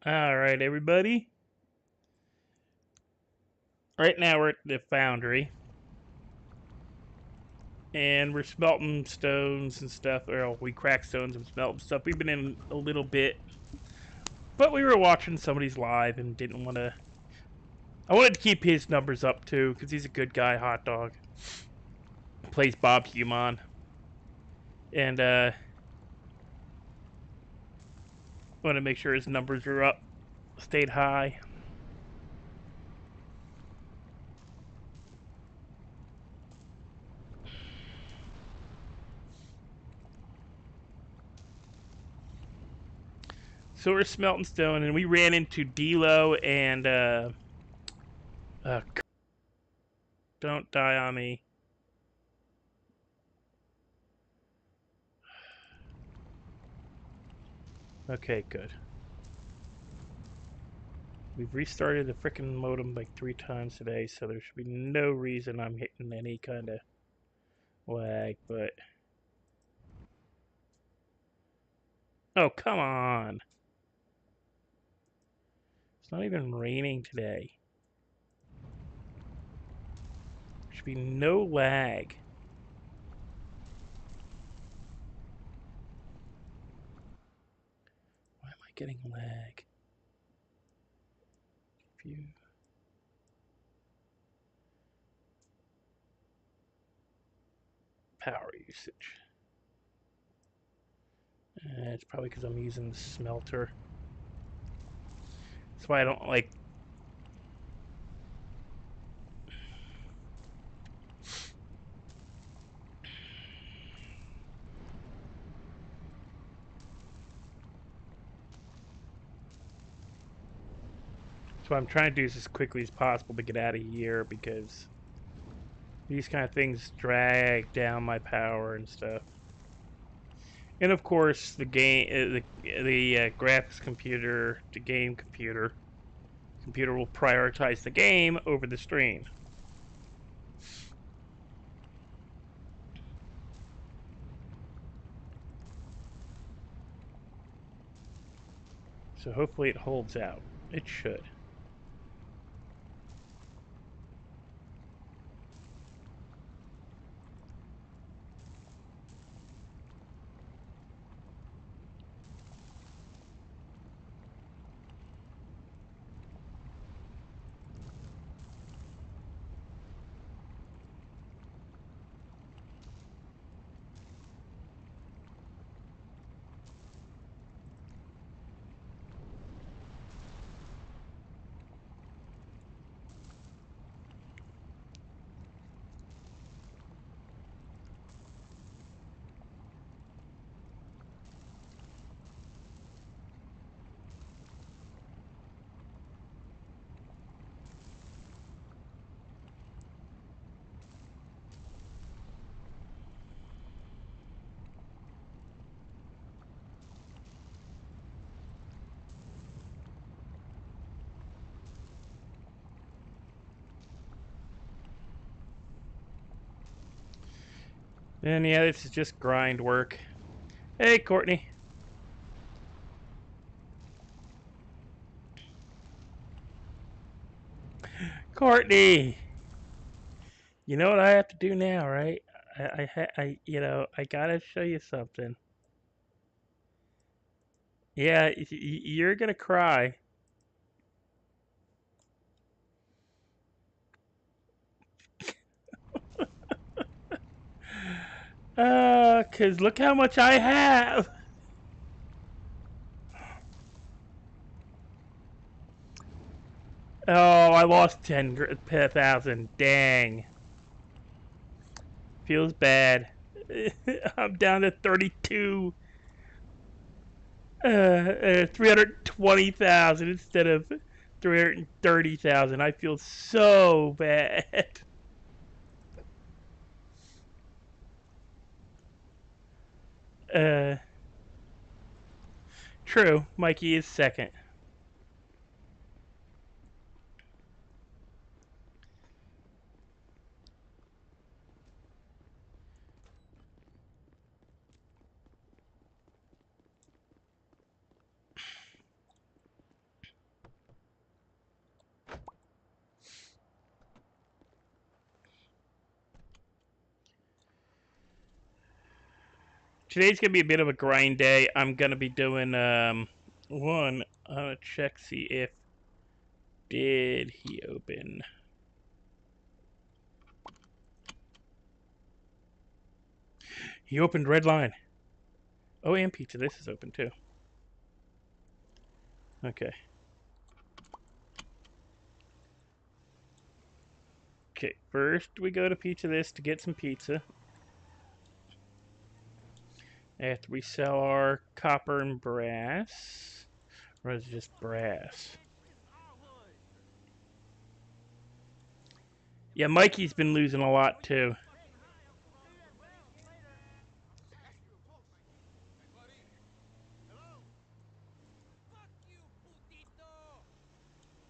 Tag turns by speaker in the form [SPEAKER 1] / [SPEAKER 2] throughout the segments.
[SPEAKER 1] All right, everybody. Right now we're at the foundry, and we're smelting stones and stuff. Or we crack stones and smelt stuff. We've been in a little bit, but we were watching somebody's live and didn't want to. I wanted to keep his numbers up too, because he's a good guy. Hot dog plays Bob Human, and want to make sure his numbers are up, stayed high. So we're smelting stone, and we ran into D'Lo and uh, don't die on me. Okay, good. We've restarted the frickin' modem like 3 times today, so there should be no reason I'm hitting any kind of lag, but... Oh, come on! It's not even raining today. There should be no lag. Why am I getting lag? View. Power usage. It's probably because I'm using the smelter. That's why I don't like... That's why I'm trying to do this as quickly as possible to get out of here, because these kind of things drag down my power and stuff. And of course, the graphics computer, the game computer will prioritize the game over the stream. So hopefully it holds out. It should. And yeah, this is just grind work. Hey, Courtney. Courtney! You know what I have to do now, right? I gotta show you something. Yeah, you're gonna cry. Cause look how much I have. Oh, I lost 10,000. Dang. Feels bad. I'm down to 32. 320,000 instead of 330,000. I feel so bad. Uh, True. Mikey is second. Today's gonna be a bit of a grind day. I'm gonna be doing one. I'm gonna check see if did he open. He opened Redline. Oh, and pizza. This is open too. Okay. Okay. First, we go to Pizza This to get some pizza. After we sell our copper and brass, or is it just brass? Yeah, Mikey's been losing a lot too.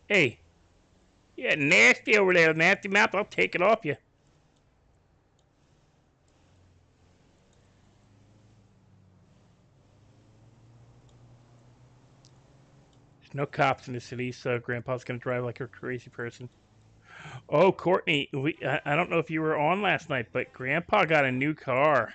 [SPEAKER 1] Hey, yeah, nasty over there, nasty mouth. I'll take it off you. There's no cops in the city, so Grandpa's gonna drive like a crazy person. Oh, Courtney, I don't know if you were on last night, but Grandpa got a new car.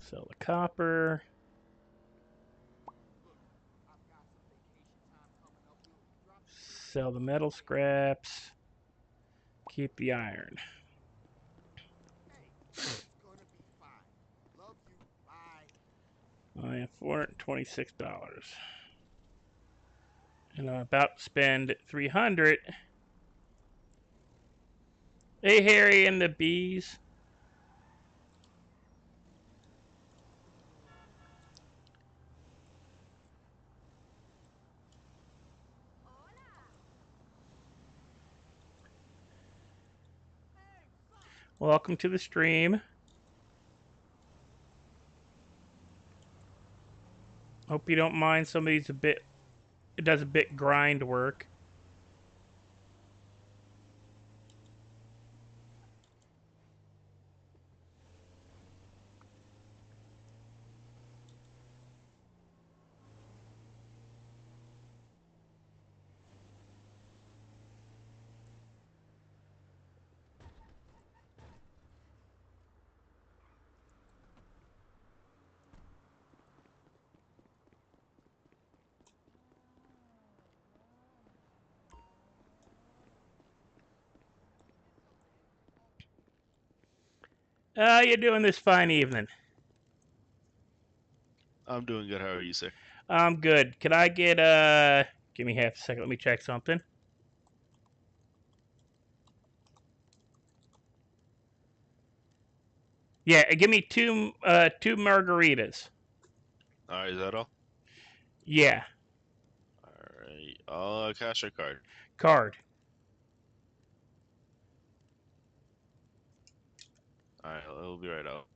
[SPEAKER 1] Sell the copper. Sell the metal scraps. Keep the iron. I have $426. And I'm about to spend $300. Hey, Harry and the bees. Welcome to the stream. Hope you don't mind somebody's it does a bit grind work. How you doing this fine evening?
[SPEAKER 2] I'm doing good. How are you, sir?
[SPEAKER 1] I'm good. Could I get give me half a second, let me check something. Yeah, give me two margaritas.
[SPEAKER 2] All right, is that all?
[SPEAKER 1] Yeah.
[SPEAKER 2] All right. Cash or card?
[SPEAKER 1] Card.
[SPEAKER 2] All right, it'll be right out.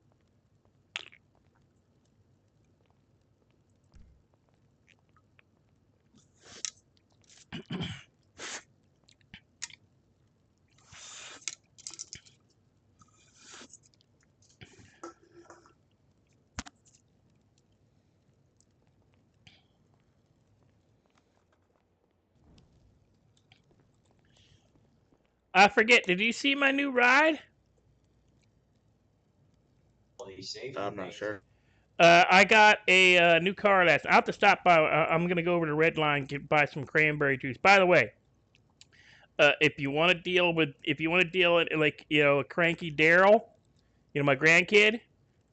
[SPEAKER 1] I forget, did you see my new ride?
[SPEAKER 3] I'm not sure.
[SPEAKER 1] I got a new car last. I'll have to stop by. I'm gonna go over to Redline and buy some cranberry juice. By the way, if you want to deal with, like a cranky Daryl, my grandkid,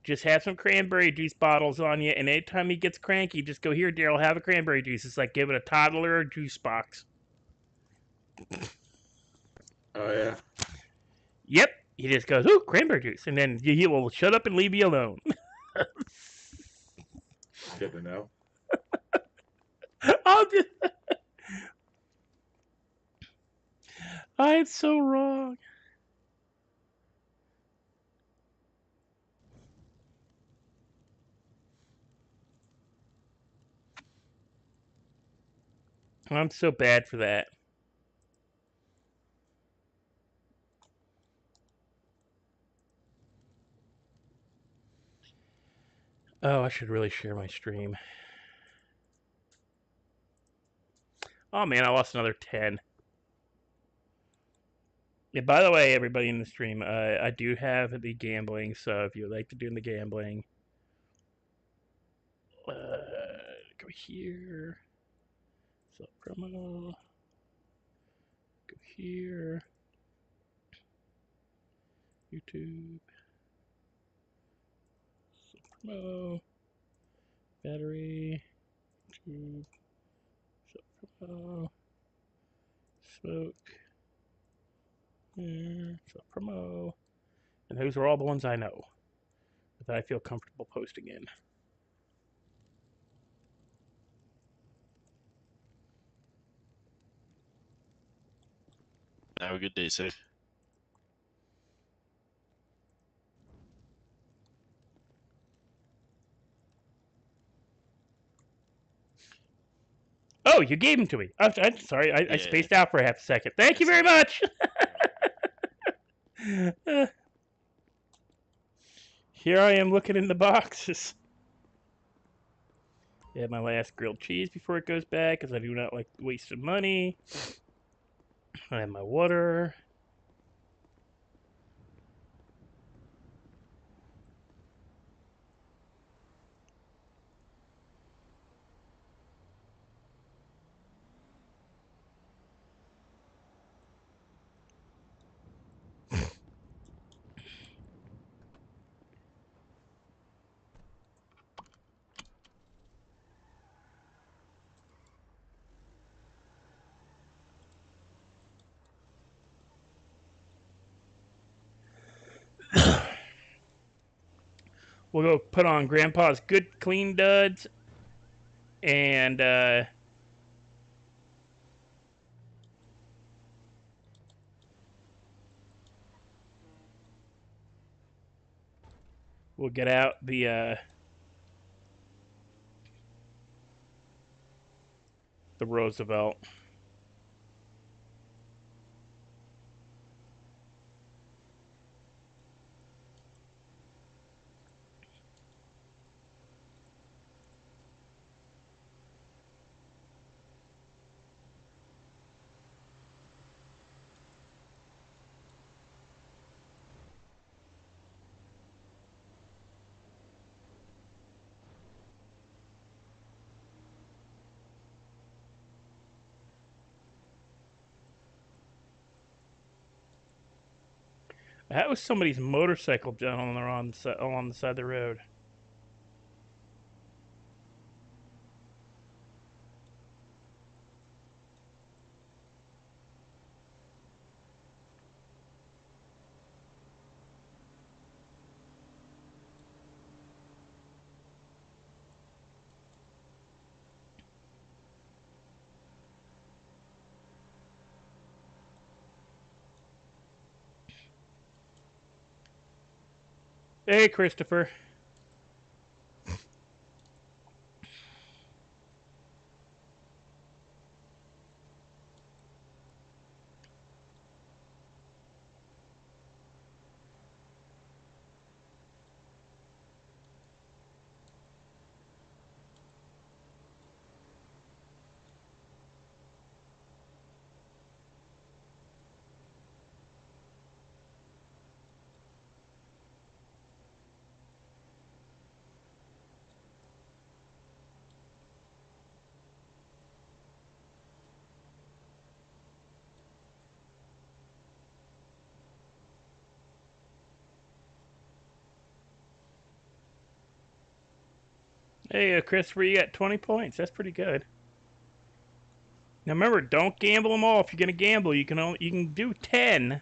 [SPEAKER 1] just have some cranberry juice bottles on you, and anytime he gets cranky, just go here, Daryl, have a cranberry juice. It's like giving a toddler a juice box.
[SPEAKER 3] Oh yeah.
[SPEAKER 1] Yep. He just goes, ooh, cranberry juice, and then he will shut up and leave you alone.
[SPEAKER 3] Good to know.
[SPEAKER 1] I'll just, I'm so wrong. I'm so bad for that. Oh, I should really share my stream. Oh man, I lost another 10. Yeah, by the way, everybody in the stream, I do have the gambling, so if you would like to do the gambling, go here, sell promo, go here, YouTube, sell promo, battery, YouTube, sell promo, smoke, here, sell promo, and those are all the ones I know that I feel comfortable posting in.
[SPEAKER 2] Have a good day, safe.
[SPEAKER 1] Oh, you gave them to me. I'm sorry, I
[SPEAKER 2] Yeah.
[SPEAKER 1] spaced out for a half a second. Thank you very much. Here I am looking in the boxes. I have my last grilled cheese before it goes back, because I do not like wasting money. I have my water. We'll go put on Grandpa's good clean duds, and we'll get out the Roosevelt. That was somebody's motorcycle gentleman on the side of the road. Hey, Christopher. Hey, Christopher, you got 20 points. That's pretty good. Now remember, don't gamble them all. If you're gonna gamble, you can do 10.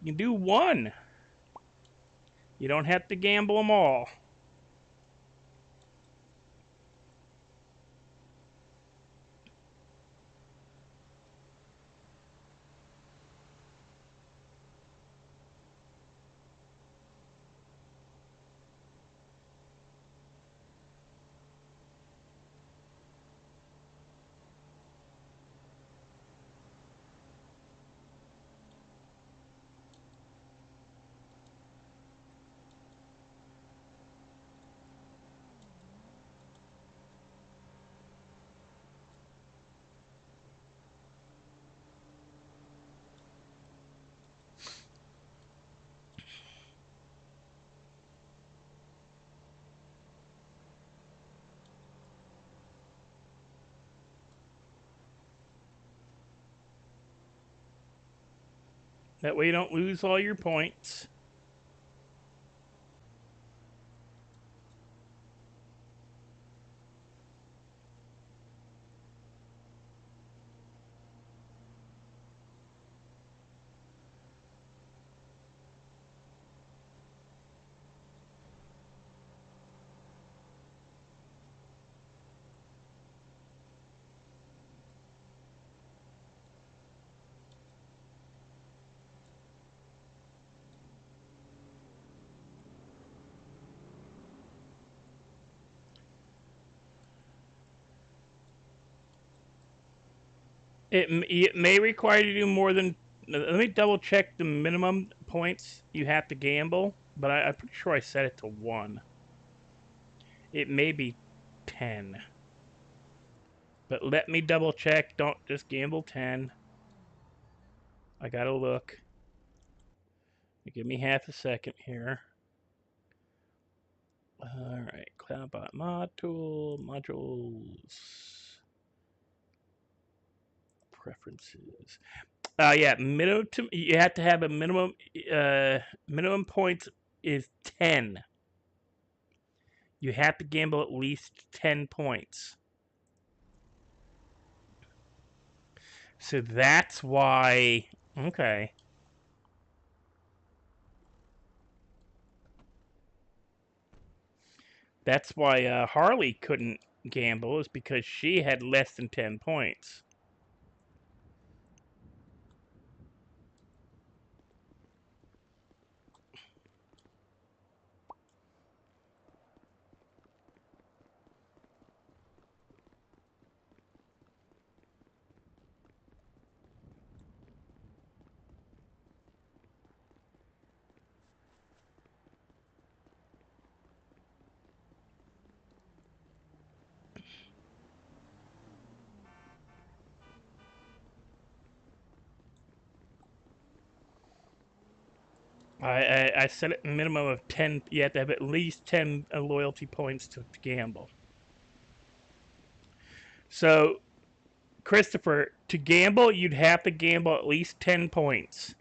[SPEAKER 1] You can do 1. You don't have to gamble them all. That way you don't lose all your points. It may require you to do more than. Let me double check the minimum points you have to gamble, but I'm pretty sure I set it to 1. It may be 10. But let me double check. Don't just gamble 10. I gotta look. Give me half a second here. Alright, CloudBot modules. Preferences. Yeah, you have to have a minimum points is 10. You have to gamble at least 10 points. So that's why. Okay. That's why Harley couldn't gamble, is because she had less than 10 points. I set it a minimum of 10. You have to have at least 10 loyalty points to gamble. So, Christopher, to gamble, you'd have to gamble at least 10 points.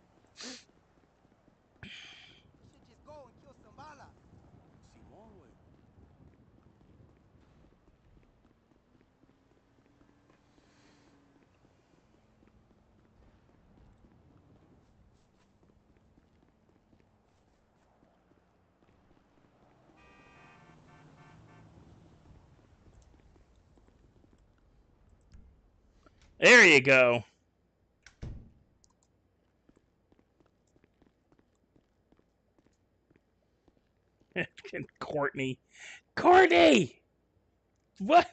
[SPEAKER 1] There you go. Courtney. Courtney! What?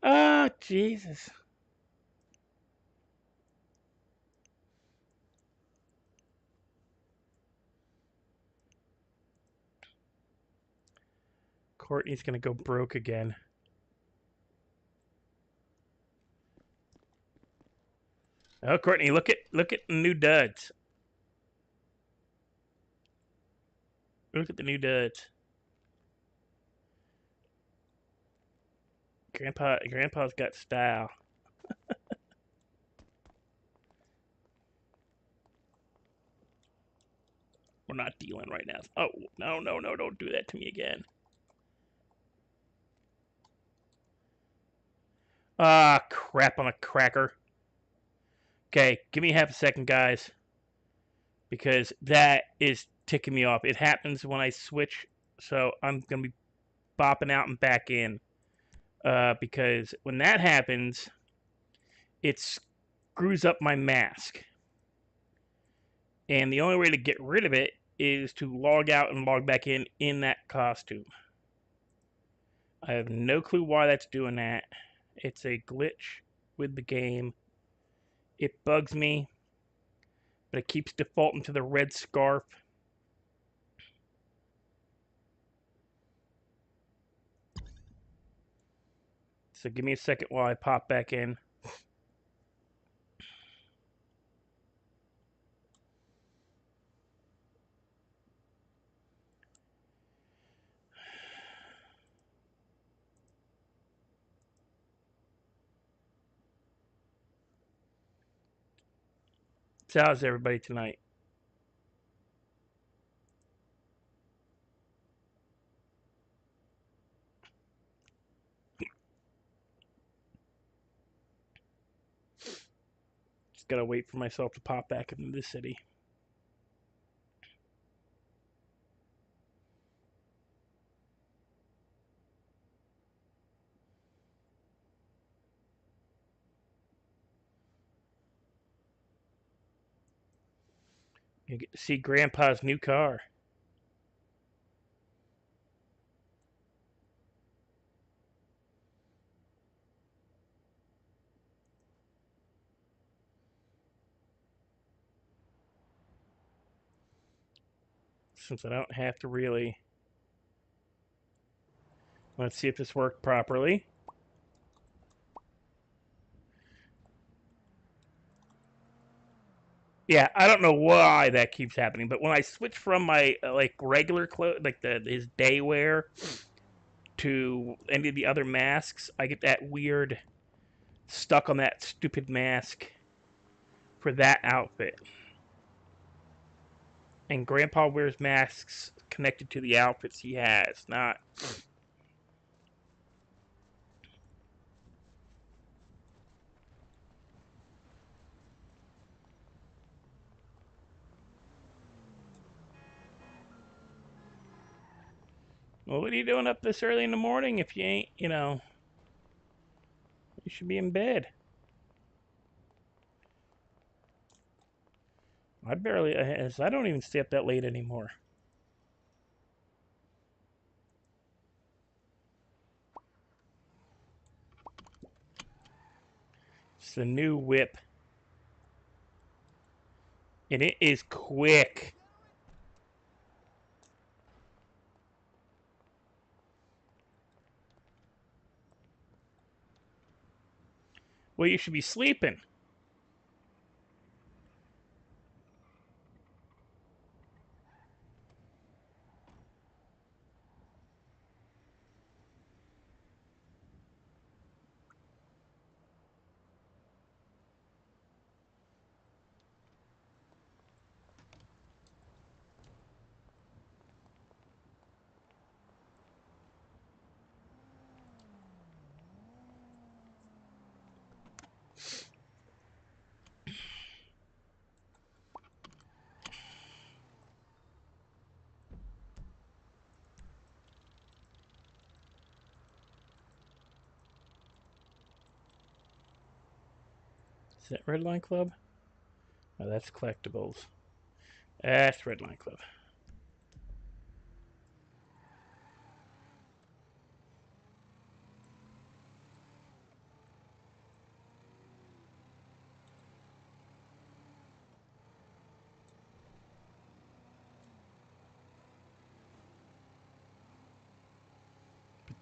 [SPEAKER 1] Oh, Jesus. Courtney's gonna go broke again. Oh, Courtney, look at the new duds. Look at the new duds. Grandpa's got style. We're not dealing right now. Oh, no, don't do that to me again. Ah, crap on a cracker. Okay, give me half a second, guys. Because that is ticking me off. It happens when I switch, so I'm going to be bopping out and back in. Because when that happens, it screws up my mask. And the only way to get rid of it is to log out and log back in that costume. I have no clue why that's doing that. It's a glitch with the game. It bugs me, but it keeps defaulting to the red scarf. So give me a second while I pop back in. So how's everybody tonight? Just gotta wait for myself to pop back into the city. You get to see Grandpa's new car. Since I don't have to really... Let's see if this worked properly. Yeah, I don't know why that keeps happening, but when I switch from my like regular clothes, like his day wear, to any of the other masks, I get that weird stuck on that stupid mask for that outfit. And Grandpa wears masks connected to the outfits he has, not... Well, what are you doing up this early in the morning if you ain't, you know... You should be in bed. I don't even stay up that late anymore. It's the new whip. And it is quick. Well, you should be sleeping. Is that Redline Club? Oh, that's collectibles. That's Redline Club.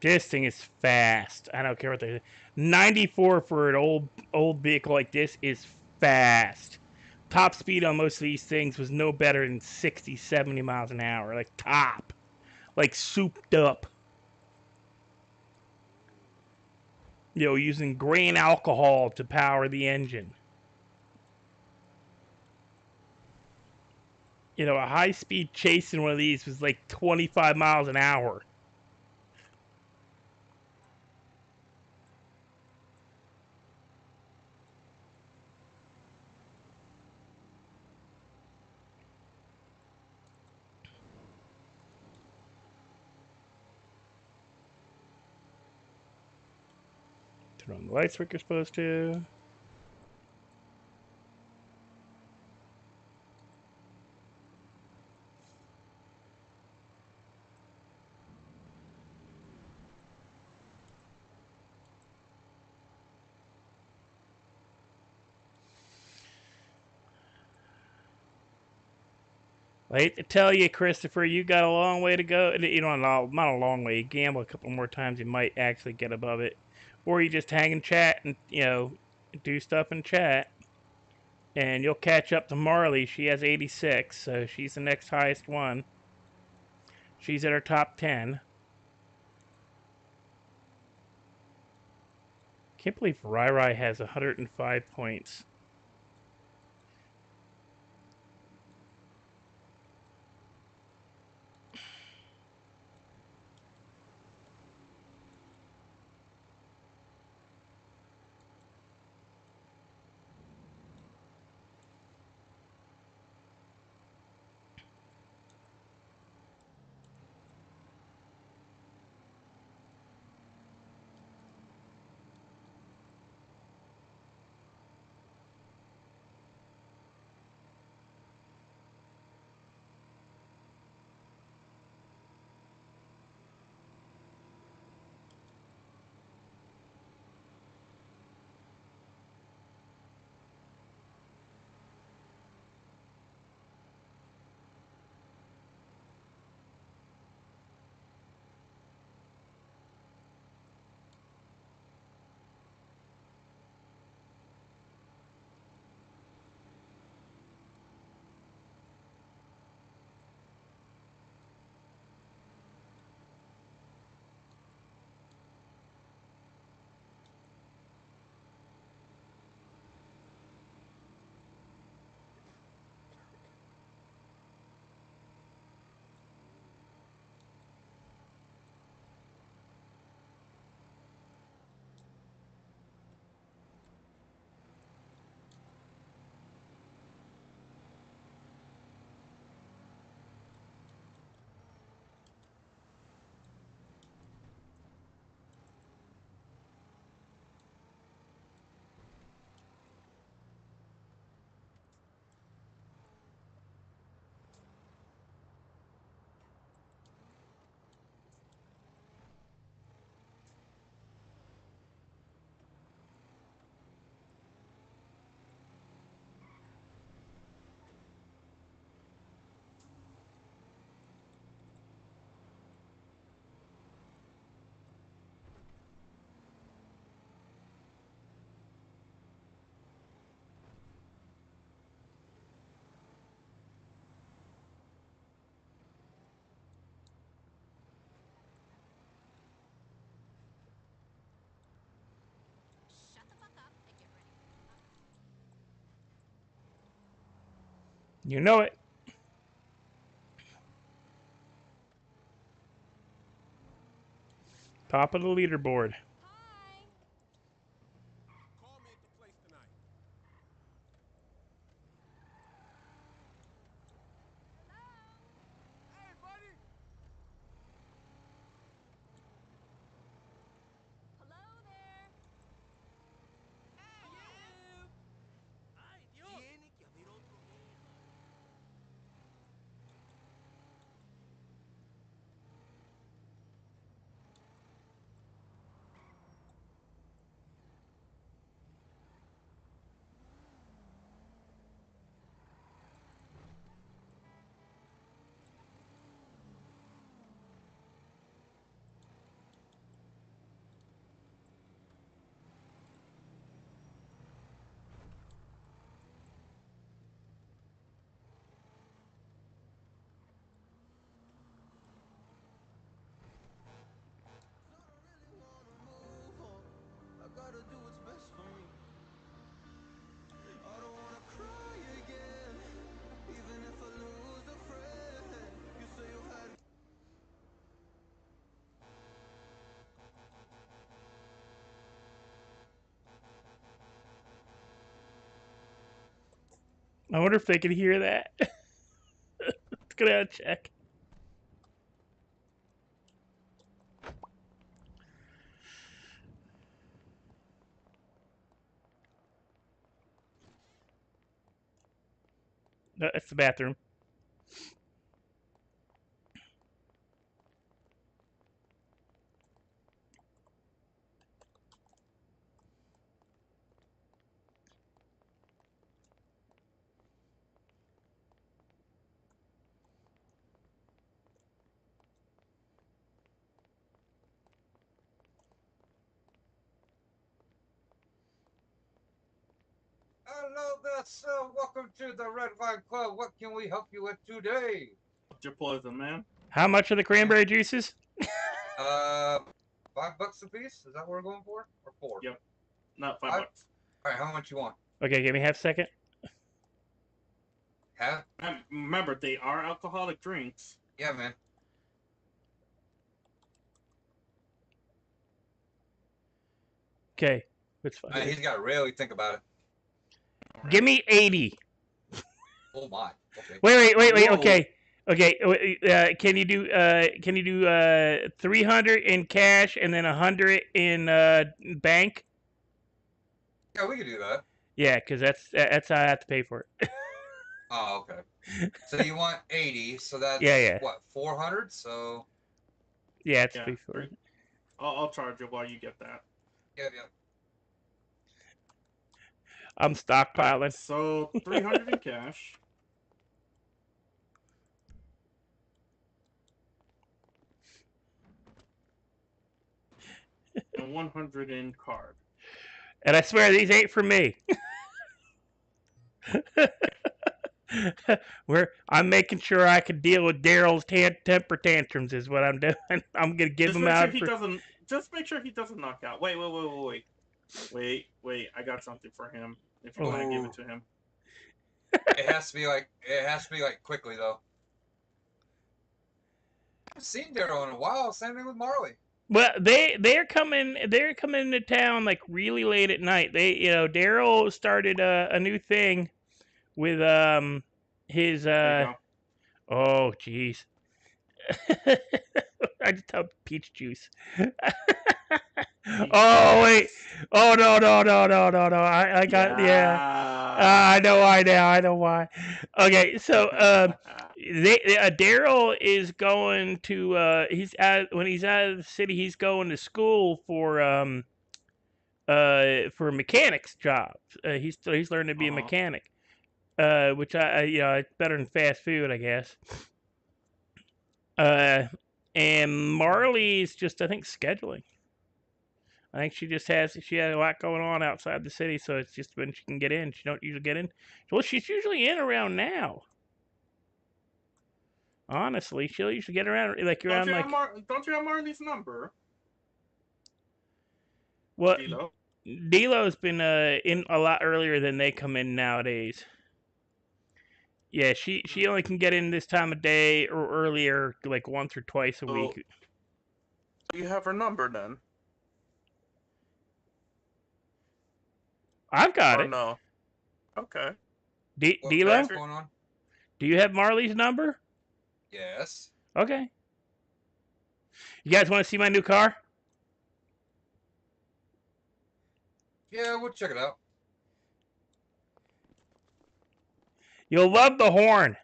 [SPEAKER 1] This thing is fast. I don't care what they... 94 for an old vehicle like this is fast. Top speed on most of these things was no better than 60, 70 miles an hour. Like top. Like souped up. You know, using grain alcohol to power the engine. You know, a high-speed chase in one of these was like 25 miles an hour. Turn on the lights like you're supposed to. I hate to tell you, Christopher, you got a long way to go. You know, not a long way. You gamble a couple more times, you might actually get above it. Or you just hang and chat and, you know, do stuff in chat. And you'll catch up to Marley. She has 86, so she's the next highest one. She's at her top 10. Can't believe Rai Rai has 105 points. You know it. Top of the leaderboard.
[SPEAKER 4] Call me at the place tonight. Hey, buddy.
[SPEAKER 5] Hello there.
[SPEAKER 4] Hello. Ay, Dios. Tiene que haber otro modo. I gotta do what's best for me. I don't wanna cry again, even if I lose a friend. You say you had.
[SPEAKER 1] I wonder if they can hear that. Let's go down and check. No, it's the bathroom.
[SPEAKER 6] Hello there, sir. Welcome to the Redline Club. What can we help you with today?
[SPEAKER 7] What's your poison, man?
[SPEAKER 1] How much are the cranberry juices?
[SPEAKER 6] $5 a piece? Is that what we're going for? Or 4?
[SPEAKER 7] Yep. Not $5.
[SPEAKER 6] Alright, how much you want?
[SPEAKER 1] Okay, give me half a second.
[SPEAKER 6] Half?
[SPEAKER 7] Remember, they are alcoholic drinks.
[SPEAKER 6] Yeah, man.
[SPEAKER 1] Okay, that's fine.
[SPEAKER 6] He's got to really think about it.
[SPEAKER 1] Give me 80.
[SPEAKER 6] Oh my. Okay.
[SPEAKER 1] Wait.
[SPEAKER 7] Whoa.
[SPEAKER 1] Okay. Can you do 300 in cash and then 100 in bank?
[SPEAKER 6] Yeah, we can do that.
[SPEAKER 1] Yeah, because that's how I have to pay for it.
[SPEAKER 6] Oh, okay. So you want 80, so that's
[SPEAKER 1] Yeah.
[SPEAKER 6] what, 400? So
[SPEAKER 1] Yeah, it's
[SPEAKER 7] Yeah,
[SPEAKER 1] pay for it.
[SPEAKER 7] I'll charge you while you get that.
[SPEAKER 6] yeah.
[SPEAKER 1] I'm stockpiling.
[SPEAKER 7] Right, so 300 in cash. And 100 in card.
[SPEAKER 1] And I swear these ain't for me. I'm making sure I can deal with Daryl's temper tantrums is what I'm doing. I'm gonna give him out.
[SPEAKER 7] Just make sure he doesn't knock out. Wait. I got something for him. If you want to give it to him.
[SPEAKER 6] It has to be like quickly though. I haven't seen Daryl in a while. Same thing with Marley.
[SPEAKER 1] Well, they're coming into town like really late at night. Daryl started a new thing with his
[SPEAKER 7] There you go.
[SPEAKER 1] oh jeez. I just have peach juice. Oh wait. Oh no. I got yeah. I know why now. I know why. Okay, so Daryl is going to when he's out of the city, he's going to school for mechanics jobs. He's learning to be a mechanic, which it's better than fast food, I guess. And Marley's just, I think, scheduling. I think she had a lot going on outside the city, so it's just when she can get in. She don't usually get in. Well, she's usually in around now. Honestly, she'll usually get around like around like.
[SPEAKER 7] Don't you have Marley's number?
[SPEAKER 1] What?
[SPEAKER 7] D'Lo?
[SPEAKER 1] D'Lo's been in a lot earlier than they come in nowadays. Yeah, she only can get in this time of day or earlier, like once or twice a
[SPEAKER 7] So,
[SPEAKER 1] week.
[SPEAKER 7] you have her number then?
[SPEAKER 1] I've got
[SPEAKER 7] Or
[SPEAKER 1] it.
[SPEAKER 7] no? Okay.
[SPEAKER 6] What
[SPEAKER 1] D'Lo,
[SPEAKER 6] crap's going on?
[SPEAKER 1] do you have Marley's number?
[SPEAKER 6] Yes.
[SPEAKER 1] Okay. You guys want to see my new car?
[SPEAKER 6] Yeah, we'll check it out.
[SPEAKER 1] You'll love the horn.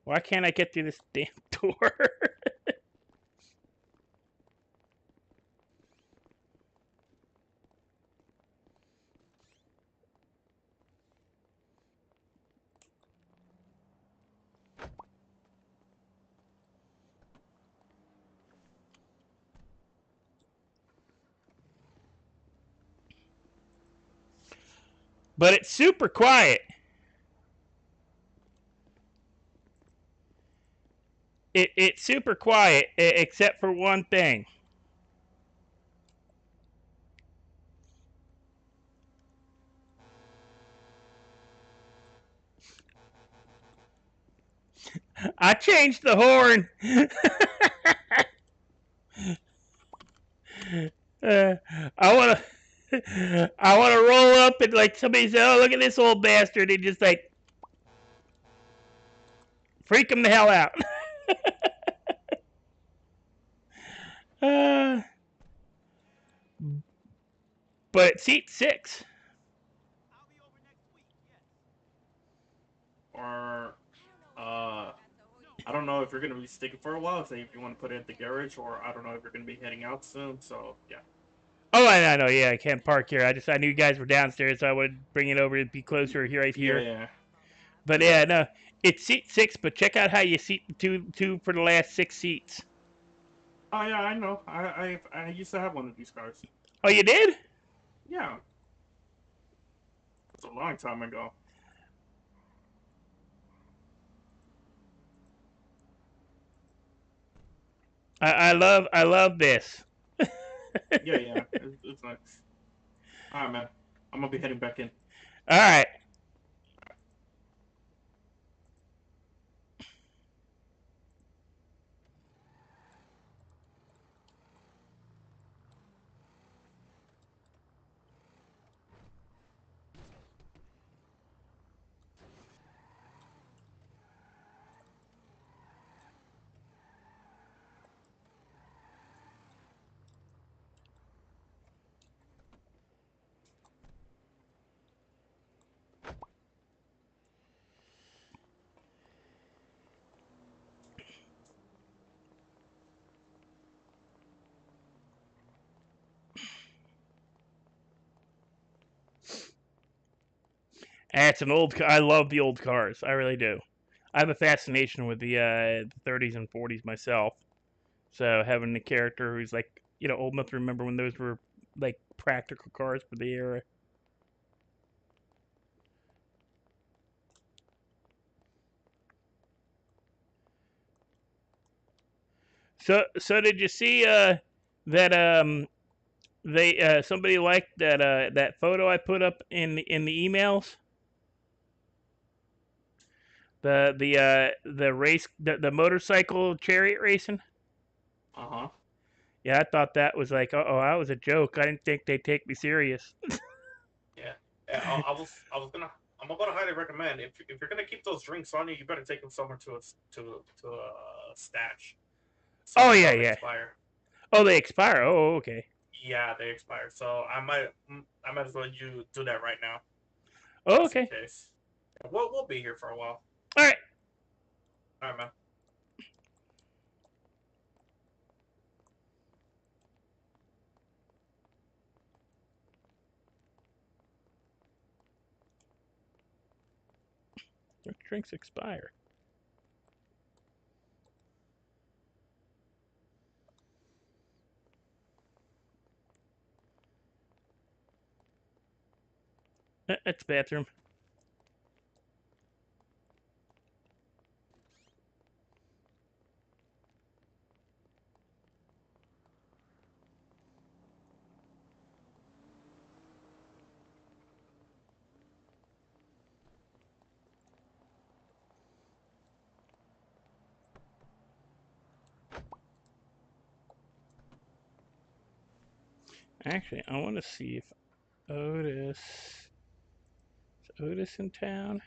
[SPEAKER 1] Why can't I get through this damn door? But it's super quiet. It's super quiet, except for one thing. I changed the horn. uh, I want to. I want to roll up and like somebody say, "Oh, look at this old bastard!" and just like freak him the hell out. uh, but seat 6.
[SPEAKER 7] Or I don't know if you're gonna be sticking for a while. Say if you want to put it at the garage, or I don't know if you're gonna be heading out soon. So yeah.
[SPEAKER 1] Oh, I know. Yeah, I can't park here. I knew you guys were downstairs, so I would bring it over to be closer here, right here.
[SPEAKER 7] Yeah.
[SPEAKER 1] But yeah, no, it's seat 6. But check out how you seat the two for the last 6 seats.
[SPEAKER 7] Oh yeah, I know. I used to have one of these cars.
[SPEAKER 1] Oh, you did?
[SPEAKER 7] Yeah. It's a long time ago.
[SPEAKER 1] I love this.
[SPEAKER 7] Yeah. It's nice. All right, man. I'm gonna be heading back in.
[SPEAKER 1] All right. It's an old. I love the old cars. I really do. I have a fascination with the 30s and 40s myself. So having a character who's like old enough to remember when those were like practical cars for the era. So did you see that they somebody liked that photo I put up in the emails? The race the motorcycle chariot racing.
[SPEAKER 7] Uh-huh.
[SPEAKER 1] Yeah, I thought that was like, oh, that was a joke. I didn't think they'd take me serious.
[SPEAKER 7] Yeah. I'm gonna highly recommend if you're gonna keep those drinks on you, you better take them somewhere to a stash.
[SPEAKER 1] Oh
[SPEAKER 7] Somewhere
[SPEAKER 1] yeah,
[SPEAKER 7] they'll
[SPEAKER 1] yeah.
[SPEAKER 7] expire.
[SPEAKER 1] Oh, they expire. Oh, okay.
[SPEAKER 7] Yeah, they expire. So I might as well you do that right now.
[SPEAKER 1] Oh,
[SPEAKER 7] Just in
[SPEAKER 1] okay.
[SPEAKER 7] case. We'll be here for a while.
[SPEAKER 1] All right.
[SPEAKER 7] All right, man.
[SPEAKER 1] Their drinks expire. That's the bathroom. Actually, I want to see if Otis... Is Otis in town?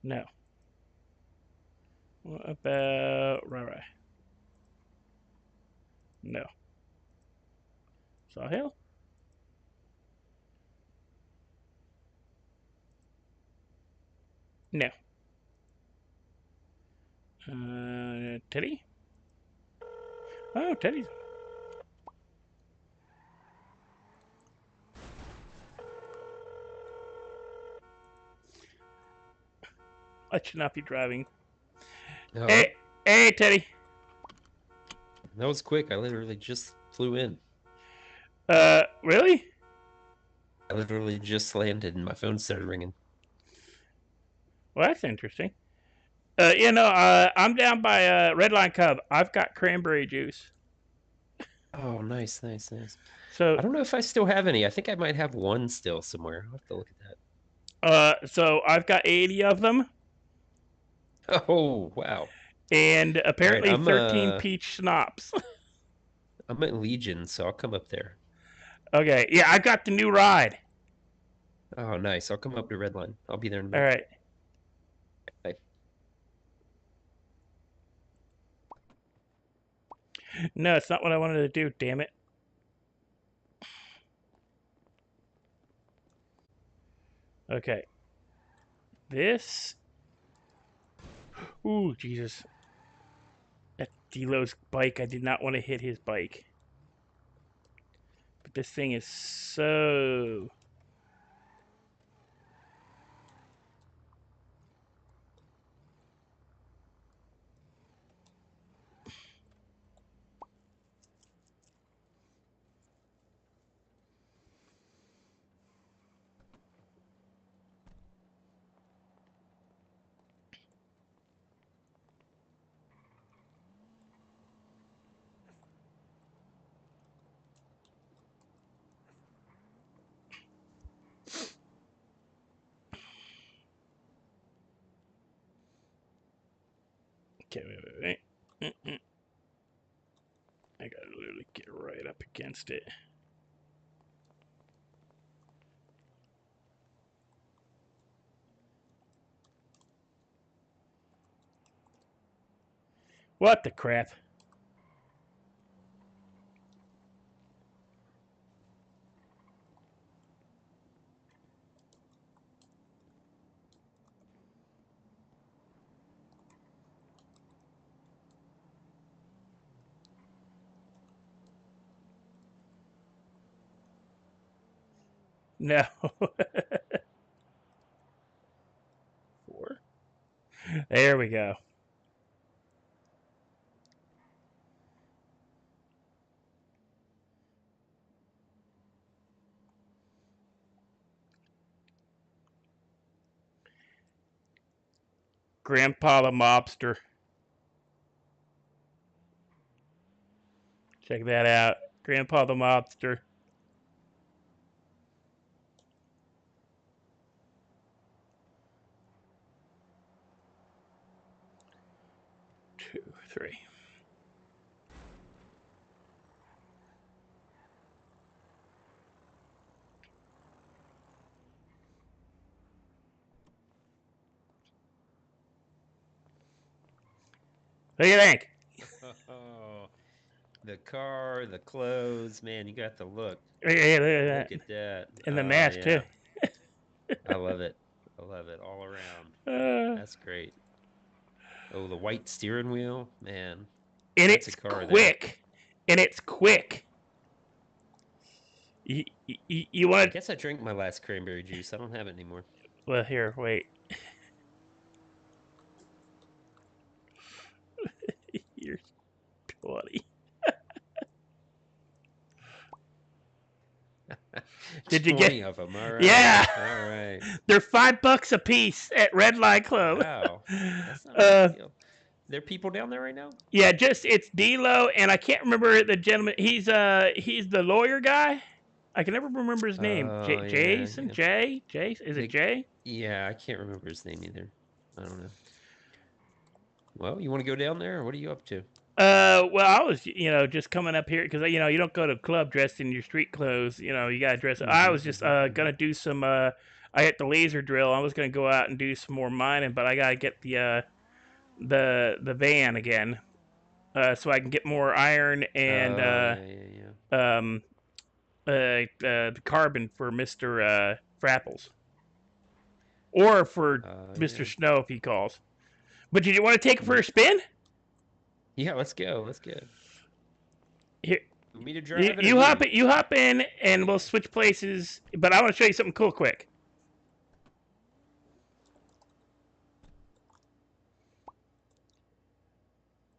[SPEAKER 1] No. What about Rai? No. Sahil? No. Teddy? Oh, Teddy's. I should not be driving.
[SPEAKER 8] No,
[SPEAKER 1] Hey, Teddy.
[SPEAKER 8] that was quick. I literally just flew in.
[SPEAKER 1] Really?
[SPEAKER 8] I literally just landed and my phone started ringing.
[SPEAKER 1] Well, that's interesting. I'm down by Redline Cub. I've got cranberry juice.
[SPEAKER 8] Oh, nice, nice, nice.
[SPEAKER 1] So
[SPEAKER 8] I don't know if I still have any. I think I might have one still somewhere. I'll have to look at that.
[SPEAKER 1] So I've got 80 of them,
[SPEAKER 8] Oh, wow.
[SPEAKER 1] and apparently
[SPEAKER 8] I'm,
[SPEAKER 1] 13 peach schnapps.
[SPEAKER 8] I'm at Legion, so I'll come up there.
[SPEAKER 1] Okay, yeah, I got the new ride.
[SPEAKER 8] Oh, nice. I'll come up to Redline. I'll be there in a
[SPEAKER 1] All
[SPEAKER 8] minute.
[SPEAKER 1] right.
[SPEAKER 8] Bye.
[SPEAKER 1] No, it's not what I wanted to do, damn it. Okay. This... Ooh, Jesus. That Delo's bike, I did not want to hit his bike. But this thing is so... Okay, wait. I gotta literally get right up against it. What the crap? No. 4. There we go. Grandpa the Mobster. Check that out. Grandpa the Mobster. Two, 3. What do you think?
[SPEAKER 8] Oh, the car, the clothes, man, you got the look.
[SPEAKER 1] Hey, look at
[SPEAKER 8] Look
[SPEAKER 1] that.
[SPEAKER 8] at that.
[SPEAKER 1] And the
[SPEAKER 8] Oh,
[SPEAKER 1] mask,
[SPEAKER 8] yeah.
[SPEAKER 1] too.
[SPEAKER 8] I love it. I love it all around. That's great. Oh, the white steering wheel, man.
[SPEAKER 1] And
[SPEAKER 8] That's
[SPEAKER 1] it's
[SPEAKER 8] a car
[SPEAKER 1] quick.
[SPEAKER 8] there.
[SPEAKER 1] And it's quick. You
[SPEAKER 8] I
[SPEAKER 1] want to...
[SPEAKER 8] guess I drank my last cranberry juice. I don't have it anymore.
[SPEAKER 1] Well, here, wait. You're 20. Did you
[SPEAKER 8] 20
[SPEAKER 1] get...
[SPEAKER 8] of them? All right.
[SPEAKER 1] Yeah.
[SPEAKER 8] All right.
[SPEAKER 1] They're $5 a piece at Redline Club.
[SPEAKER 8] Wow. That's not a big deal. There are people down there right now?
[SPEAKER 1] Yeah, it's Delo, and I can't remember the gentleman. He's the lawyer guy. I can never remember his name.
[SPEAKER 8] Yeah,
[SPEAKER 1] Jason?
[SPEAKER 8] yeah.
[SPEAKER 1] Jay? Is it Jay?
[SPEAKER 8] Yeah, I can't remember his name either. I don't know. Well, you want to go down there, or what are you up to?
[SPEAKER 1] Well, I was, just coming up here because, you don't go to a club dressed in your street clothes. You got to dress. I was just gonna do some. I got the laser drill. I was gonna go out and do some more mining, but I gotta get the van again, so I can get more iron and the carbon for Mr. Frapples, or for Mr. Snow if he calls. But did you want to take it for a spin?
[SPEAKER 8] Yeah, let's go. Let's go.
[SPEAKER 1] Here,
[SPEAKER 8] Want me to drive it, or
[SPEAKER 1] you hop in, and we'll switch places. But I want to show you something cool, quick.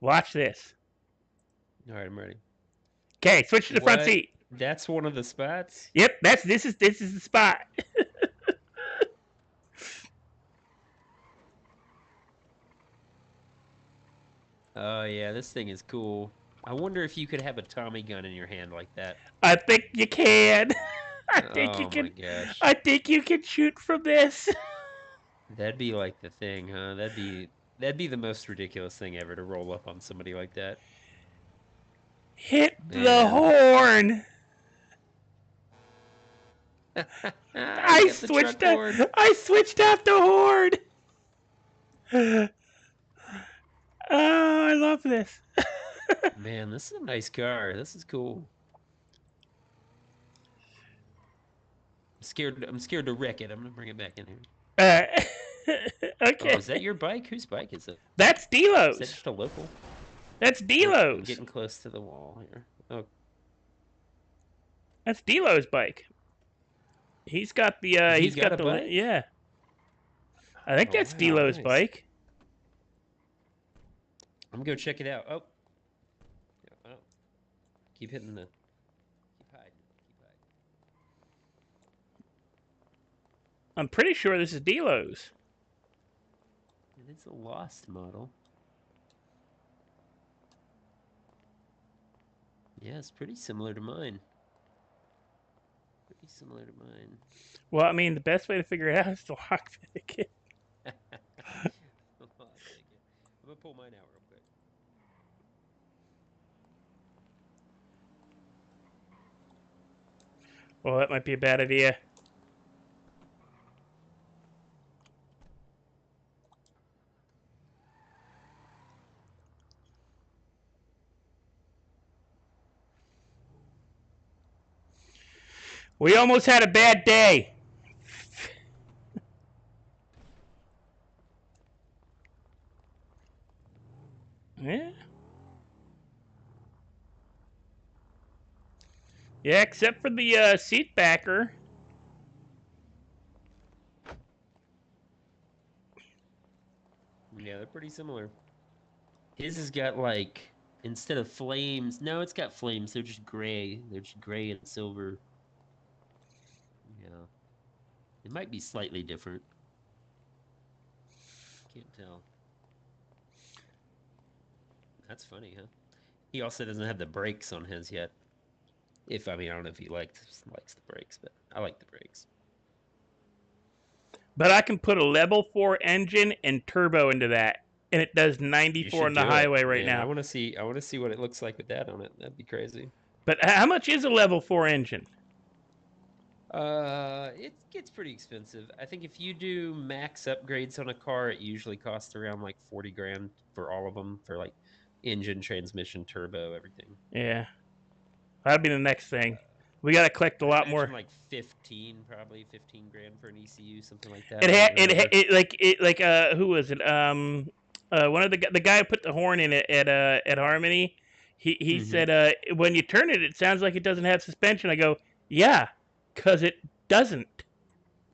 [SPEAKER 1] Watch this.
[SPEAKER 8] All right, I'm ready.
[SPEAKER 1] Okay, switch to the front seat.
[SPEAKER 8] That's one of the spots.
[SPEAKER 1] Yep, this is the spot.
[SPEAKER 8] Oh yeah, this thing is cool. I wonder if you could have a Tommy gun in your hand like that.
[SPEAKER 1] I think you can. I think you
[SPEAKER 8] Oh
[SPEAKER 1] can.
[SPEAKER 8] my gosh.
[SPEAKER 1] I think you can shoot from this.
[SPEAKER 8] That'd be like the thing, huh? That'd be the most ridiculous thing ever to roll up on somebody like that.
[SPEAKER 1] Hit the horn. I switched out the horn. Oh, I love this.
[SPEAKER 8] Man, this is a nice car. This is cool. I'm scared to wreck it. I'm gonna bring it back in here.
[SPEAKER 1] Okay.
[SPEAKER 8] Oh, is that your bike? Whose bike is it?
[SPEAKER 1] That's Delo's.
[SPEAKER 8] Is that just a local?
[SPEAKER 1] That's
[SPEAKER 8] I'm
[SPEAKER 1] Delo's.
[SPEAKER 8] getting close to the wall here. Oh.
[SPEAKER 1] That's Delo's bike. He's got the
[SPEAKER 8] He's got a bike?
[SPEAKER 1] yeah. I think that's Delo's bike.
[SPEAKER 8] I'm gonna go check it out. Oh. Keep hitting the. Keep hiding.
[SPEAKER 1] I'm pretty sure this is Delo's.
[SPEAKER 8] It's a Lost model. Yeah, it's pretty similar to mine.
[SPEAKER 1] Well, I mean, the best way to figure it out is to lockpick it.
[SPEAKER 8] I'm gonna pull mine out real quick.
[SPEAKER 1] Well, that might be a bad idea. We almost had a bad day. Yeah. Yeah, except for the seat backer.
[SPEAKER 8] Yeah, they're pretty similar. His has got like, instead of flames, no, it's got flames. They're just gray. They're just gray and silver. Yeah. It might be slightly different. Can't tell. That's funny, huh? He also doesn't have the brakes on his yet. I don't know if he likes the brakes, but I like the brakes.
[SPEAKER 1] But I can put a level 4 engine and turbo into that, and it does 94 on the highway right now.
[SPEAKER 8] I want to see what it looks like with that on it. That'd be crazy.
[SPEAKER 1] But how much is a level 4 engine?
[SPEAKER 8] It gets pretty expensive. I think if you do max upgrades on a car, it usually costs around like 40 grand for all of them, for like engine, transmission, turbo, everything.
[SPEAKER 1] Yeah. That'd be the next thing. We got to collect a lot more.
[SPEAKER 8] Like 15 grand for an ECU, something like that.
[SPEAKER 1] Who was it? One of the guy who put the horn in it at Harmony. He said when you turn it, it sounds like it doesn't have suspension. I go, yeah, because it doesn't.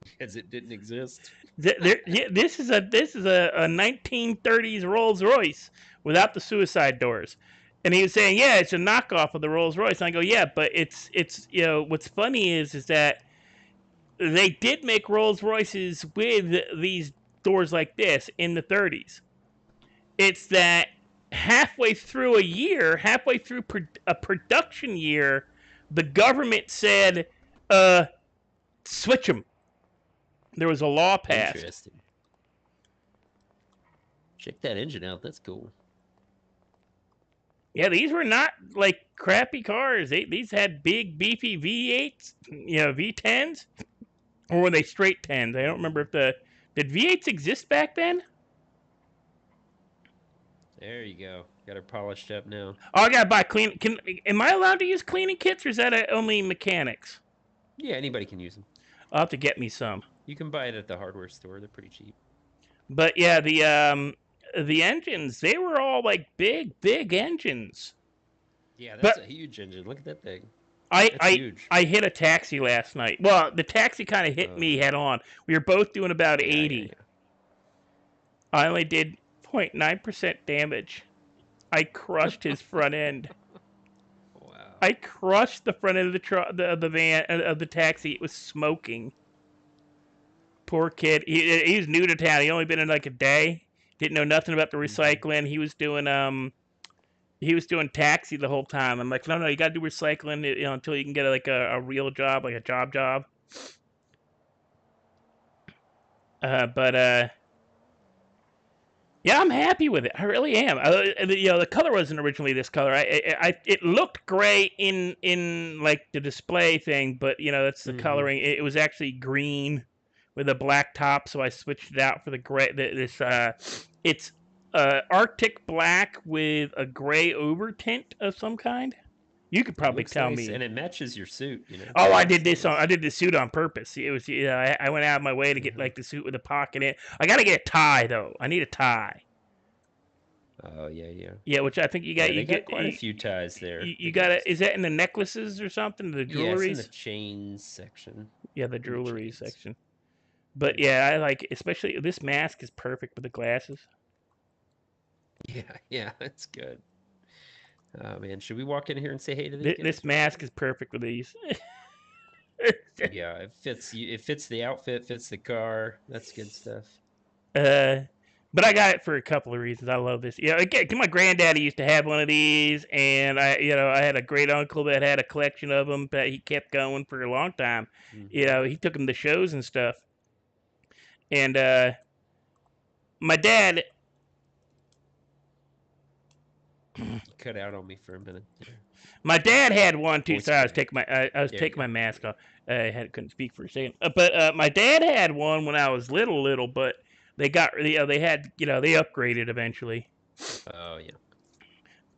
[SPEAKER 8] Because it didn't exist.
[SPEAKER 1] This is a 1930s Rolls Royce without the suicide doors. And he was saying, yeah, it's a knockoff of the Rolls Royce. And I go, yeah, but it's what's funny is that they did make Rolls Royces with these doors like this in the 30s. It's that halfway through a production year, the government said, switch them. There was a law passed.
[SPEAKER 8] Interesting. Check that engine out. That's cool.
[SPEAKER 1] Yeah, these were not like crappy cars. These had big beefy V8s, V10s, or were they straight 10s? I don't remember if did V8s exist back then?
[SPEAKER 8] There you go. Got her polished up now.
[SPEAKER 1] Oh, I gotta buy clean. Am I allowed to use cleaning kits, or is that only mechanics?
[SPEAKER 8] Yeah, anybody can use them.
[SPEAKER 1] I'll have to get me some.
[SPEAKER 8] You can buy it at the hardware store. They're pretty cheap.
[SPEAKER 1] But yeah, the engines, they were all like big engines.
[SPEAKER 8] Yeah, that's a huge engine. Look at that thing. Huge.
[SPEAKER 1] I hit a taxi last night. Well, the taxi kind of hit me head on. We were both doing about 80.
[SPEAKER 8] Yeah.
[SPEAKER 1] I only did 0.9% damage. I crushed his front end.
[SPEAKER 8] Wow.
[SPEAKER 1] I crushed the front end of the van of the taxi. It was smoking. Poor kid. He's new to town. He only been in like a day. Didn't know nothing about the recycling. He was doing taxi the whole time. I'm like, no, you got to do recycling, until you can get a real job, like a job. Yeah, I'm happy with it. I really am. The color wasn't originally this color. It looked gray in like the display thing, but that's the coloring. It was actually green with a black top, so I switched it out for the gray. It's Arctic black with a gray over tint of some kind. You could probably tell
[SPEAKER 8] nice,
[SPEAKER 1] me.
[SPEAKER 8] and it matches your suit.
[SPEAKER 1] Oh, I did this. I did the suit on purpose. It was. I went out of my way to get like the suit with a pocket in it. I got to get a tie though. I need a tie.
[SPEAKER 8] Oh yeah.
[SPEAKER 1] Yeah, which I think you got.
[SPEAKER 8] Yeah,
[SPEAKER 1] you get
[SPEAKER 8] quite a few ties there.
[SPEAKER 1] You got it. Is that in the necklaces or something? The jewelry?
[SPEAKER 8] Yeah, it's in the chains section.
[SPEAKER 1] Yeah, the jewelry section. But yeah, I like, especially this mask is perfect with the glasses.
[SPEAKER 8] Yeah, it's good. Oh man, should we walk in here and say hey to these guys?
[SPEAKER 1] This mask is perfect with these.
[SPEAKER 8] Yeah, it fits you. It fits the outfit, fits the car. That's good stuff.
[SPEAKER 1] But I got it for a couple of reasons. I love this. Again, my granddaddy used to have one of these, and I had a great uncle that had a collection of them, but he kept going for a long time. He took them to shows and stuff. And my dad
[SPEAKER 8] cut out on me for a minute.
[SPEAKER 1] My dad had one too. Sorry, I was taking my mask off. Couldn't speak for a second. But my dad had one when I was little, but they upgraded eventually.
[SPEAKER 8] Oh yeah.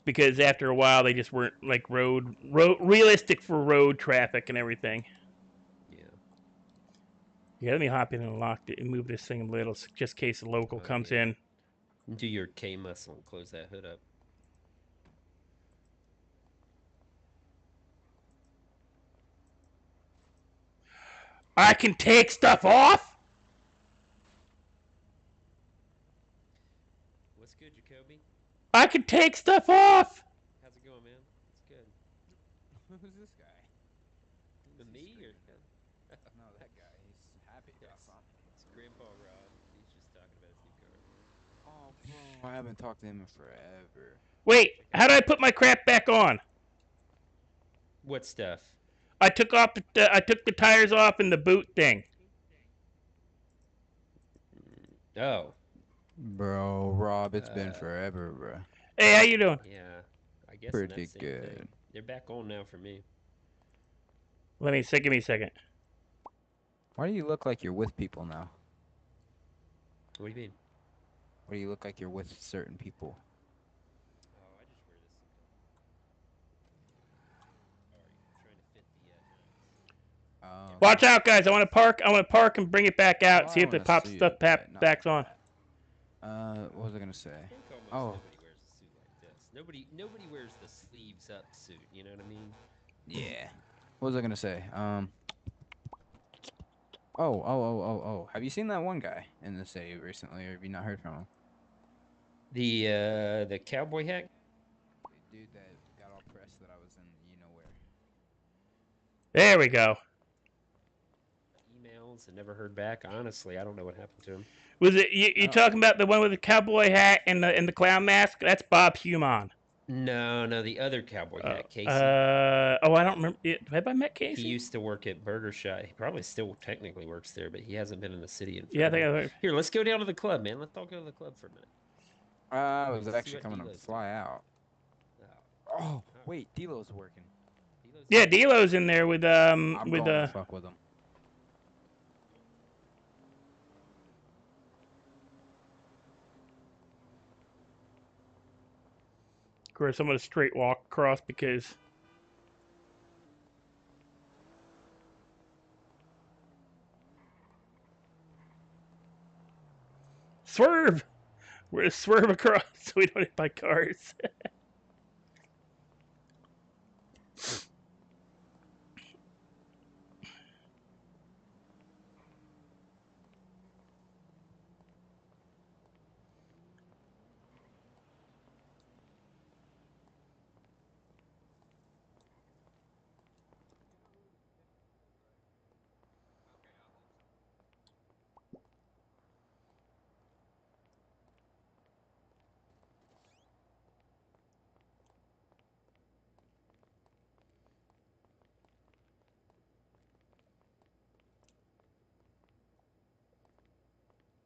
[SPEAKER 1] Because after a while they just weren't like road realistic for road traffic and everything. Yeah, let me hop in and lock it and move this thing a little, just in case the local comes in.
[SPEAKER 8] Do your K muscle and close that hood up.
[SPEAKER 1] I can take stuff off?
[SPEAKER 8] What's good, Jacoby?
[SPEAKER 1] I can take stuff off!
[SPEAKER 8] How's it going, man? It's good.
[SPEAKER 9] Who's this guy?
[SPEAKER 8] Me or
[SPEAKER 9] No, that guy. He's happy.
[SPEAKER 8] It's Grandpa Rob. He's just talking about his new car.
[SPEAKER 9] Oh, bro, I haven't talked to him in forever.
[SPEAKER 1] Wait, how do I put my crap back on?
[SPEAKER 8] What stuff?
[SPEAKER 1] I took the tires off and the boot thing.
[SPEAKER 8] Oh.
[SPEAKER 9] Bro, Rob, it's been forever, bro.
[SPEAKER 1] Hey, how you doing?
[SPEAKER 8] Yeah, I guess
[SPEAKER 9] Pretty good.
[SPEAKER 8] Thing. They're back on now for me.
[SPEAKER 1] Give me a second.
[SPEAKER 9] Why do you look like you're with people now?
[SPEAKER 8] What do you mean?
[SPEAKER 9] Why do you look like you're with certain people?
[SPEAKER 8] Oh, I just wear this. Trying to fit the
[SPEAKER 9] Okay.
[SPEAKER 1] Watch out, guys! I want to park and bring it back out. See if the pop stuff backs on.
[SPEAKER 9] What was I gonna say?
[SPEAKER 8] Nobody wears a suit like this. Nobody wears the sleeves up suit. You know what I mean?
[SPEAKER 9] Yeah. What was I gonna say? Oh. Have you seen that one guy in the city recently, or have you not heard from him?
[SPEAKER 8] The cowboy hat?
[SPEAKER 9] The dude that got all pressed that I was in, you know where.
[SPEAKER 1] There we go.
[SPEAKER 8] Emails and never heard back. Honestly, I don't know what happened to him.
[SPEAKER 1] Was it you talking about the one with the cowboy hat and the clown mask? That's Bob Human.
[SPEAKER 8] No, the other cowboy hat, Casey.
[SPEAKER 1] I don't remember. Have I met Casey?
[SPEAKER 8] He used to work at Burger Shot. He probably still technically works there, but he hasn't been in the city in
[SPEAKER 1] Yeah, I
[SPEAKER 8] forever.
[SPEAKER 1] think
[SPEAKER 8] Here, let's go down to the club, man. Let's all go to the club for a minute.
[SPEAKER 9] I was
[SPEAKER 8] See
[SPEAKER 9] actually
[SPEAKER 8] what
[SPEAKER 9] coming to
[SPEAKER 8] Delo's
[SPEAKER 9] fly out.
[SPEAKER 8] Oh,
[SPEAKER 9] Oh, wait, Delo's working.
[SPEAKER 8] Delo's
[SPEAKER 1] Yeah,
[SPEAKER 8] doing-
[SPEAKER 1] Delo's in there with
[SPEAKER 9] I'm
[SPEAKER 1] with
[SPEAKER 9] going to fuck with him.
[SPEAKER 1] Of course, I'm gonna straight walk across because swerve. We're gonna swerve across so we don't hit by cars.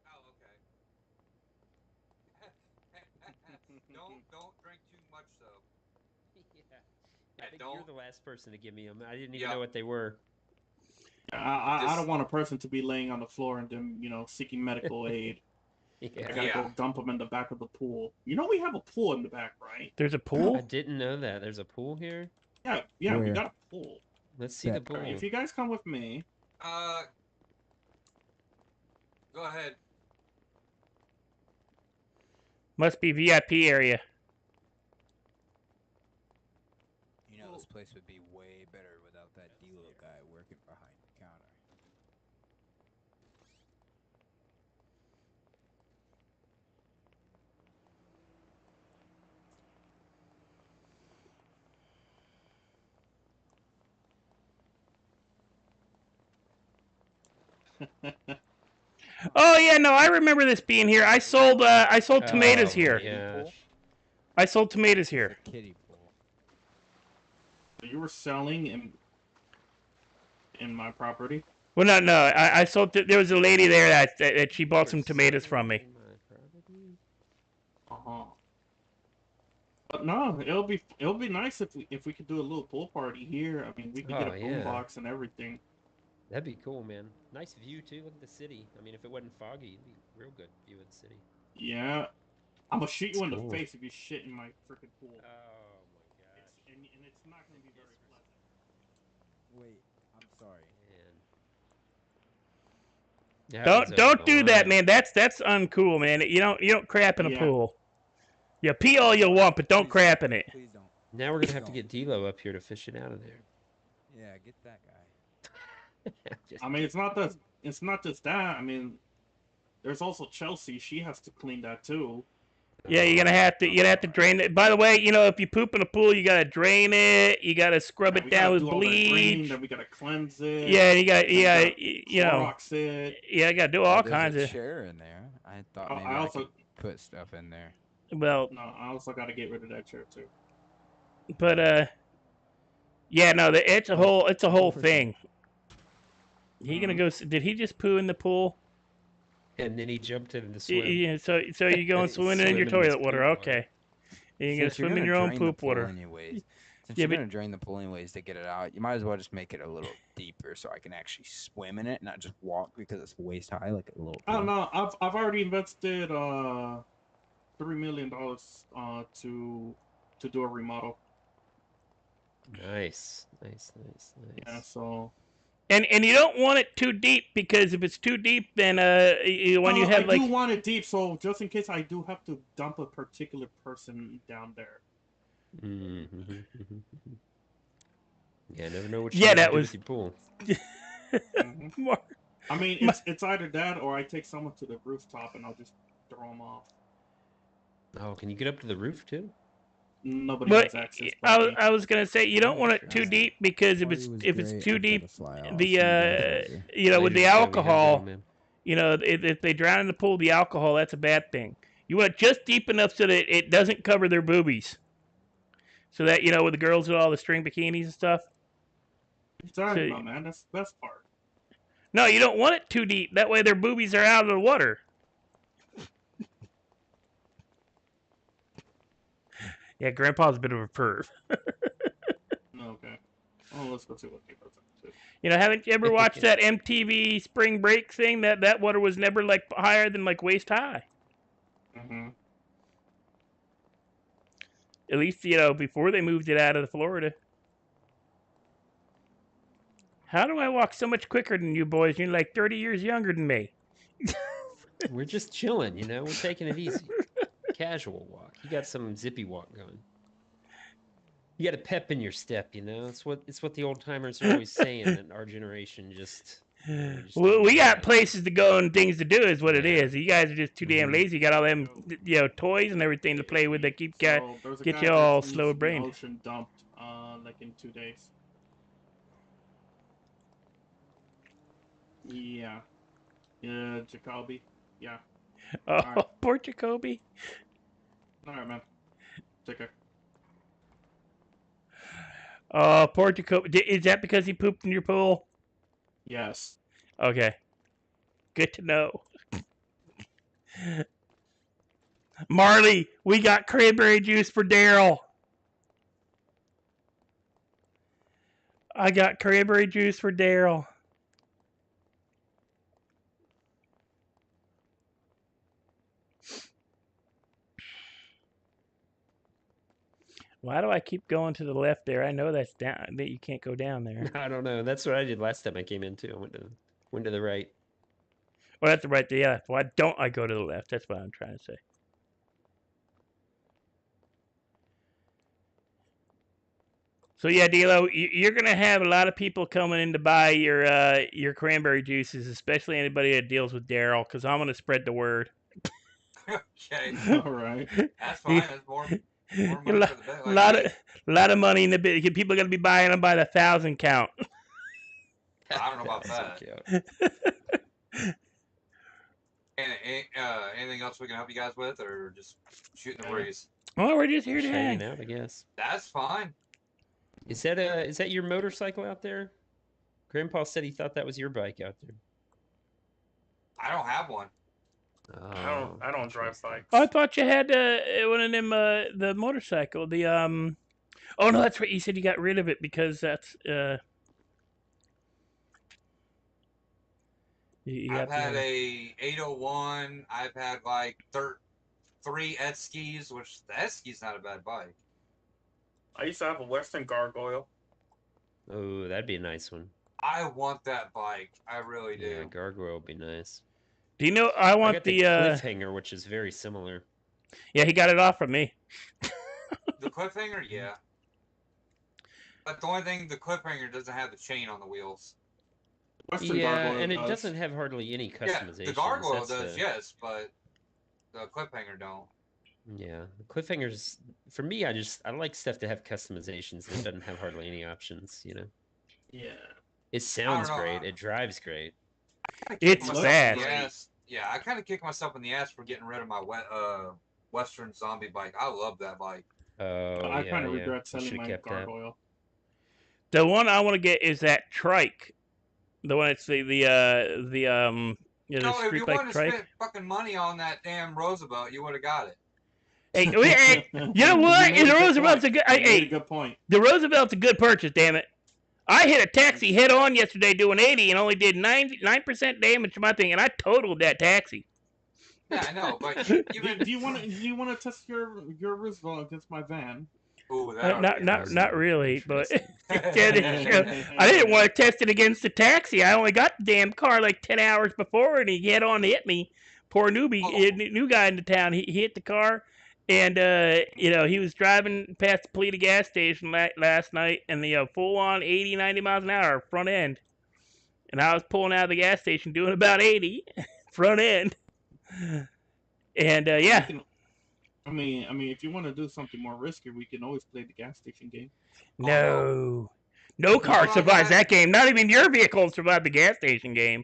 [SPEAKER 6] Oh, okay. Don't drink too much though.
[SPEAKER 8] Yeah. I think you're
[SPEAKER 6] don't.
[SPEAKER 8] the last person to give me them. I didn't even
[SPEAKER 6] Yeah.
[SPEAKER 8] know what they were.
[SPEAKER 10] I don't want a person to be laying on the floor and then, seeking medical aid. I
[SPEAKER 8] Yeah.
[SPEAKER 10] gotta go dump them in the back of the pool. You know we have a pool in the back, right?
[SPEAKER 1] There's a
[SPEAKER 8] I
[SPEAKER 1] pool.
[SPEAKER 8] didn't know that. There's a pool here.
[SPEAKER 10] Yeah, we
[SPEAKER 9] Where?
[SPEAKER 10] got a pool.
[SPEAKER 8] Let's see the
[SPEAKER 9] Bet.
[SPEAKER 8] pool.
[SPEAKER 10] Alright, if you guys come with me,
[SPEAKER 6] Go ahead.
[SPEAKER 1] Must be VIP area.
[SPEAKER 9] You know, this place would be way better without that Delo guy working behind the counter.
[SPEAKER 1] Oh yeah, no, I remember this being here. I sold tomatoes
[SPEAKER 8] Oh,
[SPEAKER 1] here.
[SPEAKER 8] yeah.
[SPEAKER 1] I sold tomatoes
[SPEAKER 9] It's
[SPEAKER 1] here.
[SPEAKER 9] a kiddie pool.
[SPEAKER 10] you were selling in my property.
[SPEAKER 1] Well, no, I sold. There was a lady there that she bought some tomatoes from me.
[SPEAKER 10] Uh-huh. But no, it'll be nice if we could do a little pool party here. I mean, we could get a
[SPEAKER 8] Oh, yeah.
[SPEAKER 10] boombox and everything.
[SPEAKER 8] That'd be cool, man. Nice view too. Look at the city. I mean, if it wasn't foggy, it'd be a real good view of the city.
[SPEAKER 10] Yeah, I'm gonna shoot you in
[SPEAKER 8] cool.
[SPEAKER 10] the face if you shit in my freaking pool.
[SPEAKER 8] Oh my gosh.
[SPEAKER 10] And it's not gonna be very pleasant.
[SPEAKER 9] Wait, I'm sorry.
[SPEAKER 8] Man.
[SPEAKER 1] Don't do that, man. That's uncool, man. You don't crap in a pool. You pee all you want, but don't crap in it.
[SPEAKER 9] Please don't.
[SPEAKER 8] Now we're gonna have to get D'Lo up here to fish it out of there.
[SPEAKER 9] Yeah, get that guy.
[SPEAKER 10] I mean, it's not just that. I mean, there's also Chelsea. She has to clean that too.
[SPEAKER 1] Yeah, you're gonna have to drain it. By the way, if you poop in a pool, you gotta drain it. You gotta scrub it down with bleach.
[SPEAKER 10] Then we gotta cleanse it.
[SPEAKER 1] Yeah, you
[SPEAKER 10] Clorox it.
[SPEAKER 1] Yeah, you gotta do all
[SPEAKER 9] There's
[SPEAKER 1] kinds
[SPEAKER 9] a
[SPEAKER 1] of.
[SPEAKER 9] chair in there. I thought maybe
[SPEAKER 10] I
[SPEAKER 9] I
[SPEAKER 10] also
[SPEAKER 9] could put stuff in there.
[SPEAKER 1] Well,
[SPEAKER 10] no, I also gotta get rid of that chair too.
[SPEAKER 1] but yeah, no, it's a whole thing. He gonna go? Did he just poo in the pool?
[SPEAKER 8] And then he jumped in the swim.
[SPEAKER 1] Yeah, so you going swimming in your toilet water? Okay. And you're gonna
[SPEAKER 9] Since
[SPEAKER 1] swim in
[SPEAKER 9] gonna
[SPEAKER 1] your own
[SPEAKER 9] drain the
[SPEAKER 1] poop
[SPEAKER 9] pool
[SPEAKER 1] water.
[SPEAKER 9] Anyways, since
[SPEAKER 1] Yeah,
[SPEAKER 9] you're
[SPEAKER 1] but-
[SPEAKER 9] gonna drain the pool anyways to get it out, you might as well just make it a little deeper so I can actually swim in it, not just walk because it's waist high like a little.
[SPEAKER 10] I don't know. I've already invested $3 million to do a remodel.
[SPEAKER 8] Nice.
[SPEAKER 10] Yeah, so.
[SPEAKER 1] And you don't want it too deep because if it's too deep, then when you have
[SPEAKER 10] I
[SPEAKER 1] like
[SPEAKER 10] do want it deep, so just in case I do have to dump a particular person down there.
[SPEAKER 8] Mm-hmm. Yeah, never know what
[SPEAKER 1] Yeah,
[SPEAKER 8] you're
[SPEAKER 1] that
[SPEAKER 8] do
[SPEAKER 1] was-
[SPEAKER 8] with your pool.
[SPEAKER 1] More-
[SPEAKER 10] I mean, it's either that or I take someone to the rooftop and I'll just throw them off.
[SPEAKER 8] Oh, can you get up to the roof too?
[SPEAKER 10] Nobody
[SPEAKER 1] But
[SPEAKER 10] has access. but me.
[SPEAKER 1] I was gonna say you don't want it too deep because if it's too deep, the with the alcohol, if they drown in the pool, the alcohol, that's a bad thing. You want it just deep enough so that it doesn't cover their boobies. So that with the girls with all the string bikinis and stuff.
[SPEAKER 10] What are you talking
[SPEAKER 1] so-
[SPEAKER 10] about, man? That's the best part.
[SPEAKER 1] No, you don't want it too deep. That way their boobies are out of the water. Yeah, Grandpa's a bit of a perv.
[SPEAKER 10] Okay. Oh, let's go see what Gabriel's up to.
[SPEAKER 1] You know, haven't you ever watched that MTV Spring Break thing? That water was never like higher than like waist high.
[SPEAKER 10] Mm-hmm.
[SPEAKER 1] At least before they moved it out of Florida. How do I walk so much quicker than you boys? You're like 30 years younger than me.
[SPEAKER 8] We're just chilling, We're taking it easy. Casual walk. You got some zippy walk going. You got a pep in your step, It's what the old timers are always saying. And our generation just.
[SPEAKER 1] Well, we got places to go and things to do, is what it is. You guys are just too damn lazy. You got all them, toys and everything to play with that get you all slow brained.
[SPEAKER 10] Ocean dumped, like in 2 days. Yeah. Yeah, Jacoby. Yeah.
[SPEAKER 1] Oh,
[SPEAKER 10] right.
[SPEAKER 1] Poor Jacoby.
[SPEAKER 10] All right, man. Take care.
[SPEAKER 1] Oh, poor Jacoby. Is that because he pooped in your pool?
[SPEAKER 10] Yes.
[SPEAKER 1] Okay. Good to know. Marley, we got cranberry juice for Daryl. I got cranberry juice for Daryl. Why do I keep going to the left there? I know that's down. That you can't go down there.
[SPEAKER 8] I don't know. That's what I did last time I came in too. I went to the right.
[SPEAKER 1] Well, that's the right. Yeah. Why don't I go to the left? That's what I'm trying to say. So yeah, D'Lo, you're gonna have a lot of people coming in to buy your cranberry juices, especially anybody that deals with Daryl, because I'm gonna spread the word.
[SPEAKER 6] Okay.
[SPEAKER 10] All right.
[SPEAKER 6] That's fine. That's more money for the bet.
[SPEAKER 1] A lot of money in the bit. People are gonna be buying them by the 1,000 count.
[SPEAKER 6] I don't know about that. Anything else we can help you guys with, or just shooting the breeze?
[SPEAKER 1] Oh, we're just here to
[SPEAKER 8] hanging
[SPEAKER 1] hang
[SPEAKER 8] out, I guess.
[SPEAKER 6] That's fine.
[SPEAKER 8] Is that your motorcycle out there? Grandpa said he thought that was your bike out there.
[SPEAKER 6] I don't have one.
[SPEAKER 7] I don't drive bikes.
[SPEAKER 1] Oh, I thought you had one of them the motorcycle. The Oh no, that's right. You said you got rid of it because that's
[SPEAKER 6] I've had a 801. I've had like 3 Etskis, which the Etski's not a bad bike.
[SPEAKER 7] I used to have a Western Gargoyle.
[SPEAKER 8] Oh, that'd be a nice one.
[SPEAKER 6] I want that bike. I really do.
[SPEAKER 8] Yeah, Gargoyle would be nice.
[SPEAKER 1] Do you know? I want
[SPEAKER 8] got the Cliffhanger, which is very similar.
[SPEAKER 1] Yeah, he got it off from me.
[SPEAKER 6] The Cliffhanger, yeah. But the only thing, the Cliffhanger doesn't have the chain on the wheels.
[SPEAKER 10] Western
[SPEAKER 8] yeah,
[SPEAKER 10] Gargoyle
[SPEAKER 8] and it
[SPEAKER 10] does.
[SPEAKER 8] doesn't have hardly any customization.
[SPEAKER 6] Yeah, the Gargoyle does, yes, but the Cliffhanger don't.
[SPEAKER 8] Yeah, the Cliffhangers, for me, I like stuff to have customizations that doesn't have hardly any options,
[SPEAKER 7] Yeah.
[SPEAKER 8] It sounds great. It drives great.
[SPEAKER 1] It's bad.
[SPEAKER 6] Yeah, I kind of kicked myself in the ass for getting rid of my Western Zombie bike. I love that bike.
[SPEAKER 8] Oh,
[SPEAKER 10] I kind of regret selling my Gargoyle.
[SPEAKER 1] The one I want to get is that trike. The one that's the
[SPEAKER 6] if
[SPEAKER 1] street
[SPEAKER 6] you
[SPEAKER 1] bike
[SPEAKER 6] wanted to
[SPEAKER 1] trike.
[SPEAKER 6] spend fucking money on that damn Roosevelt, you would have got it.
[SPEAKER 1] Hey, you know what? The Roosevelt's a good.
[SPEAKER 10] Good point.
[SPEAKER 1] The Roosevelt's a good purchase. Damn it! I hit a taxi head on yesterday doing 80 and only did 9% damage to my thing, and I totaled that taxi.
[SPEAKER 6] Yeah, I know, but
[SPEAKER 10] do you want to test your Roosevelt against my van?
[SPEAKER 6] Ooh,
[SPEAKER 1] not really, but I didn't want to test it against the taxi. I only got the damn car like 10 hours before, and he head on to hit me. Poor new guy in the town. He hit the car, and he was driving past the Polita gas station last night, and the full on 80, 90 miles an hour front end, and I was pulling out of the gas station doing about 80 front end, and yeah.
[SPEAKER 10] I mean, if you want to do something more risky, we can always play the gas station game.
[SPEAKER 1] No car survives that game. Not even your vehicle survived the gas station game.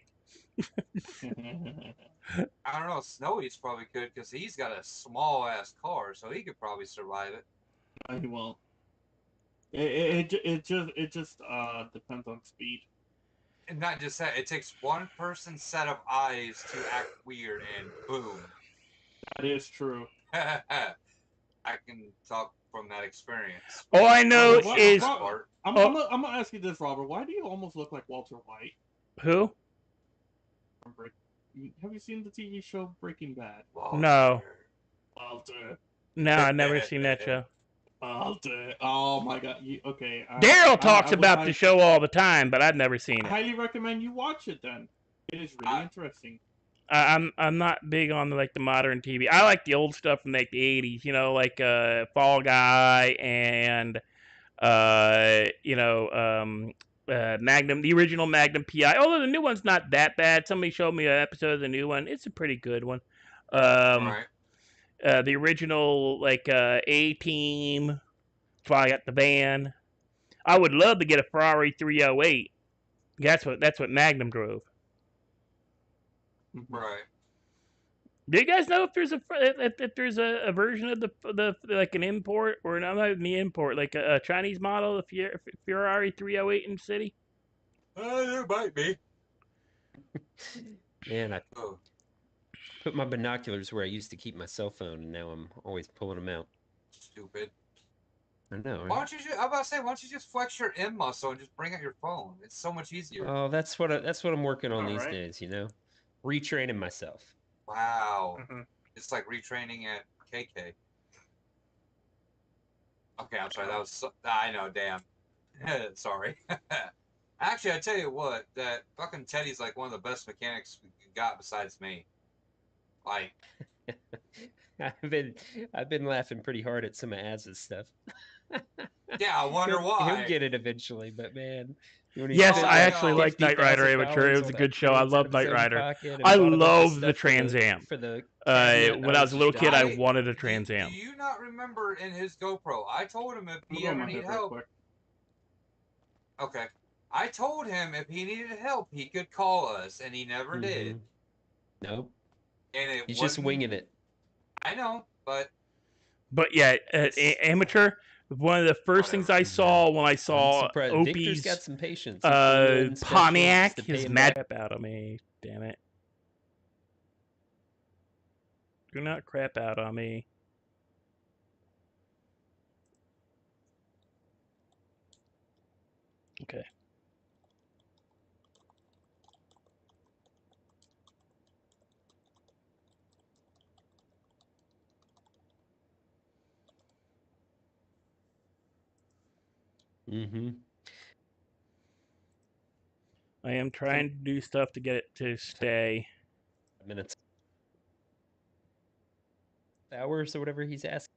[SPEAKER 6] I don't know. Snowy's probably could because he's got a small ass car, so he could probably survive it.
[SPEAKER 10] He won't. It just depends on speed.
[SPEAKER 6] And not just that, it takes one person's set of eyes to act weird, and boom.
[SPEAKER 10] That is true.
[SPEAKER 6] I can talk from that experience.
[SPEAKER 1] All I know
[SPEAKER 10] Robert,
[SPEAKER 1] is
[SPEAKER 10] I'm gonna ask you this, Robert. Why do you almost look like Walter White?
[SPEAKER 1] who?
[SPEAKER 10] Have you seen the TV show Breaking Bad?
[SPEAKER 1] No,
[SPEAKER 10] Walter.
[SPEAKER 1] no, I've never seen that show.
[SPEAKER 10] Walter. Oh my God. Okay.
[SPEAKER 1] Daryl talks
[SPEAKER 10] I
[SPEAKER 1] about the show all the time, but I've never seen it.
[SPEAKER 10] highly recommend you watch it. Then it is really interesting.
[SPEAKER 1] I'm not big on the modern TV. I like the old stuff from like the 80s, you know, like Fall Guy and Magnum, the original Magnum PI. Although the new one's not that bad. Somebody showed me an episode of the new one. It's a pretty good one.
[SPEAKER 6] Right.
[SPEAKER 1] The original A-Team. That's why I got the van. I would love to get a Ferrari 308. That's what Magnum drove.
[SPEAKER 6] Right.
[SPEAKER 1] Do you guys know if there's a version of the like an import or not even the import, like a Chinese model of Ferrari 308 in the city?
[SPEAKER 6] There might be.
[SPEAKER 8] Man, I put my binoculars where I used to keep my cell phone, and now I'm always pulling them out.
[SPEAKER 6] Stupid.
[SPEAKER 8] I know, right?
[SPEAKER 6] Why don't you? I'm about to say, why don't you just flex your M muscle and just bring out your phone? It's so much easier.
[SPEAKER 8] Oh, that's what I'm working on these
[SPEAKER 10] right.
[SPEAKER 8] days. You know, retraining myself.
[SPEAKER 6] Wow. It's like retraining at KK. Okay, I'm sorry. That was. I know. Damn. Sorry. Actually, I tell you what. That fucking Teddy's like one of the best mechanics we got besides me. Like.
[SPEAKER 8] I've been laughing pretty hard at some of Az's stuff.
[SPEAKER 6] Yeah, I wonder why.
[SPEAKER 8] He'll get it eventually, but man.
[SPEAKER 1] Yes, I actually like Knight Rider Amateur. It was a good show. I love Knight Rider. I love the Trans Am. When I was a little kid, I wanted a Trans Am.
[SPEAKER 6] Do you not remember in his GoPro? I told him if he ever needed help. Okay. I told him if he needed help, he could call us, and he never did.
[SPEAKER 8] Nope.
[SPEAKER 6] And
[SPEAKER 8] he's just winging it.
[SPEAKER 6] I know, but
[SPEAKER 1] yeah, Amateur. One of the first things I saw when I saw
[SPEAKER 8] Victor's got some patience.
[SPEAKER 1] Pontiac is mad about on me. Damn it! Do not crap out on me. Okay. I am trying to do stuff to get it to stay.
[SPEAKER 8] Minutes. Hours or whatever he's asking.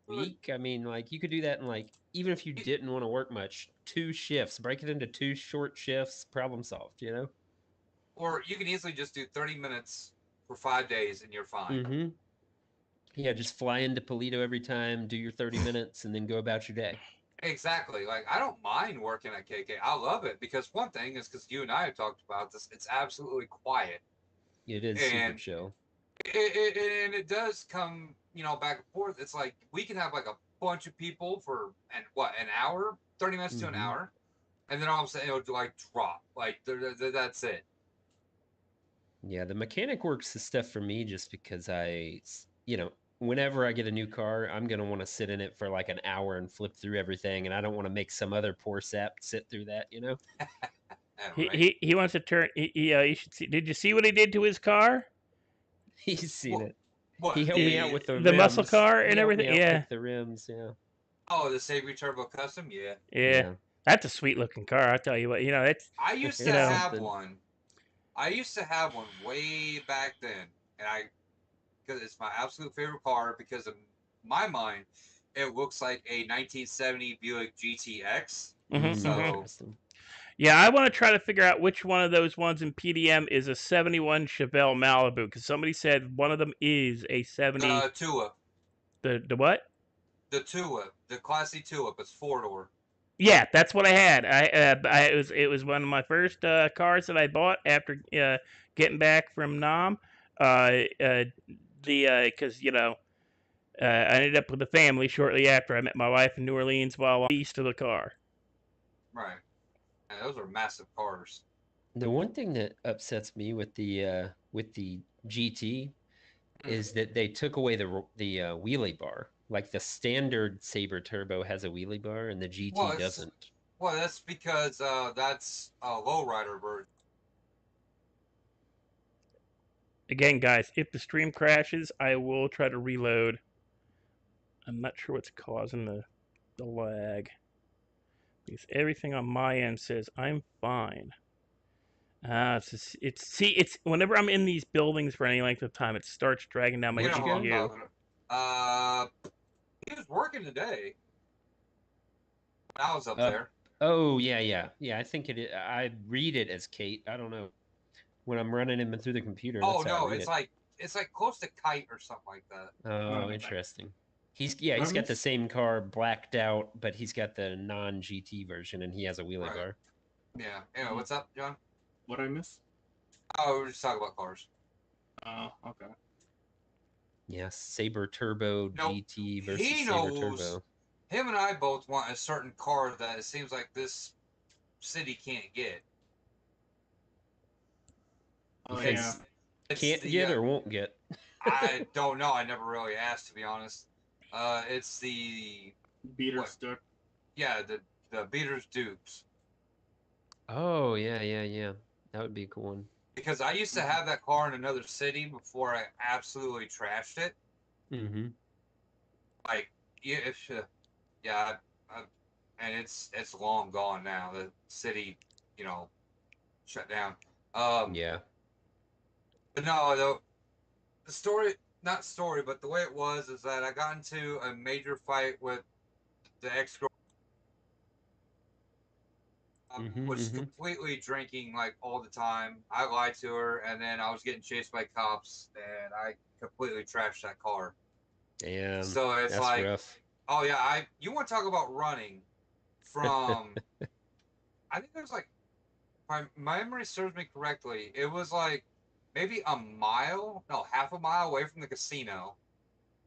[SPEAKER 8] Week. I mean, like, you could do that in, like, even if you didn't want to work much, 2 shifts. Break it into 2 short shifts. Problem solved, you know?
[SPEAKER 6] Or you can easily just do 30 minutes for 5 days and you're fine.
[SPEAKER 8] Yeah, just fly into Polito every time, do your 30 minutes, and then go about your day.
[SPEAKER 6] Exactly. Like, I don't mind working at KK. I love it because one thing is because you and I have talked about this, it's absolutely quiet.
[SPEAKER 8] It is super chill.
[SPEAKER 6] And it does come, you know, back and forth. It's like we can have like a bunch of people for an hour, 30 minutes to an hour, and then all of a sudden it'll like drop. Like that's it.
[SPEAKER 8] Yeah, the mechanic works the stuff for me just because whenever I get a new car, I'm going to want to sit in it for like an hour and flip through everything. And I don't want to make some other poor sap sit through that, you know?
[SPEAKER 1] He wants to turn. You should see. Did you see what he did to his car?
[SPEAKER 8] He's seen it.
[SPEAKER 6] What?
[SPEAKER 8] He helped me out with the rims.
[SPEAKER 1] muscle car and everything. Yeah.
[SPEAKER 8] The rims, yeah.
[SPEAKER 6] Oh, the Savory Turbo Custom, yeah.
[SPEAKER 1] Yeah. That's a sweet looking car. I tell you what, you know, it's.
[SPEAKER 6] I used to have one. I used to have one way back then, and because it's my absolute favorite car because in my mind, it looks like a 1970 Buick GTX. So.
[SPEAKER 1] Yeah, I want to try to figure out which one of those ones in PDM is a 71 Chevelle Malibu, because somebody said one of them is a 70.
[SPEAKER 6] Tulip.
[SPEAKER 1] The what?
[SPEAKER 6] The Tulip, the Classy Tulip. It's 4-door.
[SPEAKER 1] Yeah, that's what I had. It was one of my first cars that I bought after getting back from Nam. Because I ended up with a family shortly after I met my wife in New Orleans while east of the car.
[SPEAKER 6] Right. Yeah, those are massive cars.
[SPEAKER 8] The one thing that upsets me with the GT is that they took away the wheelie bar. Like the standard Saber Turbo has a wheelie bar, and the GT
[SPEAKER 6] Well,
[SPEAKER 8] doesn't.
[SPEAKER 6] Well, that's because that's a lowrider version.
[SPEAKER 1] Again, guys, if the stream crashes, I will try to reload. I'm not sure what's causing the lag. Because everything on my end says I'm fine. It's whenever I'm in these buildings for any length of time, it starts dragging down my
[SPEAKER 8] Where'd you go?
[SPEAKER 1] GPU.
[SPEAKER 6] He was working today. I was up there.
[SPEAKER 8] Oh yeah. I think I read it as Kate. I don't know. When I'm running him through the computer.
[SPEAKER 6] Oh no, it's like close to Kite or something like that.
[SPEAKER 8] Oh, interesting. He's got the same car blacked out, but he's got the non-GT version, and he has a wheelie bar.
[SPEAKER 6] Yeah. Anyway, what's up, John?
[SPEAKER 10] What I miss?
[SPEAKER 6] Oh, we were just talking about cars.
[SPEAKER 10] Oh, okay.
[SPEAKER 8] Yes, Saber Turbo GT versus Saber Turbo.
[SPEAKER 6] Him and I both want a certain car that it seems like this city can't get.
[SPEAKER 10] Oh yeah.
[SPEAKER 8] Can't get or won't get.
[SPEAKER 6] I don't know. I never really asked, to be honest. It's the
[SPEAKER 10] Beaters Duke.
[SPEAKER 6] Yeah, the Beaters Dukes.
[SPEAKER 8] Oh yeah. That would be a cool one.
[SPEAKER 6] Because I used to have that car in another city before I absolutely trashed it.
[SPEAKER 8] Mm-hmm.
[SPEAKER 6] Like, and it's long gone now. The city, shut down.
[SPEAKER 8] Yeah.
[SPEAKER 6] But no, the story, not story, but the way it was is that I got into a major fight with the ex-girl. Was completely drinking like all the time. I lied to her, and then I was getting chased by cops, and I completely trashed that car.
[SPEAKER 8] Damn.
[SPEAKER 6] So it's
[SPEAKER 8] that's
[SPEAKER 6] like,
[SPEAKER 8] rough.
[SPEAKER 6] Oh yeah, you want to talk about running from? I think there's like, if my memory serves me correctly, it was like maybe half a mile away from the casino,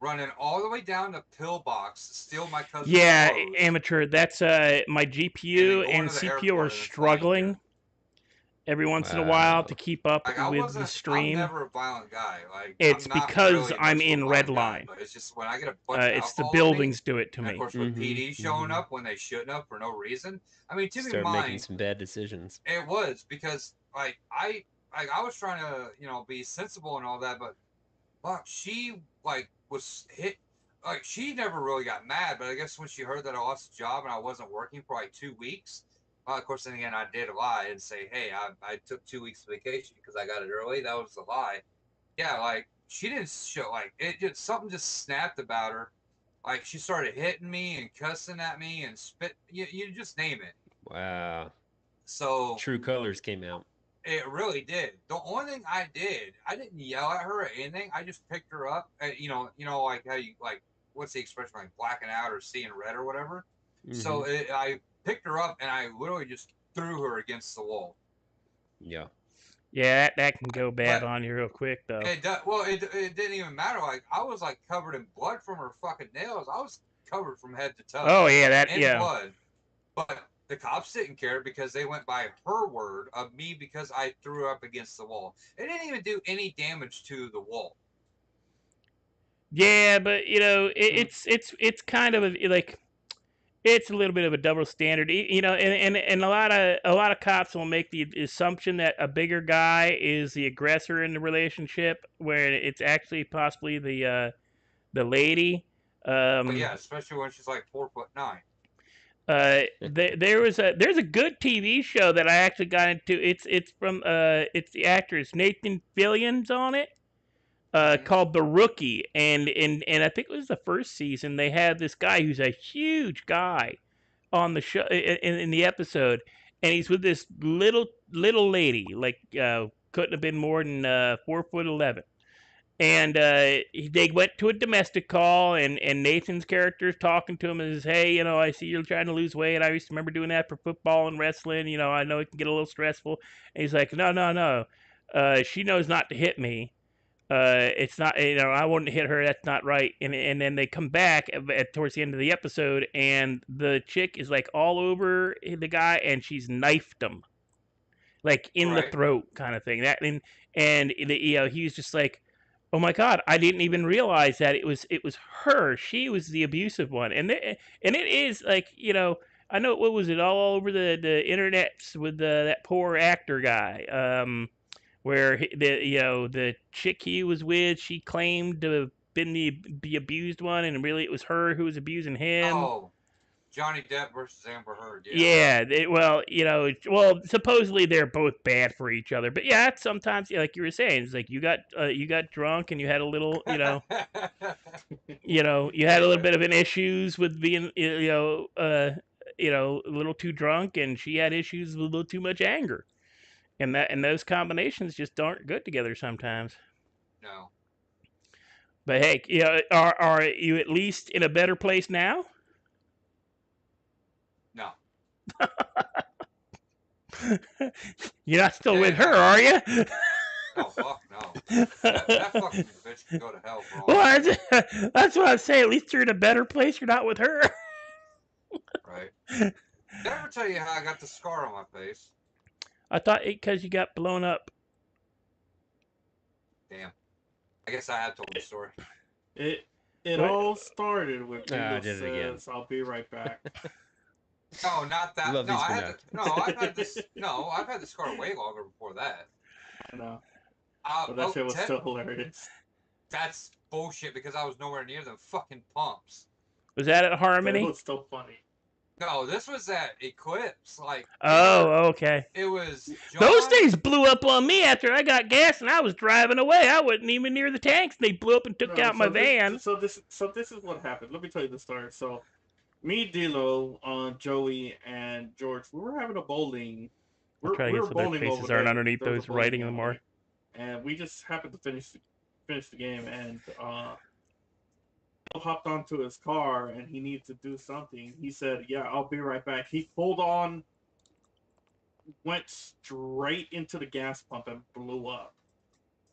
[SPEAKER 6] running all the way down to Pillbox to steal my cousin's clothes.
[SPEAKER 1] Amateur. That's my GPU and CPU are struggling every once in a while to keep up with the stream.
[SPEAKER 6] I'm never a violent guy. Like
[SPEAKER 1] it's because I'm in Redline.
[SPEAKER 6] But it's just when I get a bunch of
[SPEAKER 1] it's the
[SPEAKER 6] alcohol
[SPEAKER 1] buildings
[SPEAKER 6] in me,
[SPEAKER 1] do it to
[SPEAKER 6] and
[SPEAKER 1] me.
[SPEAKER 6] Of course, with PD showing up when they shouldn't have for no reason. I mean, to be
[SPEAKER 8] making some bad decisions.
[SPEAKER 6] It was because I was trying to be sensible and all that, but she was hit. Like, she never really got mad, but I guess when she heard that I lost a job and I wasn't working for like 2 weeks, well, of course, then again, I did lie and say, hey, I took 2 weeks vacation because I got it early. That was a lie. Yeah, like, she didn't show, something just snapped about her. Like, she started hitting me and cussing at me and spit. You just name it.
[SPEAKER 8] Wow.
[SPEAKER 6] So.
[SPEAKER 8] True colors came out.
[SPEAKER 6] It really did. The only thing I didn't yell at her or anything. I just picked her up. Like how you what's the expression, like blacking out or seeing red or whatever. Mm-hmm. So I picked her up and I literally just threw her against the wall.
[SPEAKER 8] Yeah.
[SPEAKER 1] Yeah, that can go bad on you real quick though.
[SPEAKER 6] It didn't even matter. Like, I was like covered in blood from her fucking nails. I was covered from head to toe.
[SPEAKER 1] Oh yeah,
[SPEAKER 6] blood. But the cops didn't care because they went by her word of me because I threw up against the wall. It didn't even do any damage to the wall.
[SPEAKER 1] Yeah, but it's kind of it's a little bit of a double standard, and a lot of cops will make the assumption that a bigger guy is the aggressor in the relationship, where it's actually possibly the lady.
[SPEAKER 6] But yeah, especially when she's like 4'9".
[SPEAKER 1] There's a good TV show that I actually got into. It's from it's the actors Nathan Fillion's on it. Called The Rookie, and I think it was the first season. They had this guy who's a huge guy on the show in the episode, and he's with this little lady, like couldn't have been more than 4'11". And they went to a domestic call, and Nathan's character is talking to him and says, hey, I see you're trying to lose weight. I used to remember doing that for football and wrestling. I know it can get a little stressful. And he's like, no. She knows not to hit me. It's not, I wouldn't hit her. That's not right. And then they come back towards the end of the episode, and the chick is like all over the guy, and she's knifed him, like in the throat, kind of thing. That and he was just like, Oh my God! I didn't even realize that it was her. She was the abusive one, and and it is like I know what was it all over the internets with that poor actor guy. Where the chick he was with, she claimed to have been the abused one, and really it was her who was abusing him.
[SPEAKER 6] Oh, Johnny Depp versus Amber Heard.
[SPEAKER 1] Yeah, well, supposedly they're both bad for each other, but yeah, sometimes, like you were saying, it's like you got drunk and you had a little, you had a little bit of an issues with being, a little too drunk, and she had issues with a little too much anger, and those combinations just aren't good together sometimes.
[SPEAKER 6] No.
[SPEAKER 1] But hey, are you at least in a better place now?
[SPEAKER 6] No.
[SPEAKER 1] You're not still with her, are you?
[SPEAKER 6] Oh, fuck no. That fucking bitch can go to hell, bro.
[SPEAKER 1] Well, that's what I'm saying. At least you're in a better place. You're not with her.
[SPEAKER 6] Right. Did I ever tell you how I got the scar on my face?
[SPEAKER 1] I thought because you got blown up.
[SPEAKER 6] Damn. I guess I have told the story.
[SPEAKER 10] It
[SPEAKER 1] What?
[SPEAKER 10] all started with
[SPEAKER 8] Ah, I
[SPEAKER 10] Dingo
[SPEAKER 8] did it again.
[SPEAKER 10] says, "I'll be right back."
[SPEAKER 6] No, not that.
[SPEAKER 8] Love
[SPEAKER 6] No,
[SPEAKER 8] these
[SPEAKER 6] I
[SPEAKER 8] for
[SPEAKER 6] had
[SPEAKER 8] now.
[SPEAKER 6] I've had this. No, I've had the scar way longer before that.
[SPEAKER 10] I know, but that shit was still hilarious.
[SPEAKER 6] That's bullshit because I was nowhere near them fucking pumps.
[SPEAKER 1] Was that at
[SPEAKER 10] But it
[SPEAKER 1] Harmony?
[SPEAKER 10] was still funny.
[SPEAKER 6] No, this was at Eclipse. Like,
[SPEAKER 1] Oh, okay.
[SPEAKER 6] it was John.
[SPEAKER 1] Those things blew up on me after I got gas and I was driving away. I wasn't even near the tanks. They blew up and took out my van.
[SPEAKER 10] So this is what happened. Let me tell you the story. So, me, Dilo, Joey, and George, we were having a bowling. We
[SPEAKER 1] Try to
[SPEAKER 10] were
[SPEAKER 1] get so their
[SPEAKER 10] bowling
[SPEAKER 1] faces
[SPEAKER 10] over there.
[SPEAKER 1] aren't underneath
[SPEAKER 10] There was
[SPEAKER 1] those
[SPEAKER 10] a bowling
[SPEAKER 1] writing
[SPEAKER 10] alley,
[SPEAKER 1] anymore.
[SPEAKER 10] and we just happened to finish the game, and Bill hopped onto his car, and he needed to do something. He said, "Yeah, I'll be right back." He pulled on, went straight into the gas pump, and blew up.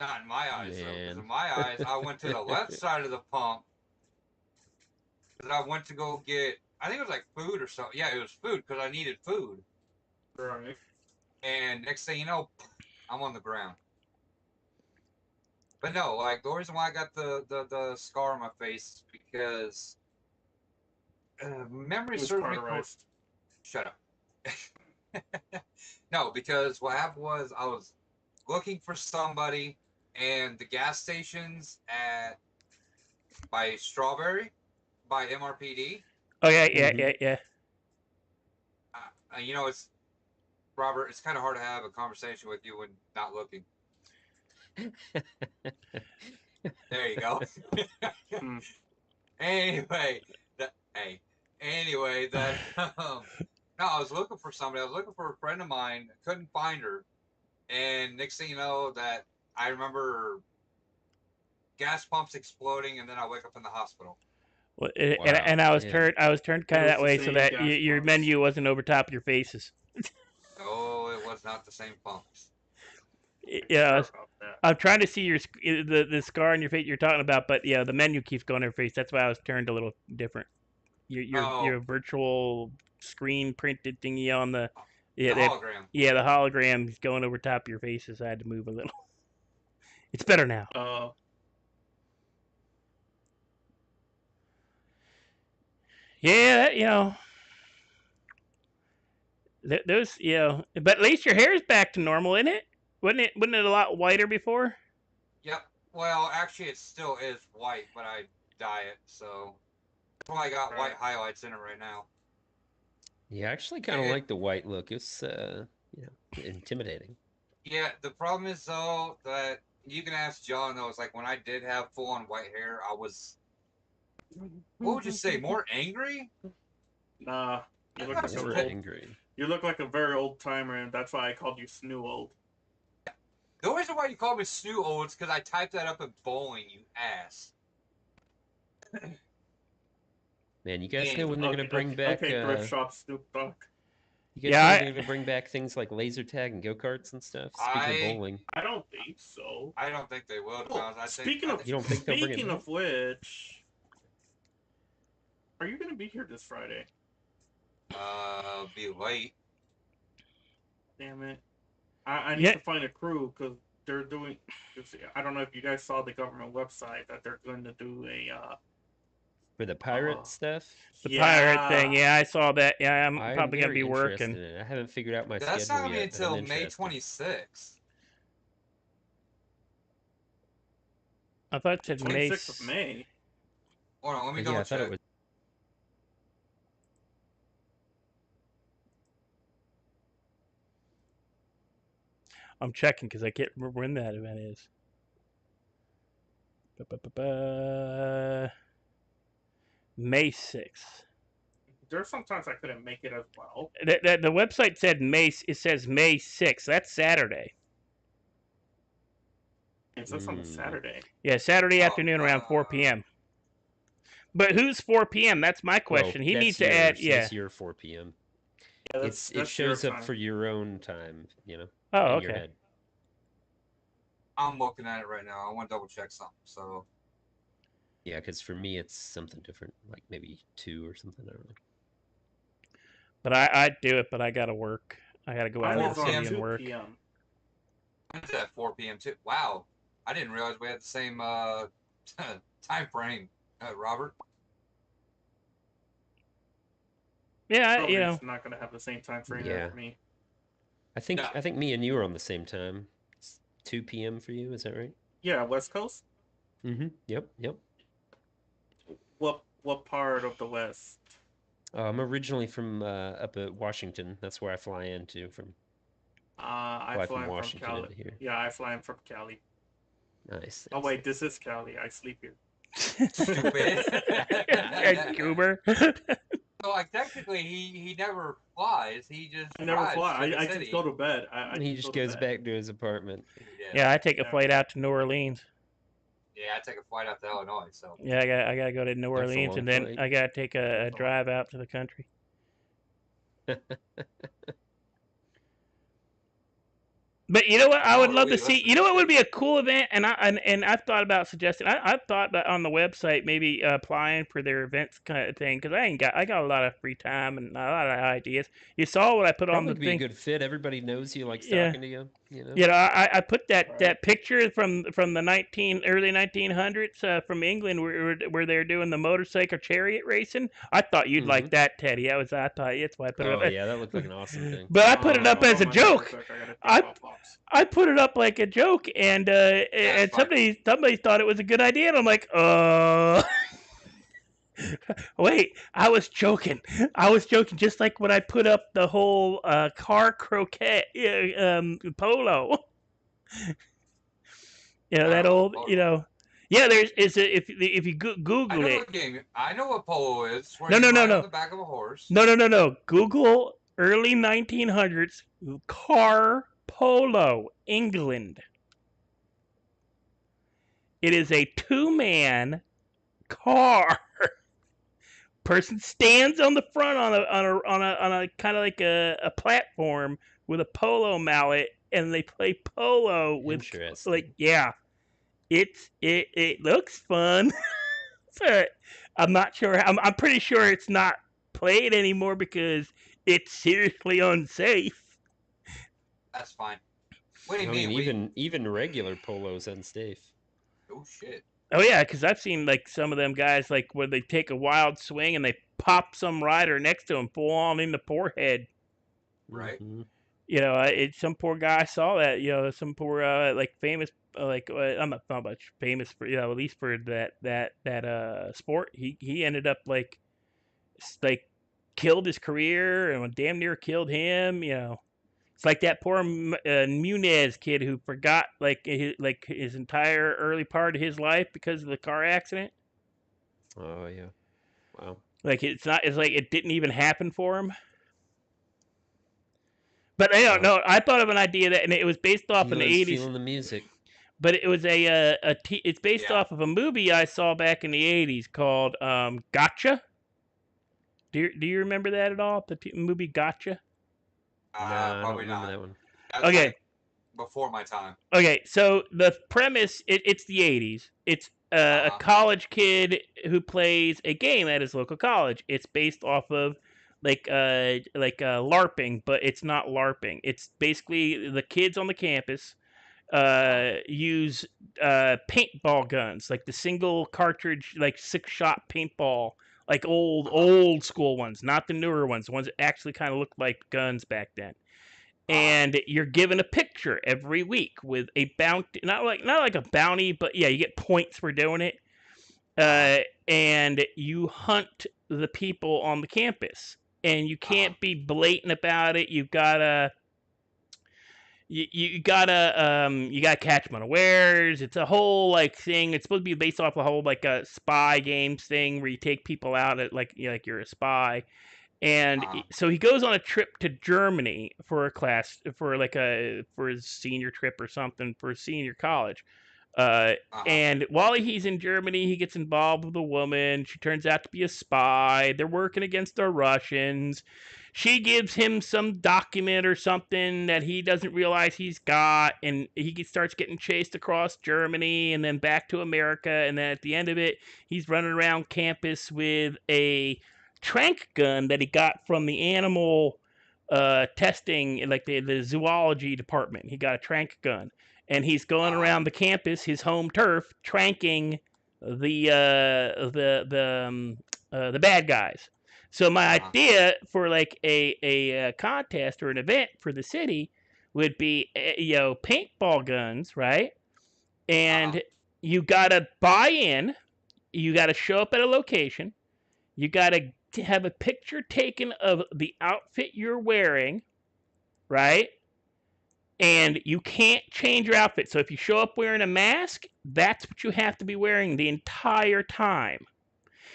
[SPEAKER 6] Not in my eyes, though. 'Cause
[SPEAKER 8] Man.
[SPEAKER 6] in my eyes, I went to the left side of the pump. Because I went to go get, I think it was like food or something. Yeah, it was food because I needed food.
[SPEAKER 10] Right.
[SPEAKER 6] And next thing you know, I'm on the ground. But no, like, the reason why I got the scar on my face is because memory
[SPEAKER 10] He was
[SPEAKER 6] serves me
[SPEAKER 10] cauterized.
[SPEAKER 6] Shut up. No, because what happened was I was looking for somebody, and the gas stations by Strawberry, by MRPD.
[SPEAKER 1] Oh, yeah.
[SPEAKER 6] It's Robert. It's kind of hard to have a conversation with you when not looking. There you go. Anyway, no, I was looking for somebody. I was looking for a friend of mine. Couldn't find her, and next thing you know, that I remember gas pumps exploding, and then I wake up in the hospital.
[SPEAKER 1] Well,
[SPEAKER 8] Wow,
[SPEAKER 1] and I was
[SPEAKER 8] yeah.
[SPEAKER 1] turned kind of
[SPEAKER 10] was
[SPEAKER 1] that
[SPEAKER 10] the
[SPEAKER 1] way so
[SPEAKER 10] same
[SPEAKER 1] that
[SPEAKER 10] gas
[SPEAKER 1] your
[SPEAKER 10] pumps.
[SPEAKER 1] menu wasn't over top of your faces.
[SPEAKER 6] No, it was not the same pumps.
[SPEAKER 1] Yeah,
[SPEAKER 10] Sorry about that.
[SPEAKER 1] I'm trying to see the scar on your face you're talking about, but yeah, the menu keeps going on your face. That's why I was turned a little different. Your virtual screen printed thingy on the
[SPEAKER 6] hologram.
[SPEAKER 1] Yeah, the hologram is going over top of your faces. I had to move a little. It's better now. Yeah, those but at least your hair's back to normal, isn't it? Wasn't it a lot whiter before?
[SPEAKER 6] Yep. Well, actually, it still is white, but I dye it, so that's why I got white highlights in it right now.
[SPEAKER 8] Yeah, I actually kind of like the white look. It's intimidating.
[SPEAKER 6] Yeah, the problem is though that you can ask John though. It's like when I did have full on white hair, I was, what would you say, more angry?
[SPEAKER 10] Nah, you look like
[SPEAKER 8] More angry.
[SPEAKER 10] You look like a very old timer, and that's why I called you Snoo Old.
[SPEAKER 6] The reason why you call me Snoo Old is because I typed that up in bowling, you ass.
[SPEAKER 8] Man, you guys know when they're gonna bring back?
[SPEAKER 10] thrift shop Snoop Dogg.
[SPEAKER 8] You guys know they're gonna bring back things like laser tag and go karts and stuff. Speaking of bowling,
[SPEAKER 10] I don't think so.
[SPEAKER 6] I don't think they will.
[SPEAKER 10] Speaking of which, are you gonna be here this Friday?
[SPEAKER 6] Be late.
[SPEAKER 10] Damn it! I need to find a crew because they're doing. I don't know if you guys saw the government website that they're going to do a.
[SPEAKER 8] For the pirate stuff?
[SPEAKER 1] The pirate thing, yeah, I saw that. Yeah, I'm probably gonna
[SPEAKER 8] very
[SPEAKER 1] be
[SPEAKER 8] interested
[SPEAKER 1] working.
[SPEAKER 8] in it. I haven't figured out my
[SPEAKER 6] That's
[SPEAKER 8] schedule
[SPEAKER 6] not gonna be
[SPEAKER 8] yet, but I'm
[SPEAKER 6] until May
[SPEAKER 8] interested.
[SPEAKER 6] 26th.
[SPEAKER 1] I thought it said May.
[SPEAKER 10] 26th of May.
[SPEAKER 6] Hold on, let me
[SPEAKER 8] Yeah,
[SPEAKER 6] double
[SPEAKER 8] I thought
[SPEAKER 6] check.
[SPEAKER 8] it was.
[SPEAKER 1] I'm checking because I can't remember when that event is. May 6th.
[SPEAKER 10] There's sometimes I couldn't make it as well.
[SPEAKER 1] The website said May. It says May 6th. That's Saturday.
[SPEAKER 10] It says on a Saturday.
[SPEAKER 1] Yeah, Saturday afternoon around 4 p.m. But who's 4 p.m.? That's my question.
[SPEAKER 8] Well,
[SPEAKER 1] He
[SPEAKER 8] that's
[SPEAKER 1] needs to
[SPEAKER 8] yours.
[SPEAKER 1] add. Yeah.
[SPEAKER 8] That's your 4 p.m.
[SPEAKER 10] Yeah,
[SPEAKER 8] It shows up for your own time, you know.
[SPEAKER 1] Oh,
[SPEAKER 8] in your
[SPEAKER 1] okay.
[SPEAKER 8] head.
[SPEAKER 6] I'm looking at it right now. I want to double check something. So
[SPEAKER 8] Yeah, because for me it's something different, like maybe 2 or something. I don't know.
[SPEAKER 1] But I'd do it, but I gotta work. I gotta go out
[SPEAKER 10] Mine
[SPEAKER 1] of
[SPEAKER 10] is
[SPEAKER 1] the
[SPEAKER 10] on
[SPEAKER 1] city and
[SPEAKER 10] 2
[SPEAKER 1] work.
[SPEAKER 10] p.m.
[SPEAKER 6] mine's at 4 p.m. too. Wow, I didn't realize we had the same time frame, Robert.
[SPEAKER 1] Yeah, you know.
[SPEAKER 10] It's not gonna have the same time frame
[SPEAKER 8] Yeah.
[SPEAKER 10] as me.
[SPEAKER 8] I think me and you are on the same time. It's 2 p.m. for you, is that right?
[SPEAKER 10] Yeah, West Coast.
[SPEAKER 8] Mm-hmm. Yep.
[SPEAKER 10] What part of the West?
[SPEAKER 8] I'm originally from up at Washington. That's where I fly into from.
[SPEAKER 10] I
[SPEAKER 8] Fly
[SPEAKER 10] fly
[SPEAKER 8] from
[SPEAKER 10] in from
[SPEAKER 8] Washington
[SPEAKER 10] Cali.
[SPEAKER 8] into here.
[SPEAKER 10] Yeah, I fly in from Cali.
[SPEAKER 8] Nice.
[SPEAKER 10] Oh wait, this is Cali. I sleep here.
[SPEAKER 6] Stupid.
[SPEAKER 1] Goober.
[SPEAKER 6] So like technically he never flies. He just
[SPEAKER 10] I never
[SPEAKER 6] drives
[SPEAKER 10] fly.
[SPEAKER 6] to the
[SPEAKER 10] I
[SPEAKER 6] city.
[SPEAKER 10] just go to bed.
[SPEAKER 8] He just goes back to his apartment.
[SPEAKER 1] Yeah, I take a flight out to New Orleans.
[SPEAKER 6] Yeah, I take a flight out to Illinois. So
[SPEAKER 1] Yeah, I gotta go to New
[SPEAKER 8] That's a
[SPEAKER 1] Orleans,
[SPEAKER 8] long
[SPEAKER 1] and then
[SPEAKER 8] flight.
[SPEAKER 1] I gotta take a drive out to the country. But you know what? I would love to see. You know what would be a cool event, and I've thought about suggesting. I've thought about on the website maybe applying for their events kind of thing because I got a lot of free time and a lot of ideas. You saw what I put on the
[SPEAKER 8] Probably be
[SPEAKER 1] thing.
[SPEAKER 8] a good fit. Everybody knows you, likes
[SPEAKER 1] Yeah.
[SPEAKER 8] talking to you. You know.
[SPEAKER 1] You know, I put that picture from the early 1900s from England where they're doing the motorcycle chariot racing. I thought you'd like that, Teddy. I thought that's why I put it up.
[SPEAKER 8] Oh yeah, that looked like an awesome thing.
[SPEAKER 1] But I put it up as a joke. I put it up like a joke, and somebody thought it was a good idea, and I'm like, wait, I was joking. Just like when I put up the whole car croquet polo. You know that old, you know. Yeah, if you Google it.
[SPEAKER 6] I know what polo is.
[SPEAKER 1] No.
[SPEAKER 6] On the back of a horse.
[SPEAKER 1] No. Google early 1900s car polo, England. It is a 2-man car. Person stands on the front on a kind of like a platform with a polo mallet, and they play polo with it looks fun. So, I'm not sure. I'm pretty sure it's not played anymore because it's seriously unsafe.
[SPEAKER 6] That's fine. What do you
[SPEAKER 8] I
[SPEAKER 6] mean?
[SPEAKER 8] Even regular polo's unsafe.
[SPEAKER 6] Oh shit.
[SPEAKER 1] Oh yeah, because I've seen like some of them guys like where they take a wild swing and they pop some rider next to them full on in the forehead.
[SPEAKER 6] Right.
[SPEAKER 8] Mm-hmm.
[SPEAKER 1] You know, some poor guy saw that. You know, some poor like famous I'm not much famous for at least for that sport. He ended up like killed his career and damn near killed him. You know. It's like that poor Munez kid who forgot like his entire early part of his life because of the car accident.
[SPEAKER 8] Oh yeah, wow.
[SPEAKER 1] Like it's like it didn't even happen for him. But I don't know. I thought of an idea that, and it was based off in the 80s.
[SPEAKER 8] Feeling the music.
[SPEAKER 1] But it was it's based off of a movie I saw back in the 80s called Gotcha. Do you remember that at all? The movie Gotcha.
[SPEAKER 6] Probably not.
[SPEAKER 8] That one.
[SPEAKER 6] That's
[SPEAKER 1] okay.
[SPEAKER 6] Like before my time.
[SPEAKER 1] Okay, so the premise, it's the 80s. It's a college kid who plays a game at his local college. It's based off of like LARPing, but it's not LARPing. It's basically the kids on the campus use paintball guns, like the single cartridge, like 6-shot paintball, like old school ones, not the newer ones, the ones that actually kind of looked like guns back then. And you're given a picture every week with a bounty, not like a bounty, but yeah, you get points for doing it. And you hunt the people on the campus, and you can't be blatant about it. You gotta catch them unawares. It's a whole like thing. It's supposed to be based off a whole like a spy games thing where you take people out at like you're a spy. And so he goes on a trip to Germany for a class for his senior trip or something for senior college. And while he's in Germany, he gets involved with a woman. She turns out to be a spy. They're working against the Russians. She gives him some document or something that he doesn't realize he's got, and he starts getting chased across Germany and then back to America. And then at the end of it, he's running around campus with a trank gun that he got from the animal testing, like the zoology department. He got a trank gun, and he's going around the campus, his home turf, tranking the bad guys. So my idea for like a contest or an event for the city would be paintball guns, right? And you gotta buy in. You gotta show up at a location. You gotta have a picture taken of the outfit you're wearing, right? And you can't change your outfit. So if you show up wearing a mask, that's what you have to be wearing the entire time.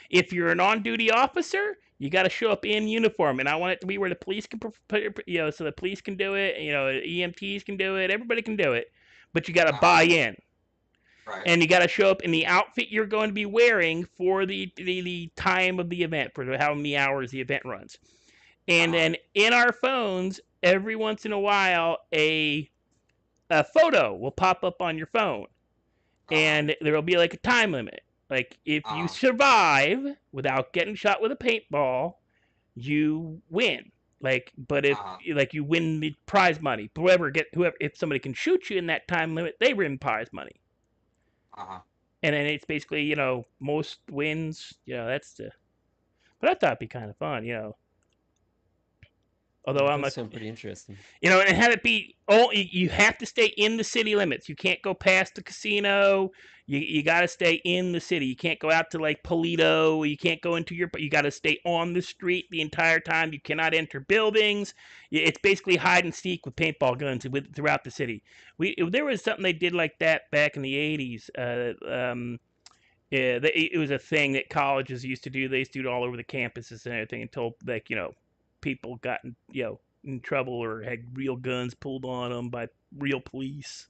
[SPEAKER 1] If you're an on-duty officer, you got to show up in uniform. And I want it to be where the police can, so the police can do it, EMTs can do it, everybody can do it. But you got to buy in.
[SPEAKER 6] Right.
[SPEAKER 1] And you got to show up in the outfit you're going to be wearing for the time of the event, for how many hours the event runs. And then in our phones, every once in a while, a photo will pop up on your phone. And there will be like a time limit. Like, if you survive without getting shot with a paintball, you win. Like, but if you win the prize money, whoever, if somebody can shoot you in that time limit, they win prize money. And then it's basically, most wins, that's the. But I thought it'd be kind of fun, Although I'm
[SPEAKER 8] sound pretty interesting.
[SPEAKER 1] And have it be you have to stay in the city limits. You can't go past the casino. You got to stay in the city. You can't go out to like Polito. You can't go into you got to stay on the street the entire time. You cannot enter buildings. It's basically hide and seek with paintball guns throughout the city. There was something they did like that back in the 80s. It was a thing that colleges used to do. They used to do it all over the campuses and everything until people got in trouble or had real guns pulled on them by real police.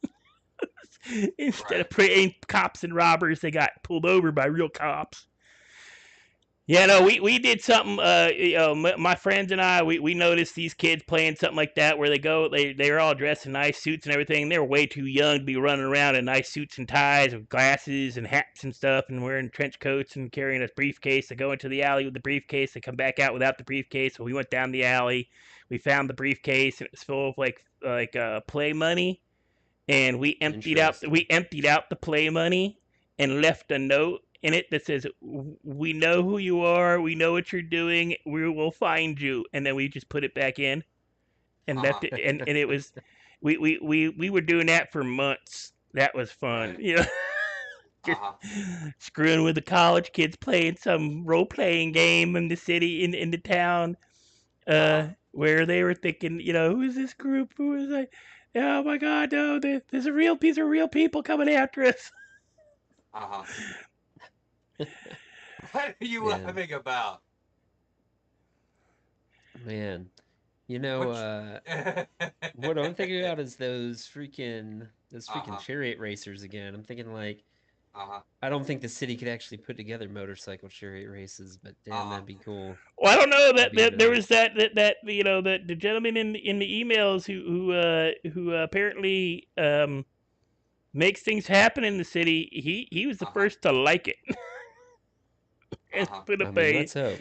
[SPEAKER 1] Instead of praying cops and robbers, they got pulled over by real cops. Yeah, no, we did something. My friends and I, we noticed these kids playing something like that where they're all dressed in nice suits and everything. They're way too young to be running around in nice suits and ties with glasses and hats and stuff, and wearing trench coats and carrying a briefcase. They go into the alley with the briefcase. They come back out without the briefcase. So we went down the alley. We found the briefcase, and it was full of like play money, and we emptied out the play money and left a note in it that says, "We know who you are. We know what you're doing. We will find you." And then we just put it back in and left it. And it was, we were doing that for months. That was fun. Just screwing with the college kids, playing some role-playing game in the city, in the town, where they were thinking, who is this group? Who is like, oh my God, no, there's a real piece of real people coming after us.
[SPEAKER 6] What are you laughing about?
[SPEAKER 8] Man, what I'm thinking about is those freaking chariot racers again. I'm thinking like, I don't think the city could actually put together motorcycle chariot races, but damn, that'd be cool.
[SPEAKER 1] Well, I don't know that there was that the gentleman in the emails who apparently makes things happen in the city. He was the first to like it. Put up
[SPEAKER 8] let's hope.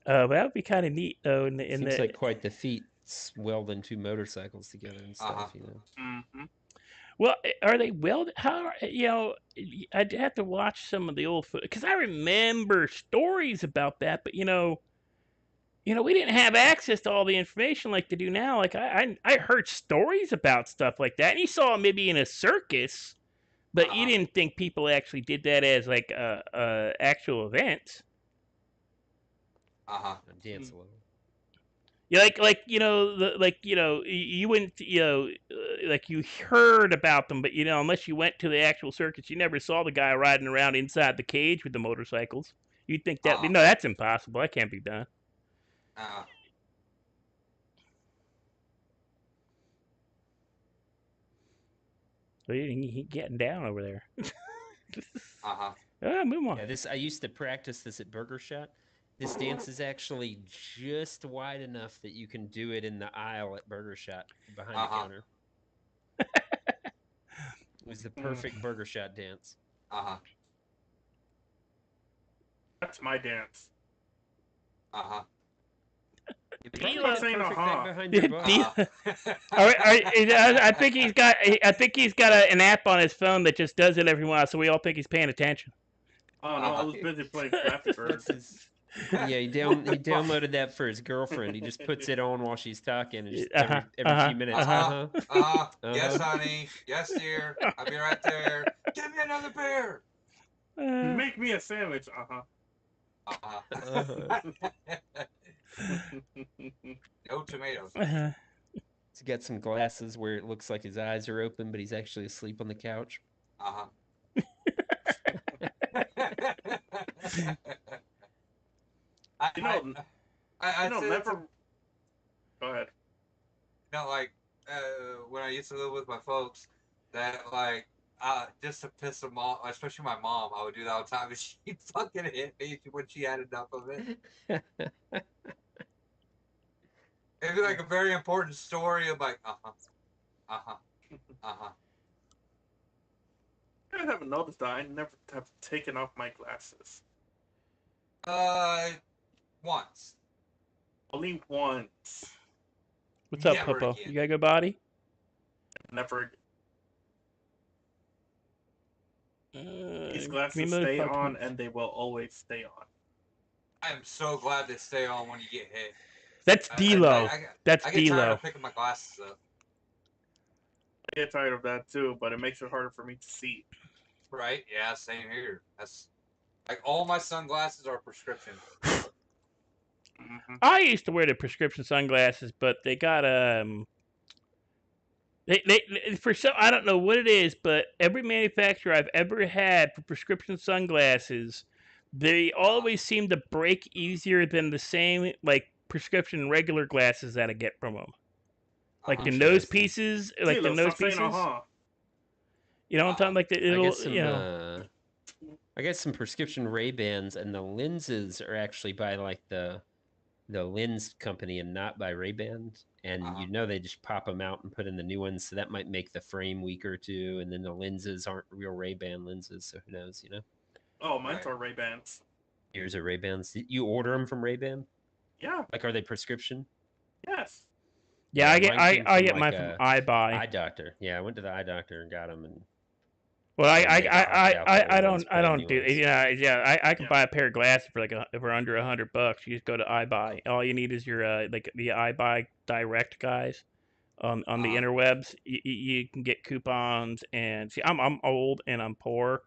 [SPEAKER 1] But that would be kind of neat, though.
[SPEAKER 8] Seems like quite the feat welding two motorcycles together and stuff,
[SPEAKER 1] Well, are they well? How I'd have to watch some of the old footage because I remember stories about that, but we didn't have access to all the information like they do now. Like I heard stories about stuff like that, and you saw it maybe in a circus, but you didn't think people actually did that as like a actual event.
[SPEAKER 8] Dance level.
[SPEAKER 1] Yeah, you wouldn't like you heard about them, but unless you went to the actual circus, you never saw the guy riding around inside the cage with the motorcycles. You'd think that no, that's impossible. That can't be done. So he getting down over there. Move on.
[SPEAKER 8] Yeah, I used to practice this at Burger Shot. This dance is actually just wide enough that you can do it in the aisle at Burger Shot behind the counter. It was the perfect Burger Shot dance.
[SPEAKER 10] That's my dance.
[SPEAKER 8] You
[SPEAKER 10] He's
[SPEAKER 8] probably
[SPEAKER 10] not
[SPEAKER 8] had it
[SPEAKER 10] saying
[SPEAKER 8] perfect
[SPEAKER 10] aha.
[SPEAKER 8] back behind your butt.
[SPEAKER 1] I think he's got. I think he's got an app on his phone that just does it every while, so we all think he's paying attention.
[SPEAKER 10] Oh no, I was busy playing Flappy Bird.
[SPEAKER 8] Yeah, he downloaded that for his girlfriend. He just puts it on while she's talking, and just every few minutes.
[SPEAKER 6] Yes, honey. Yes, dear. I'll be right there. Give me another beer.
[SPEAKER 10] Make me a sandwich.
[SPEAKER 6] No tomatoes.
[SPEAKER 8] He's got some glasses where it looks like his eyes are open, but he's actually asleep on the couch.
[SPEAKER 6] I
[SPEAKER 10] never. Go ahead.
[SPEAKER 6] Like when I used to live with my folks, that just to piss them off, especially my mom, I would do that all the time, and she'd fucking hit me when she had enough of it. It'd be like a very important story of like,
[SPEAKER 10] I haven't noticed that. I never have taken off my glasses.
[SPEAKER 6] Once.
[SPEAKER 10] Only once.
[SPEAKER 1] What's up, Popo? You got a good body?
[SPEAKER 10] Never. These
[SPEAKER 1] Give
[SPEAKER 10] glasses
[SPEAKER 1] me another
[SPEAKER 10] stay
[SPEAKER 1] 5
[SPEAKER 10] on,
[SPEAKER 1] minutes.
[SPEAKER 10] and they will always stay on.
[SPEAKER 6] I am so glad they stay on when you get hit.
[SPEAKER 1] That's D-Lo. That's
[SPEAKER 6] I get tired
[SPEAKER 1] D-Lo.
[SPEAKER 6] of picking my glasses up.
[SPEAKER 10] I get tired of that too, but it makes it harder for me to see.
[SPEAKER 6] Right? Yeah, same here. That's like all my sunglasses are prescription.
[SPEAKER 1] I used to wear the prescription sunglasses, but they got they for some, I don't know what it is, but every manufacturer I've ever had for prescription sunglasses, they always seem to break easier than the same like prescription regular glasses that I get from them. Like the nose pieces, like the nose pieces. You know what I'm talking like
[SPEAKER 8] I got some prescription Ray-Bans, and the lenses are actually by like the lens company and not by Ray-Ban. And they just pop them out and put in the new ones, so that might make the frame weaker too. And then the lenses aren't real Ray-Ban lenses, so who knows,
[SPEAKER 10] Oh, mine's are Ray-Bans.
[SPEAKER 8] Yours are Ray-Bans. You order them from Ray-Ban?
[SPEAKER 10] Yeah.
[SPEAKER 8] Like, are they prescription?
[SPEAKER 10] Yes.
[SPEAKER 1] Yeah, I get mine from iBuy.
[SPEAKER 8] Eye doctor. Yeah, I went to the eye doctor and got them. And
[SPEAKER 1] well, I don't do. Yeah. I can buy a pair of glasses for for under $100. You just go to iBuy. All you need is your like the iBuy direct guys on the interwebs. You can get coupons and see. I'm old and I'm poor.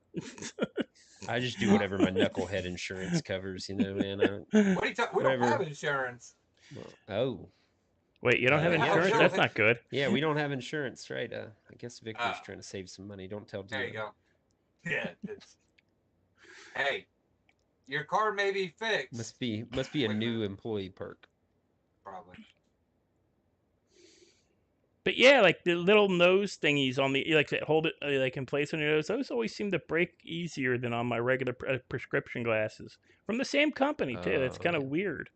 [SPEAKER 8] I just do whatever my knucklehead insurance covers. Man.
[SPEAKER 6] What are you talking? We don't have insurance.
[SPEAKER 8] Oh.
[SPEAKER 1] Wait, you don't have insurance? That's not good.
[SPEAKER 8] Yeah, we don't have insurance, right? I guess Victor's trying to save some money. Don't tell
[SPEAKER 6] There
[SPEAKER 8] Dio.
[SPEAKER 6] you go. Yeah. Hey, your car may be fixed.
[SPEAKER 8] Must be a new employee perk.
[SPEAKER 6] Probably.
[SPEAKER 1] But yeah, like the little nose thingies on the like that hold it like in place on your nose. Those always seem to break easier than on my regular prescription glasses from the same company too. That's kind of weird.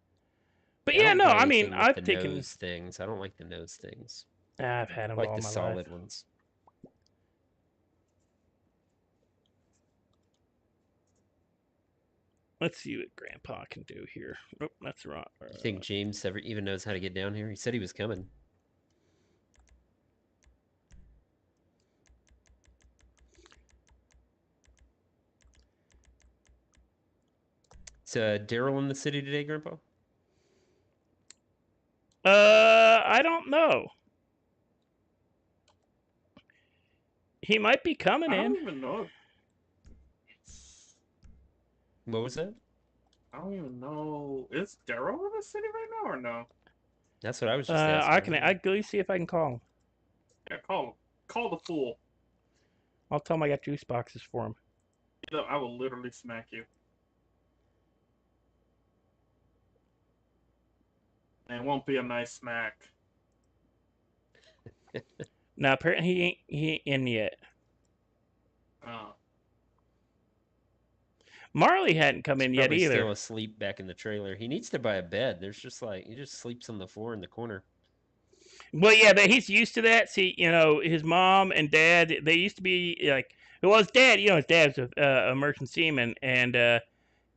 [SPEAKER 1] But yeah, no, I mean, I've taken
[SPEAKER 8] nose things. I don't like the nose things.
[SPEAKER 1] I've had them
[SPEAKER 8] like
[SPEAKER 1] all
[SPEAKER 8] the
[SPEAKER 1] my
[SPEAKER 8] solid
[SPEAKER 1] life.
[SPEAKER 8] ones.
[SPEAKER 1] Let's see what Grandpa can do here. Oh, that's wrong.
[SPEAKER 8] You think James ever even knows how to get down here? He said he was coming. Daryl in the city today, Grandpa?
[SPEAKER 1] I don't know. He might be coming
[SPEAKER 10] I
[SPEAKER 1] in.
[SPEAKER 10] don't even know.
[SPEAKER 8] What was that?
[SPEAKER 10] I don't even know. Is Daryl in the city right now or no?
[SPEAKER 8] That's what I was just asking.
[SPEAKER 1] I can see if I can call him.
[SPEAKER 10] Yeah, call him. Call the fool.
[SPEAKER 1] I'll tell him I got juice boxes for him.
[SPEAKER 10] I will literally smack you. And it won't be a nice smack.
[SPEAKER 1] Now apparently he ain't in yet.
[SPEAKER 10] Oh.
[SPEAKER 1] Marley hadn't come
[SPEAKER 8] He's
[SPEAKER 1] in yet
[SPEAKER 8] probably
[SPEAKER 1] either.
[SPEAKER 8] still asleep back in the trailer. He needs to buy a bed. There's just like he just sleeps on the floor in the corner.
[SPEAKER 1] Well, yeah, but he's used to that. See, you know, his mom and dad, they used to be like, well, his dad, you know, his dad's a merchant seaman, and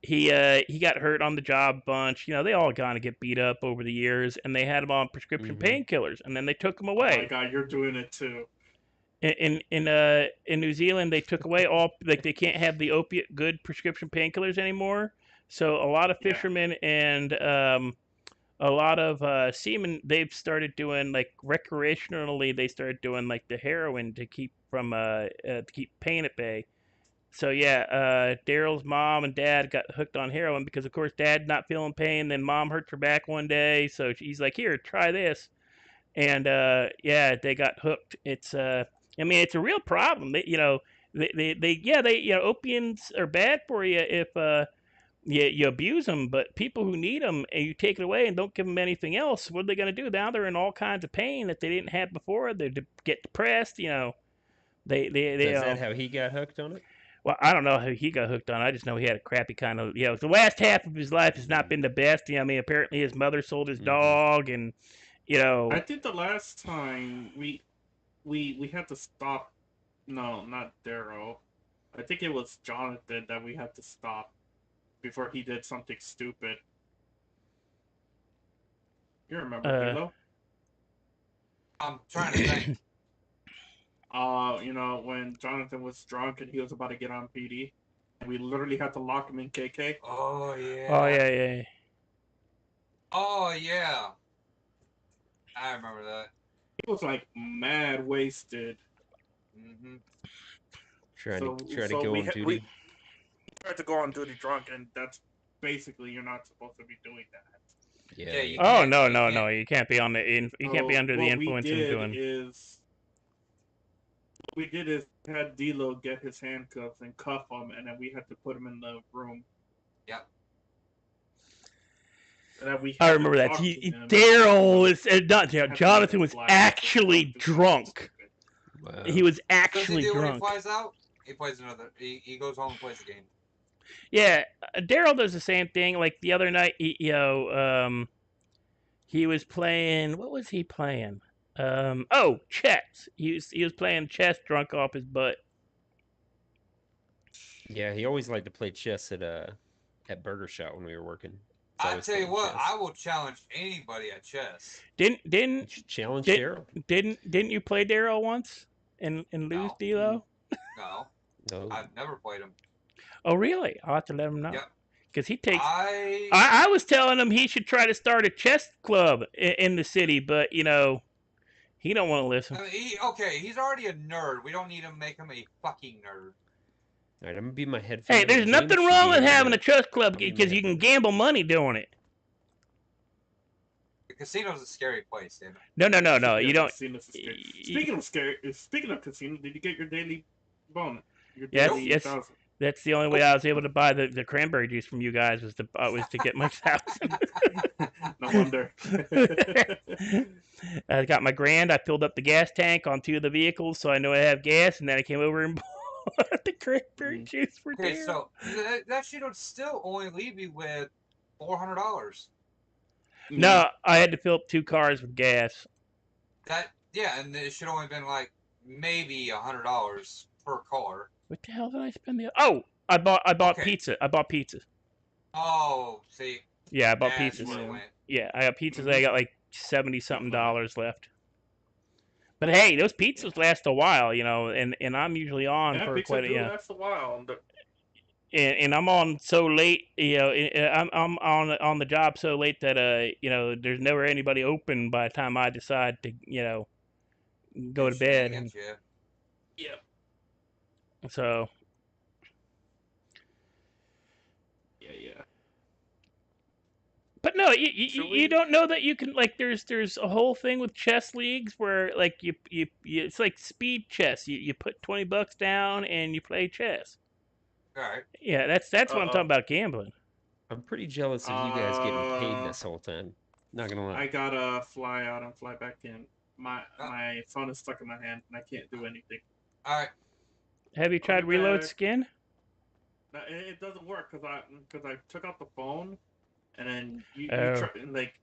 [SPEAKER 1] he got hurt on the job a bunch. You know, they all kind of get beat up over the years, and they had him on prescription painkillers, and then they took him
[SPEAKER 10] Oh
[SPEAKER 1] away.
[SPEAKER 10] my god, you're doing it too.
[SPEAKER 1] In New Zealand, they took away all, like, they can't have the opiate good prescription painkillers anymore. So a lot of fishermen and a lot of seamen, they've started doing, like, recreationally, they started doing, like, the heroin to keep from to keep pain at bay. So yeah, Daryl's mom and dad got hooked on heroin because, of course, dad not feeling pain. Then mom hurt her back one day, so he's like, "Here, try this," and yeah, they got hooked. It's I mean, it's a real problem. You know, you know, opiates are bad for you if you abuse them, but people who need them and you take it away and don't give them anything else, what are they going to do? Now they're in all kinds of pain that they didn't have before. They get depressed. You know, they
[SPEAKER 8] Is that how he got hooked on it?
[SPEAKER 1] well, I don't know how he got hooked on it. I just know he had a crappy kind of, you know, the last half of his life has not been the best. You know, I mean, apparently his mother sold his dog, and, you know.
[SPEAKER 10] I think the last time we had to stop. No, not Daryl. I think it was Jonathan that we had to stop before he did something stupid. You remember, Dilo?
[SPEAKER 6] I'm trying to think.
[SPEAKER 10] You know, when Jonathan was drunk and he was about to get on PD, and we literally had to lock him in KK.
[SPEAKER 6] Oh yeah.
[SPEAKER 1] Oh yeah.
[SPEAKER 6] Oh yeah. I remember that.
[SPEAKER 10] He was like mad wasted.
[SPEAKER 6] Mm-hmm.
[SPEAKER 8] Trying to go on duty.
[SPEAKER 10] We tried to go on duty drunk, and that's basically, you're not supposed to be doing that.
[SPEAKER 8] Yeah.
[SPEAKER 1] Oh no! You can't be on the you can't be under the influence of doing.
[SPEAKER 10] What we did is had D'Lo get his handcuffs and cuff him, and then we had to put him in the room.
[SPEAKER 6] Yep.
[SPEAKER 10] And then we
[SPEAKER 1] I remember that. Daryl was not Daryl. Jonathan was actually drunk.
[SPEAKER 8] Wow.
[SPEAKER 1] He was
[SPEAKER 6] Does
[SPEAKER 1] actually
[SPEAKER 6] he do
[SPEAKER 1] drunk.
[SPEAKER 6] when he flies out? He plays another. He goes home and plays the game.
[SPEAKER 1] Yeah, Daryl does the same thing. Like the other night, he was playing. What was he playing? Oh, chess. He was playing chess, drunk off his butt.
[SPEAKER 8] Yeah, he always liked to play chess at Burger Shot when we were working.
[SPEAKER 6] I tell you what, I will challenge anybody at chess.
[SPEAKER 1] Didn't
[SPEAKER 8] challenge Daryl?
[SPEAKER 1] Didn't you play Daryl once and lose, D'Lo?
[SPEAKER 6] No.
[SPEAKER 8] No.
[SPEAKER 6] I've never played him.
[SPEAKER 1] Oh really? I'll have to let him know.
[SPEAKER 6] Yep.
[SPEAKER 1] Because he takes.
[SPEAKER 6] I
[SPEAKER 1] I was telling him he should try to start a chess club in the city, but you know, he don't want to listen.
[SPEAKER 6] mean, he's already a nerd. We don't need to make him a fucking nerd.
[SPEAKER 8] All right, I'm gonna be my head.
[SPEAKER 1] Hey, there's nothing wrong with having a chess club because you can gamble money doing it.
[SPEAKER 6] The casino's a scary place, dude.
[SPEAKER 1] No. You don't.
[SPEAKER 10] Speaking of casino, did you get your daily bonus?
[SPEAKER 1] Yes. That's the only way I was able to buy the cranberry juice from you guys was to get my $1,000.
[SPEAKER 10] No wonder.
[SPEAKER 1] I got my grand. I filled up the gas tank on 2 of the vehicles, so I know I have gas. And then I came over and bought the cranberry juice for
[SPEAKER 6] Okay,
[SPEAKER 1] Daryl.
[SPEAKER 6] so that should still only leave you with $400.
[SPEAKER 1] No, I had to fill up 2 cars with gas.
[SPEAKER 6] And it should only been like maybe $100 per car.
[SPEAKER 1] What the hell did I spend the? Oh, I bought pizza. I bought pizzas.
[SPEAKER 6] Oh, see.
[SPEAKER 1] Yeah, I bought
[SPEAKER 6] That's
[SPEAKER 1] pizzas.
[SPEAKER 6] where it went.
[SPEAKER 1] Yeah, I got pizzas. I got like $70-something left. But hey, those pizzas last a while, you know, and I'm usually on for
[SPEAKER 10] pizza
[SPEAKER 1] quite a
[SPEAKER 10] last a while.
[SPEAKER 1] and I'm on so late, I'm on the job so late that there's never anybody open by the time I decide to go to bed, and
[SPEAKER 7] Yep.
[SPEAKER 1] so
[SPEAKER 10] Yeah.
[SPEAKER 1] but no,
[SPEAKER 10] Should
[SPEAKER 1] you
[SPEAKER 10] we-
[SPEAKER 1] don't know that you can there's a whole thing with chess leagues where you it's like speed chess. You put $20 down and you play chess.
[SPEAKER 6] All right.
[SPEAKER 1] Yeah, that's what I'm talking
[SPEAKER 10] Uh-oh.
[SPEAKER 1] about gambling.
[SPEAKER 8] I'm pretty jealous of you guys getting paid this whole time. Not gonna lie.
[SPEAKER 10] I gotta fly out and fly back in. My phone is stuck in my hand and I can't do anything.
[SPEAKER 6] All right.
[SPEAKER 1] Have you
[SPEAKER 10] I'll
[SPEAKER 1] tried
[SPEAKER 10] be
[SPEAKER 1] reload
[SPEAKER 10] back.
[SPEAKER 1] skin?
[SPEAKER 10] No, it doesn't work because I took out the phone, and then you
[SPEAKER 1] Oh.
[SPEAKER 10] try, like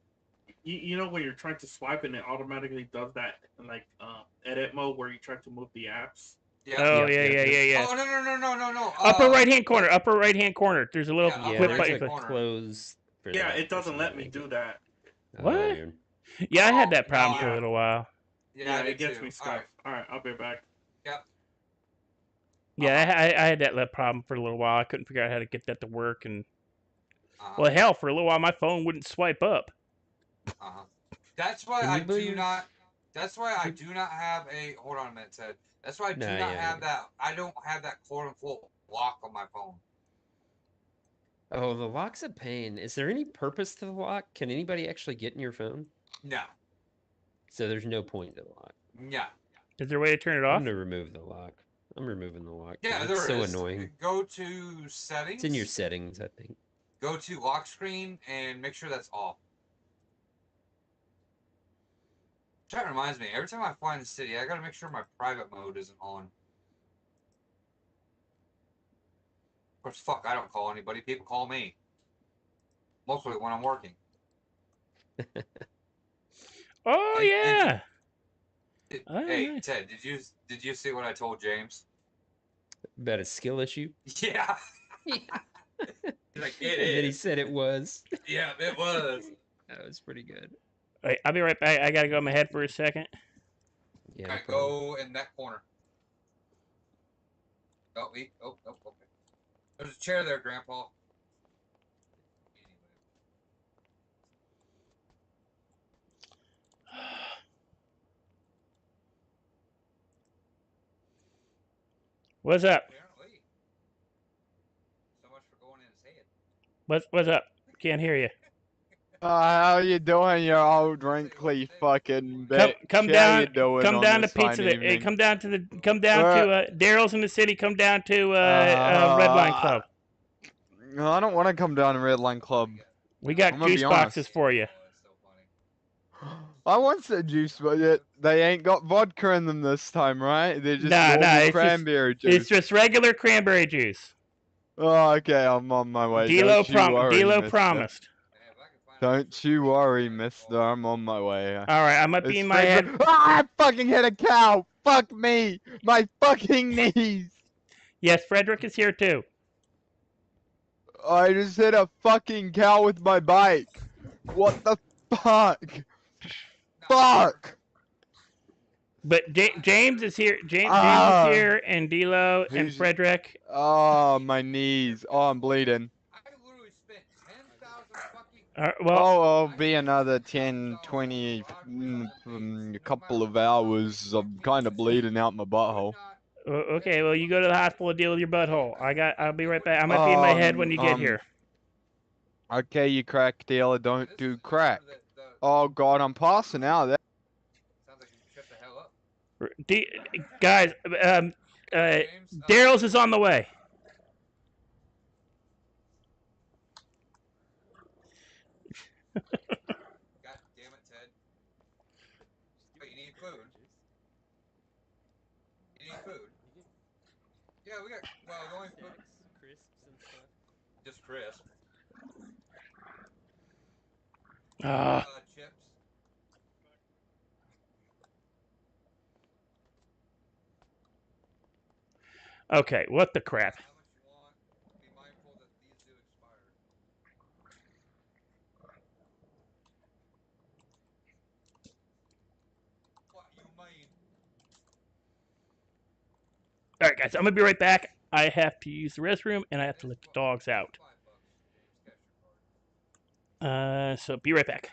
[SPEAKER 10] you know when you're trying to swipe and it automatically does that edit mode where you try to move the apps.
[SPEAKER 6] Yeah.
[SPEAKER 1] Oh
[SPEAKER 8] Yeah,
[SPEAKER 1] yeah.
[SPEAKER 6] Oh no.
[SPEAKER 1] Upper right hand corner. Upper right hand corner. There's a little
[SPEAKER 6] Yeah,
[SPEAKER 8] Yeah,
[SPEAKER 1] flip
[SPEAKER 8] there's
[SPEAKER 1] button.
[SPEAKER 8] a
[SPEAKER 6] corner.
[SPEAKER 8] close. For
[SPEAKER 10] Yeah,
[SPEAKER 8] that
[SPEAKER 10] it doesn't
[SPEAKER 8] person,
[SPEAKER 10] let
[SPEAKER 8] I
[SPEAKER 10] me
[SPEAKER 8] think.
[SPEAKER 10] do that.
[SPEAKER 8] Oh,
[SPEAKER 1] What?
[SPEAKER 8] weird.
[SPEAKER 1] Yeah, I had that
[SPEAKER 6] Oh,
[SPEAKER 1] problem
[SPEAKER 6] no,
[SPEAKER 1] for a
[SPEAKER 10] yeah.
[SPEAKER 1] little while.
[SPEAKER 6] Yeah,
[SPEAKER 10] it gets
[SPEAKER 6] too.
[SPEAKER 10] me stuck. All right, I'll be back.
[SPEAKER 6] Yep.
[SPEAKER 1] Yeah, I had that problem for a little while. I couldn't figure out how to get that to work, and
[SPEAKER 6] Uh-huh.
[SPEAKER 1] hell, for a little while my phone wouldn't swipe up.
[SPEAKER 6] Uh-huh. That's why
[SPEAKER 8] Can
[SPEAKER 6] I
[SPEAKER 8] you
[SPEAKER 6] do
[SPEAKER 8] believe-
[SPEAKER 6] not. That's why I do not have a. Hold on a minute, Ted. That's why I do
[SPEAKER 8] Nah,
[SPEAKER 6] not
[SPEAKER 8] yeah,
[SPEAKER 6] have that. I don't have that quote unquote lock on my phone.
[SPEAKER 8] Oh, the lock's a pain. Is there any purpose to the lock? Can anybody actually get in your phone?
[SPEAKER 6] No.
[SPEAKER 8] So there's no point to the lock.
[SPEAKER 6] No.
[SPEAKER 1] Is there a way to turn it
[SPEAKER 8] I'm
[SPEAKER 1] off?
[SPEAKER 8] gonna remove the lock. I'm removing the lock. 'cause
[SPEAKER 6] Yeah,
[SPEAKER 8] it's
[SPEAKER 6] there
[SPEAKER 8] so
[SPEAKER 6] is.
[SPEAKER 8] annoying.
[SPEAKER 6] Go to settings.
[SPEAKER 8] It's in your settings, I think.
[SPEAKER 6] Go to lock screen and make sure that's off. That reminds me. Every time I fly in the city, I gotta make sure my private mode isn't on. Of course, fuck, I don't call anybody. People call me. Mostly when I'm working.
[SPEAKER 1] Oh
[SPEAKER 6] And-
[SPEAKER 1] yeah.
[SPEAKER 6] Hey,
[SPEAKER 1] nice.
[SPEAKER 6] Ted, did you see what I told James?
[SPEAKER 8] About a skill issue.
[SPEAKER 6] Yeah. He's like, it
[SPEAKER 8] And then he
[SPEAKER 6] is.
[SPEAKER 8] said it was.
[SPEAKER 6] Yeah, it was.
[SPEAKER 8] That was pretty good.
[SPEAKER 1] Wait, I'll be right back. I gotta go in my head for a second.
[SPEAKER 8] Yeah.
[SPEAKER 6] Alright, go in that corner. Oh, okay. There's a chair there, Grandpa.
[SPEAKER 1] What's up?
[SPEAKER 6] Apparently. So much for going in his head.
[SPEAKER 1] What's up? Can't hear you.
[SPEAKER 11] How you doing, you old wrinkly fucking bitch?
[SPEAKER 1] Come
[SPEAKER 11] How
[SPEAKER 1] down.
[SPEAKER 11] you doing
[SPEAKER 1] Come
[SPEAKER 11] on
[SPEAKER 1] down to
[SPEAKER 11] this fine
[SPEAKER 1] pizza. Hey,
[SPEAKER 11] evening?
[SPEAKER 1] come down to Daryl's in the city. Come down to Redline Club.
[SPEAKER 11] No, I don't want to come down to Redline Club.
[SPEAKER 1] We got
[SPEAKER 11] I'm gonna
[SPEAKER 1] juice
[SPEAKER 11] be
[SPEAKER 1] boxes
[SPEAKER 11] honest.
[SPEAKER 1] for you.
[SPEAKER 11] I want some juice, but they ain't got vodka in them this time, right? They're just
[SPEAKER 1] Nah,
[SPEAKER 11] normal
[SPEAKER 1] it's
[SPEAKER 11] cranberry
[SPEAKER 1] It's
[SPEAKER 11] juice.
[SPEAKER 1] just regular cranberry juice.
[SPEAKER 11] Oh, okay, I'm on my way.
[SPEAKER 1] D'Lo
[SPEAKER 11] Don't you worry, mister.
[SPEAKER 1] promised.
[SPEAKER 11] Don't you worry, mister. I'm on my way.
[SPEAKER 1] All right, I might be
[SPEAKER 11] It's
[SPEAKER 1] in my head.
[SPEAKER 11] Ah, I fucking hit a cow! Fuck me! My fucking knees!
[SPEAKER 1] Yes, Frederick is here too.
[SPEAKER 11] I just hit a fucking cow with my bike. What the fuck? Fuck!
[SPEAKER 1] But James is here. James
[SPEAKER 11] Ah.
[SPEAKER 1] is here, and D'Lo and
[SPEAKER 11] Who's-
[SPEAKER 1] Frederick.
[SPEAKER 11] Oh, my knees. Oh, I'm bleeding.
[SPEAKER 6] I literally spent 10,000 fucking.
[SPEAKER 1] Well,
[SPEAKER 11] Oh, it'll be another 10, 20, a couple of hours. I'm kind of bleeding out my butthole.
[SPEAKER 1] Okay, well, you go to the hospital and deal with your butthole. I'll be right back. I might be in my head when you get here.
[SPEAKER 11] Okay, you crack dealer, don't do crack. Oh god, I'm passing out.
[SPEAKER 6] Sounds like you shut the hell up.
[SPEAKER 1] Guys, Daryl's is on the way.
[SPEAKER 6] God damn it, Ted. Wait, you need food? You need food? Yeah, we got. Well, the only food.
[SPEAKER 8] Crisps and stuff.
[SPEAKER 6] Just crisp. Chips.
[SPEAKER 1] Okay, what the crap?
[SPEAKER 6] How much you want? Be mindful that these do expire. What you mean?
[SPEAKER 1] All right, guys, I'm gonna be right back. I have to use the restroom and I have to let the dogs out. So be right back.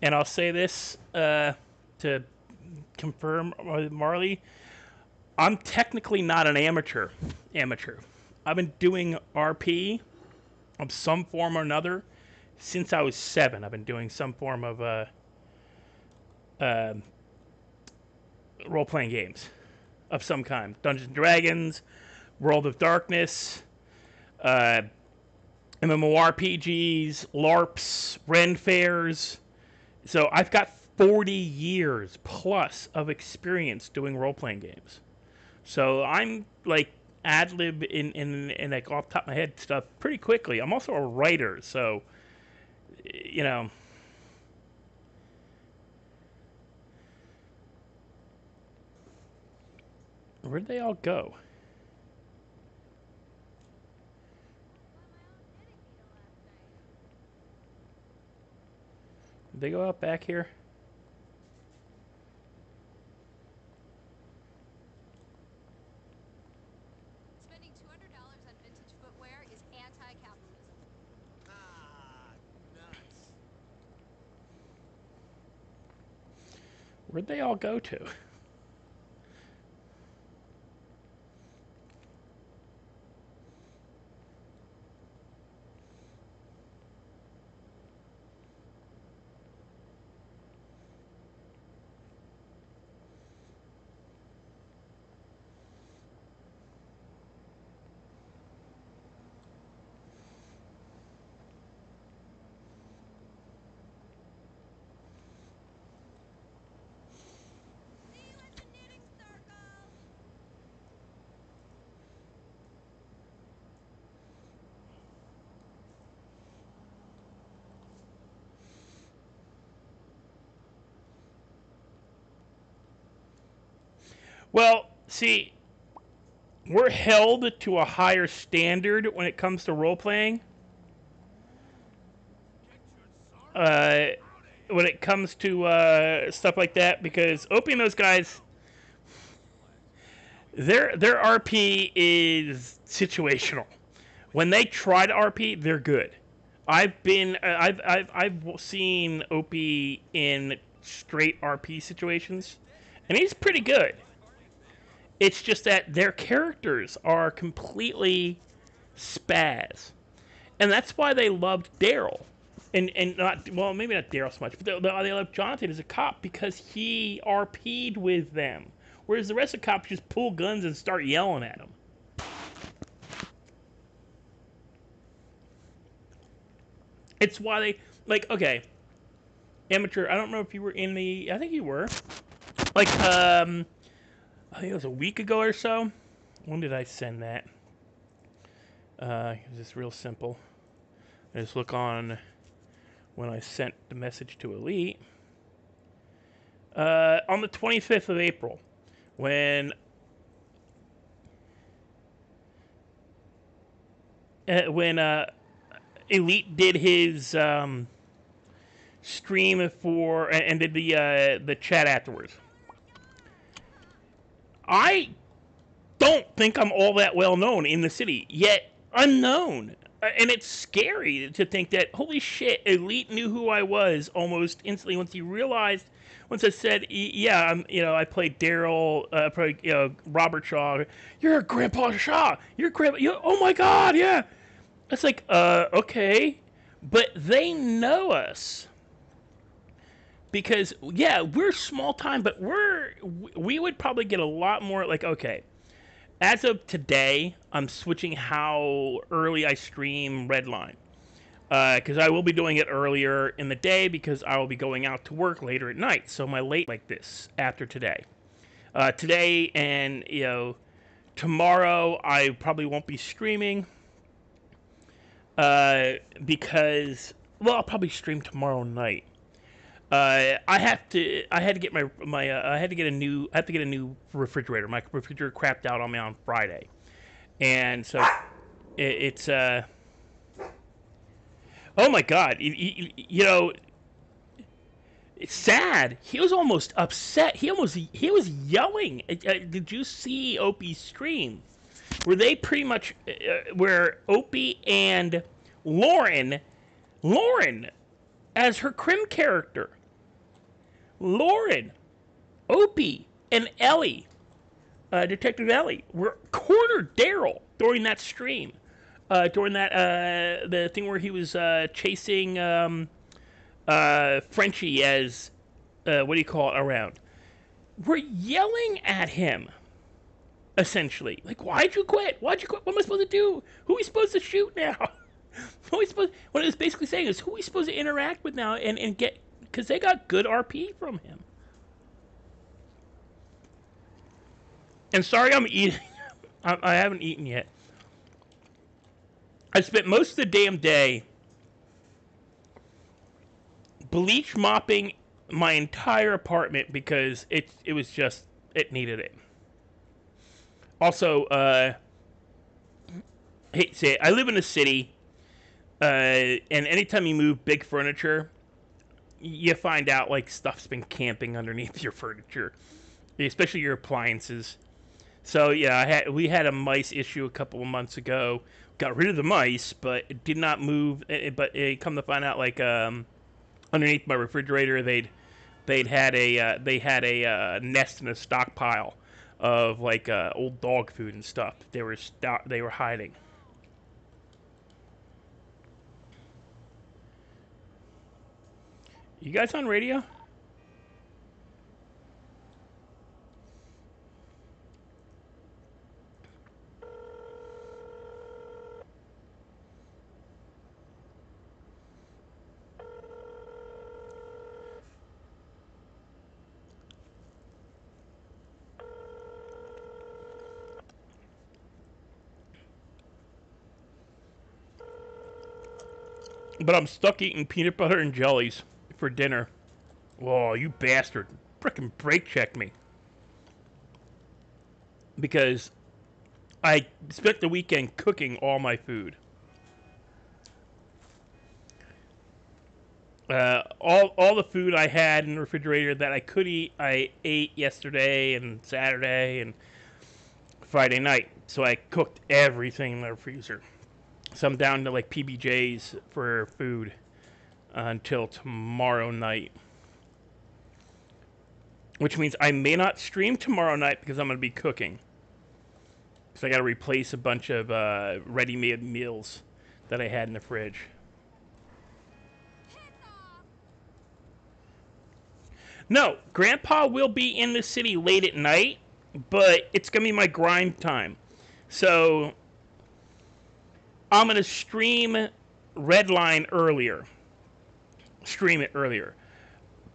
[SPEAKER 1] and I'll say this to confirm with Marley, I'm technically not an amateur. I've been doing RP of some form or another since I was 7. I've been doing some form of role-playing games of some kind. Dungeons and Dragons, World of Darkness, MMORPGs, LARPs, Ren fairs. So I've got 40 years plus of experience doing role-playing games. So I'm like ad-lib in like off the top of my head stuff pretty quickly. I'm also a writer, so you know. Where'd they all go? Did they go out back here?
[SPEAKER 5] Spending $200 on vintage footwear is anti-capitalism.
[SPEAKER 4] Ah, nuts.
[SPEAKER 1] Where'd they all go to?
[SPEAKER 5] See you at the knitting circle.
[SPEAKER 1] Well, see, we're held to a higher standard when it comes to role playing. When it comes to stuff like that, because Opie and those guys, their RP is situational. When they try to RP, they're good. I've seen Opie in straight RP situations, and he's pretty good. It's just that their characters are completely spaz, and that's why they loved Daryl, and not, well, maybe not Daryl so much, but they loved Jonathan as a cop because he RP'd with them, whereas the rest of the cops just pull guns and start yelling at him. It's why they like, okay, amateur. I don't know if you were in the. I think you were. Like I think it was a week ago or so. When did I send that? It was just real simple. I just look on when I sent the message to Elite. On the 25th of April, when Elite did his stream for and did the chat afterwards. I don't think I'm all that well known in the city, yet I'm known. And it's scary to think that, holy shit, Elite knew who I was almost instantly once he realized, once I said, yeah, I played Daryl, Robert Shaw. You're Grandpa Shaw. Oh my God, yeah. It's like, okay. But they know us. Because, yeah, we're small time, but we would probably get a lot more, like, okay. As of today, I'm switching how early I stream Redline. Because I will be doing it earlier in the day because I will be going out to work later at night. So my late like this after today. Today and, tomorrow I probably won't be streaming. Because, well, I'll probably stream tomorrow night. I had to get a new refrigerator. My refrigerator crapped out on me on Friday, and so it's oh my God, it's sad. He was almost upset. He was yelling. Did you see Opie's stream? Where they pretty much where Opie and Lauren as her crim character. Lauren, Opie, and Ellie, Detective Ellie, were cornered Daryl during that stream. During that the thing where he was chasing Frenchie as what do you call it around. We're yelling at him essentially. Like, why'd you quit? Why'd you quit? What am I supposed to do? Who are we supposed to shoot now? What it was basically saying is, who are we supposed to interact with now and get, because they got good RP from him. And sorry I'm eating. I haven't eaten yet. I spent most of the damn day bleach mopping my entire apartment because it was just, it needed it. Also, hate to say it, I live in a city, and anytime you move big furniture, you find out like stuff's been camping underneath your furniture, especially your appliances. So yeah, we had a mice issue a couple of months ago. Got rid of the mice, but it did not move. But it come to find out, like underneath my refrigerator, they had a nest and a stockpile of like old dog food and stuff. They were hiding. You guys on radio? But I'm stuck eating peanut butter and jellies for dinner. Whoa, you bastard. Frickin' brake check me. Because I spent the weekend cooking all my food. All the food I had in the refrigerator that I could eat, I ate yesterday and Saturday and Friday night. So I cooked everything in the freezer. So I'm down to like PBJs for food until tomorrow night. Which means I may not stream tomorrow night because I'm going to be cooking. Because I got to replace a bunch of ready-made meals that I had in the fridge. No, Grandpa will be in the city late at night, but it's going to be my grind time. So I'm going to stream Redline earlier. Stream it earlier.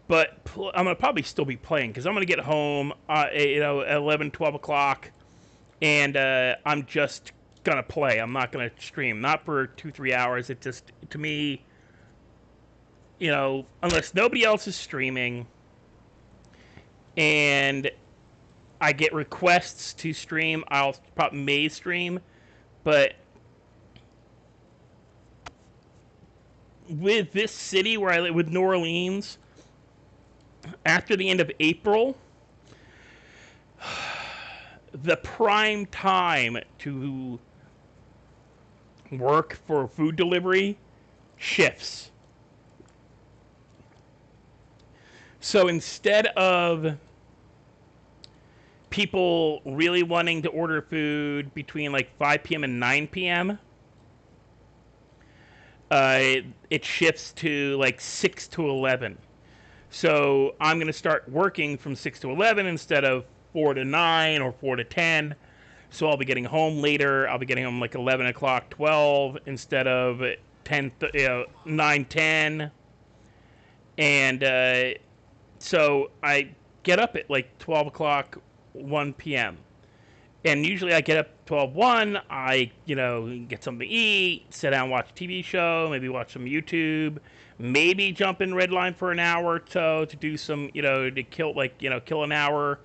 [SPEAKER 1] But I'm going to probably still be playing because I'm going to get home at 11, 12 o'clock, and I'm just going to play. I'm not going to stream. Not for 2-3 hours. It just, to me, unless nobody else is streaming and I get requests to stream, I'll probably may stream. But with this city where I live, with New Orleans, after the end of April, the prime time to work for food delivery shifts. So instead of people really wanting to order food between like 5 p.m. and 9 p.m., it shifts to like 6 to 11. So I'm going to start working from 6 to 11 instead of 4 to 9 or 4 to 10. So I'll be getting home later. I'll be getting home like 11 o'clock, 12 instead of 9, 10. And so I get up at like 12 o'clock, 1 p.m. And usually I get up 12:01. I, get something to eat, sit down, watch a TV show, maybe watch some YouTube, maybe jump in Redline for an hour or so to do some, to kill an hour.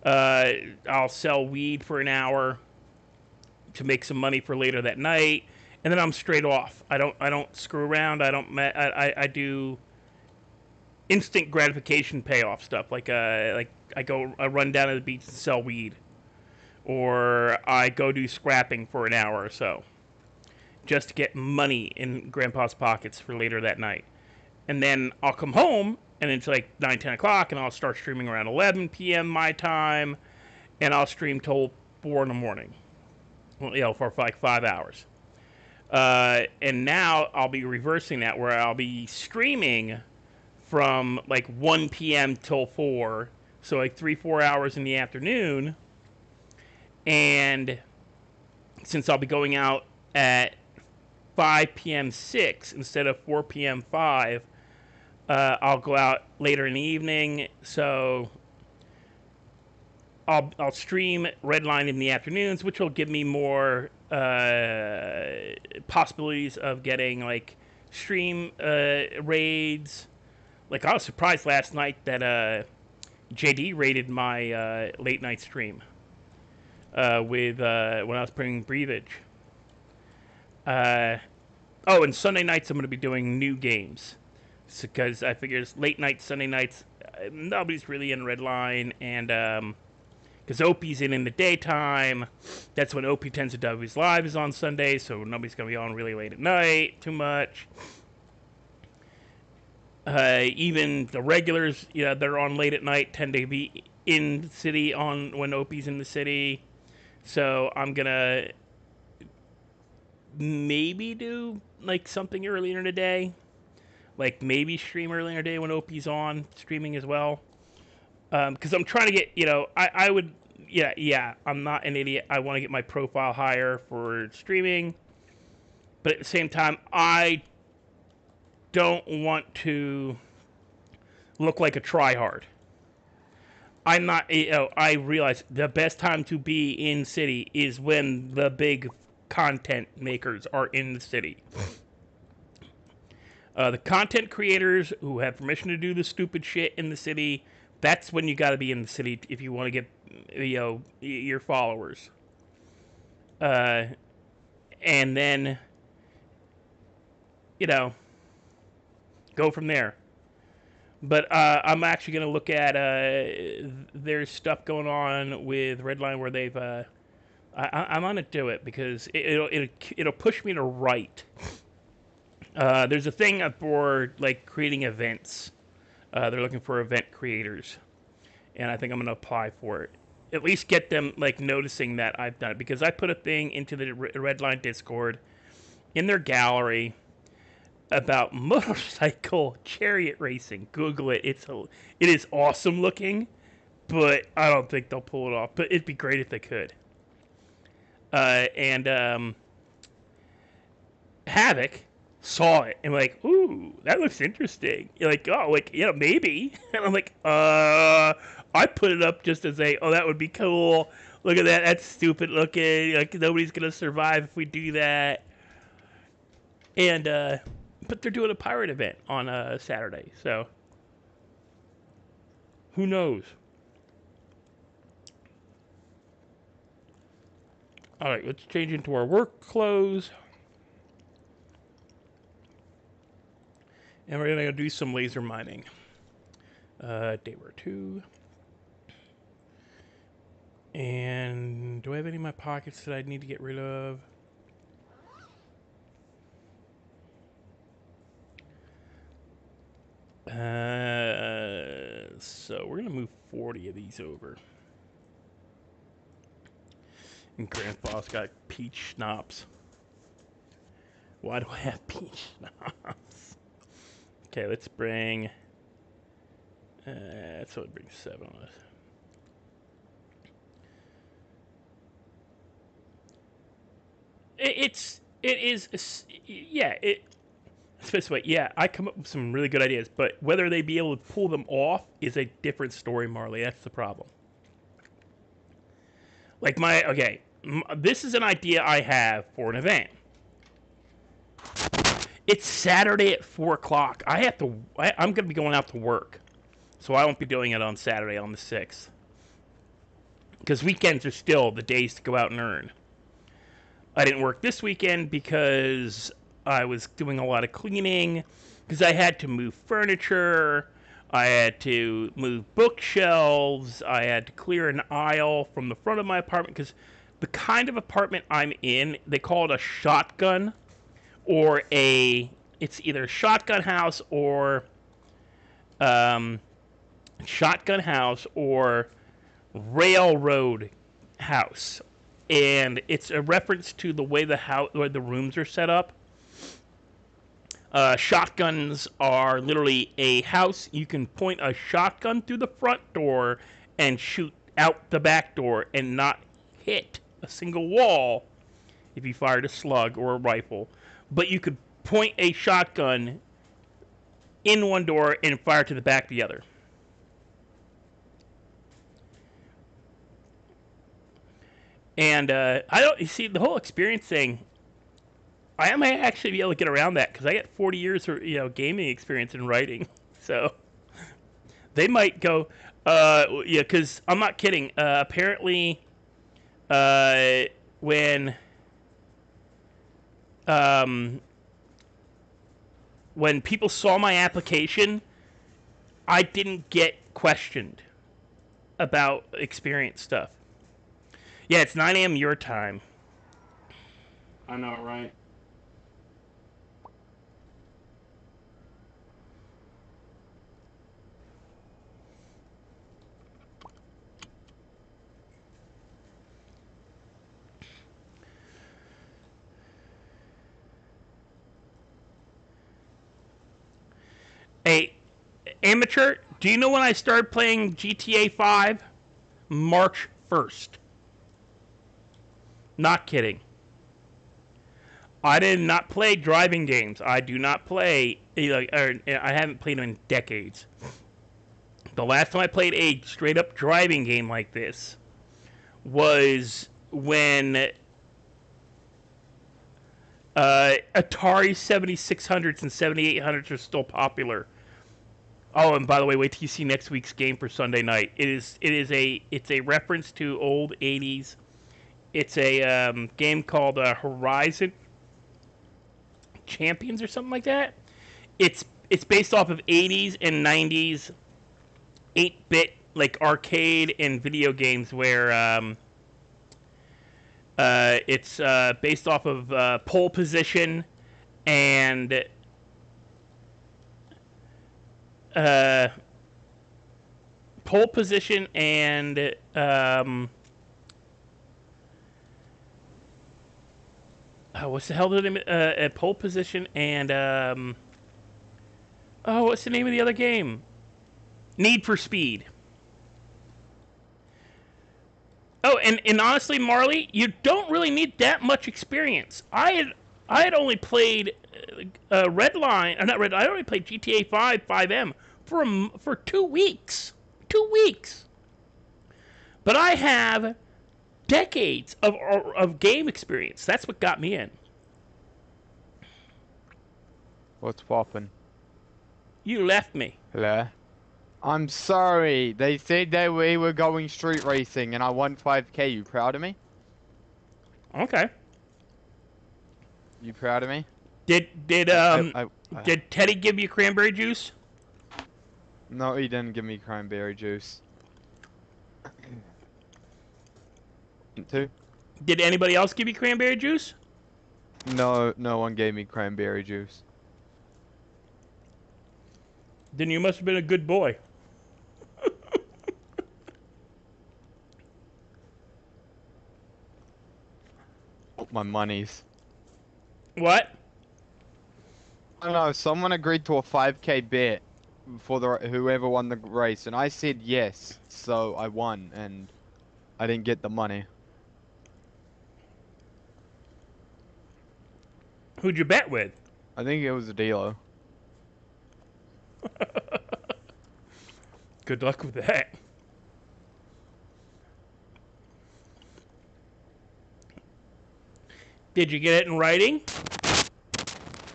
[SPEAKER 1] I'll sell weed for an hour to make some money for later that night, and then I'm straight off. I don't screw around. I do instant gratification payoff stuff. Like I run down to the beach and sell weed, or I go do scrapping for an hour or so, just to get money in Grandpa's pockets for later that night. and then I'll come home, and it's like 9, 10 o'clock, and I'll start streaming around 11 p.m. my time, and I'll stream till 4 in the morning, for like 5 hours. And now I'll be reversing that, where I'll be streaming from like 1 p.m. till 4, so like 3-4 hours in the afternoon. And since I'll be going out at 5 p.m. 6 instead of 4 p.m. 5, I'll go out later in the evening. So I'll stream Redline in the afternoons, which will give me more possibilities of getting like stream raids. Like, I was surprised last night that JD raided my late night stream with when I was playing Breathage. Oh, and Sunday nights I'm going to be doing new games, because I figure late night Sunday nights nobody's really in Redline, and because Opie's in the daytime, that's when Opie tends to do his live is on Sundays, so nobody's going to be on really late at night too much. Even the regulars, they're on late at night, tend to be in the city on when Opie's in the city. So I'm gonna maybe do like something earlier in the day, like maybe stream earlier in the day when Opie's on streaming as well. Because I'm trying to get, I would, I'm not an idiot. I want to get my profile higher for streaming, but at the same time, I don't want to look like a tryhard. I'm not, I realize the best time to be in city is when the big content makers are in the city. The content creators who have permission to do the stupid shit in the city, that's when you got to be in the city if you want to get, your followers. And then, go from there. But I'm actually going to look at there's stuff going on with Redline where they've I'm going to do it because it'll push me to write. There's a thing for like creating events. They're looking for event creators, and I think I'm going to apply for it. At least get them like noticing that I've done it, because I put a thing into the Redline Discord in their gallery about motorcycle chariot racing. Google it. It is awesome looking, but I don't think they'll pull it off. But it'd be great if they could. And Havoc saw it and like, ooh, that looks interesting. You're like, oh, like, maybe. And I'm like, I put it up just as that would be cool. Look at that. That's stupid looking. Like, nobody's gonna survive if we do that. And but they're doing a pirate event on Saturday, so who knows? All right, let's change into our work clothes, and we're gonna do some laser mining. Day 2. And do I have any in my pockets that I need to get rid of? So we're gonna move 40 of these over. And Grandpa's got peach schnapps. Why do I have peach schnapps? Okay, let's bring. So it brings 7 on us. This way, I come up with some really good ideas, but whether they be able to pull them off is a different story, Marley. That's the problem. Like this is an idea I have for an event. It's Saturday at 4 o'clock. I'm going to be going out to work, so I won't be doing it on Saturday on the 6th. Because weekends are still the days to go out and earn. I didn't work this weekend because I was doing a lot of cleaning, because I had to move furniture, I had to move bookshelves, I had to clear an aisle from the front of my apartment, because the kind of apartment I'm in, they call it a shotgun, or a it's either shotgun house or railroad house, and it's a reference to the way the house where the rooms are set up. Shotguns are literally a house. You can point a shotgun through the front door and shoot out the back door and not hit a single wall if you fired a slug or a rifle. But you could point a shotgun in one door and fire to the back of the other. And I don't, you see, the whole experience thing, I might actually be able to get around that because I got 40 years of gaming experience in writing. So they might go, yeah, because I'm not kidding. Apparently, when people saw my application, I didn't get questioned about experience stuff. Yeah, it's 9 a.m. your time.
[SPEAKER 10] I know, right?
[SPEAKER 1] Hey, amateur, do you know when I started playing GTA 5? March 1st. Not kidding. I did not play driving games. I do not play, I haven't played them in decades. The last time I played a straight up driving game like this was when Atari 7600s and 7800s are still popular. Oh, and by the way, wait till you see next week's game for Sunday night. It's a reference to old 80s. It's a game called Horizon Champions or something like that. It's based off of 80s and 90s 8-bit like arcade and video games where it's based off of Pole Position and Pole Position and what's the hell the name? Pole Position and what's the name of the other game? Need for Speed. Oh, and honestly, Marley, you don't really need that much experience. I had only played Redline, not Red. I only played GTA 5 5M for 2 weeks. 2 weeks. But I have decades of game experience. That's what got me in.
[SPEAKER 11] What's poppin'?
[SPEAKER 1] You left me.
[SPEAKER 11] Hello? I'm sorry. They said that we were going street racing and I won 5K. You proud of me?
[SPEAKER 1] Okay.
[SPEAKER 11] You proud of me?
[SPEAKER 1] Did Teddy give you cranberry juice?
[SPEAKER 11] No, he didn't give me cranberry juice. Two?
[SPEAKER 1] Did anybody else give you cranberry juice?
[SPEAKER 11] No, no one gave me cranberry juice.
[SPEAKER 1] Then you must have been a good boy.
[SPEAKER 11] My monies.
[SPEAKER 1] What?
[SPEAKER 11] I don't know, someone agreed to a 5K bet for whoever won the race, and I said yes, so I won, and I didn't get the money.
[SPEAKER 1] Who'd you bet with?
[SPEAKER 11] I think it was a dealer.
[SPEAKER 1] Good luck with that. Did you get it in writing?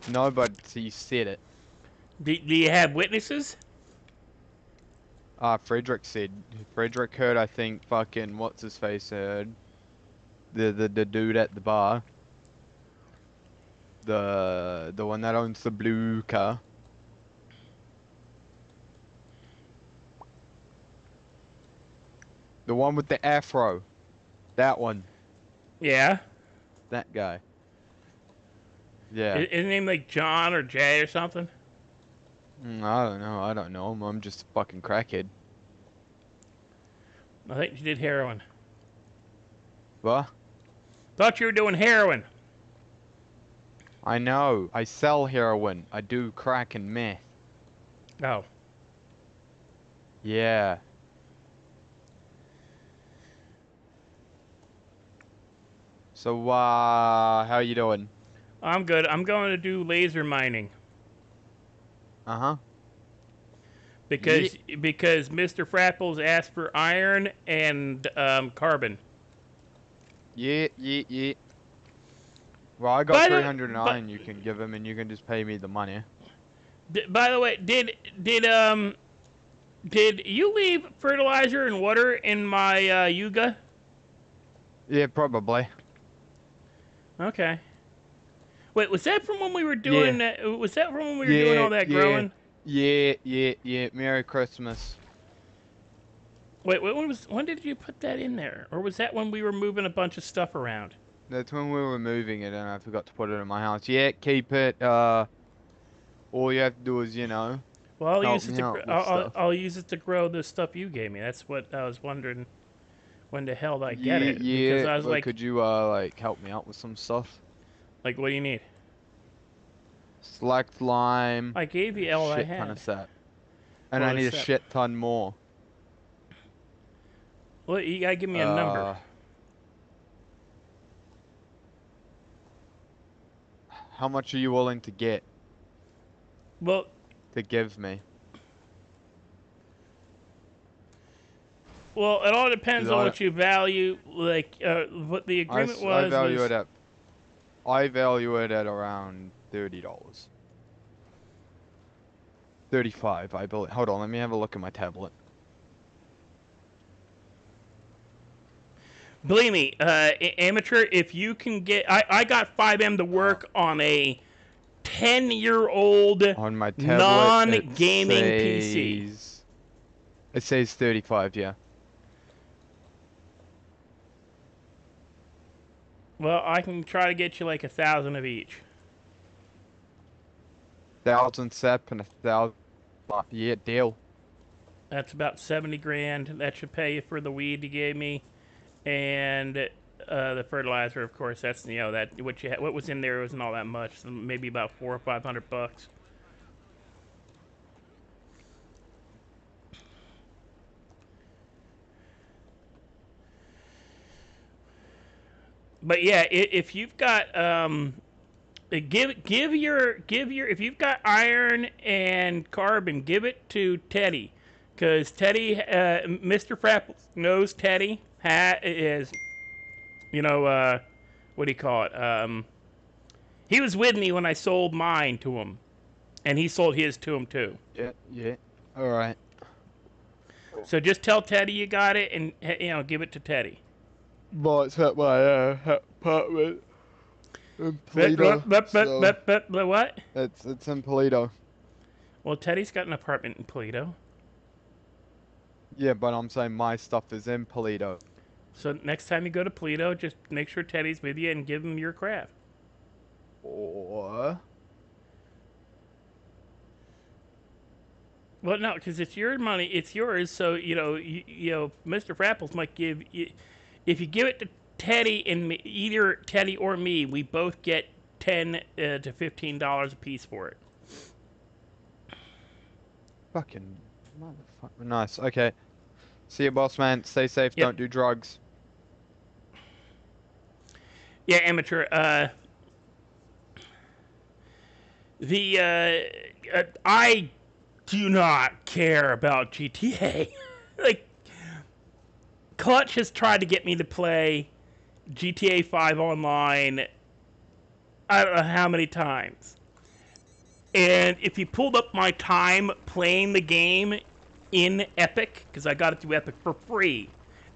[SPEAKER 11] No, but he said it.
[SPEAKER 1] Do you have witnesses?
[SPEAKER 11] Frederick said. Frederick heard, I think, fucking, what's his face heard. The dude at the bar. The one that owns the blue car. The one with the afro. That one.
[SPEAKER 1] Yeah.
[SPEAKER 11] That guy. Yeah.
[SPEAKER 1] Is his name like John or Jay or something?
[SPEAKER 11] I don't know. I don't know him. I'm just a fucking crackhead.
[SPEAKER 1] I think you did heroin.
[SPEAKER 11] What?
[SPEAKER 1] Thought you were doing heroin.
[SPEAKER 11] I know. I sell heroin. I do crack and meth.
[SPEAKER 1] Oh.
[SPEAKER 11] Yeah. So, how you doing?
[SPEAKER 1] I'm good. I'm going to do laser mining.
[SPEAKER 11] Uh-huh.
[SPEAKER 1] Because Mr. Frapples asked for iron and carbon.
[SPEAKER 11] Yeah. Well, I got
[SPEAKER 1] By the-
[SPEAKER 11] 309 you can give him, and you can just pay me the money.
[SPEAKER 1] By the way, did you leave fertilizer and water in my Yuga?
[SPEAKER 11] Yeah, probably.
[SPEAKER 1] Okay. Wait, was that from when we were doing that? Was that from when we were doing all that growing?
[SPEAKER 11] Yeah. Merry Christmas.
[SPEAKER 1] Wait, when did you put that in there? Or was that when we were moving a bunch of stuff around?
[SPEAKER 11] That's when we were moving it, and I forgot to put it in my house. Yeah, keep it. All you have to do is,
[SPEAKER 1] Well,
[SPEAKER 11] help me out with stuff.
[SPEAKER 1] I'll use it to grow the stuff you gave me. That's what I was wondering. When the hell did I get it?
[SPEAKER 11] Yeah,
[SPEAKER 1] Because I was like,
[SPEAKER 11] could you like help me out with some stuff?
[SPEAKER 1] like, what do you need?
[SPEAKER 11] Select lime.
[SPEAKER 1] I gave you all I
[SPEAKER 11] shit
[SPEAKER 1] had.
[SPEAKER 11] ton of set. And
[SPEAKER 1] What
[SPEAKER 11] I
[SPEAKER 1] was
[SPEAKER 11] need a
[SPEAKER 1] that?
[SPEAKER 11] shit ton more.
[SPEAKER 1] Well, you gotta give me a number.
[SPEAKER 11] How much are you willing to get?
[SPEAKER 1] Well,
[SPEAKER 11] to give me?
[SPEAKER 1] Well, it all depends on what you value. Like, what the agreement was.
[SPEAKER 11] I value it at. I value it at around $30. 35, I believe. Hold on, let me have a look at my tablet.
[SPEAKER 1] Believe me, amateur, if you can get... I got 5M to work on a 10-year-old
[SPEAKER 11] on my tablet,
[SPEAKER 1] non-gaming PC.
[SPEAKER 11] It says 35, yeah.
[SPEAKER 1] Well, I can try to get you like 1,000 of each.
[SPEAKER 11] 1,000 SEP and 1,000... Yeah, deal.
[SPEAKER 1] That's about 70 grand. That should pay you for the weed you gave me. And the fertilizer, of course, that's, that what was in there wasn't all that much. So maybe about $400 or $500. But yeah, if you've got give your if you've got iron and carbon, give it to Teddy, because Teddy, Mr. Frapples knows Teddy is, what do you call it? He was with me when I sold mine to him, and he sold his to him too.
[SPEAKER 11] Yeah. All right.
[SPEAKER 1] So just tell Teddy you got it, and give it to Teddy.
[SPEAKER 11] Well, it's at my apartment in Polito.
[SPEAKER 1] What?
[SPEAKER 11] It's in Polito.
[SPEAKER 1] Well, Teddy's got an apartment in Polito.
[SPEAKER 11] Yeah, but I'm saying my stuff is in Polito.
[SPEAKER 1] So next time you go to Polito, just make sure Teddy's with you and give him your craft.
[SPEAKER 11] Or...
[SPEAKER 1] Well, no, because it's your money, it's yours. So Mr. Frapples might give you. If you give it to Teddy and me, either Teddy or me, we both get $10 to $15 a piece for it.
[SPEAKER 11] Fucking motherfucker. Nice. Okay. See you, boss man. Stay safe.
[SPEAKER 1] Yep.
[SPEAKER 11] Don't do drugs.
[SPEAKER 1] Yeah, amateur. I do not care about GTA. Like, Clutch has tried to get me to play GTA 5 online I don't know how many times. And if you pulled up my time playing the game in Epic, because I got it through Epic for free,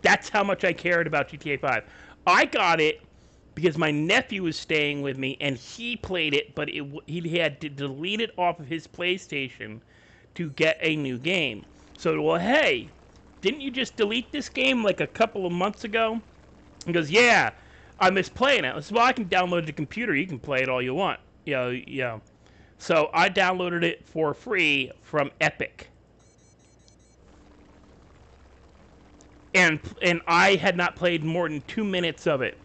[SPEAKER 1] that's how much I cared about GTA 5. I got it because my nephew was staying with me, and he played it, but he had to delete it off of his PlayStation to get a new game. So, well, hey, didn't you just delete this game like a couple of months ago? He goes, yeah, I miss playing it. I said, well, I can download the computer. You can play it all you want. Yeah. So I downloaded it for free from Epic. And I had not played more than 2 minutes of it.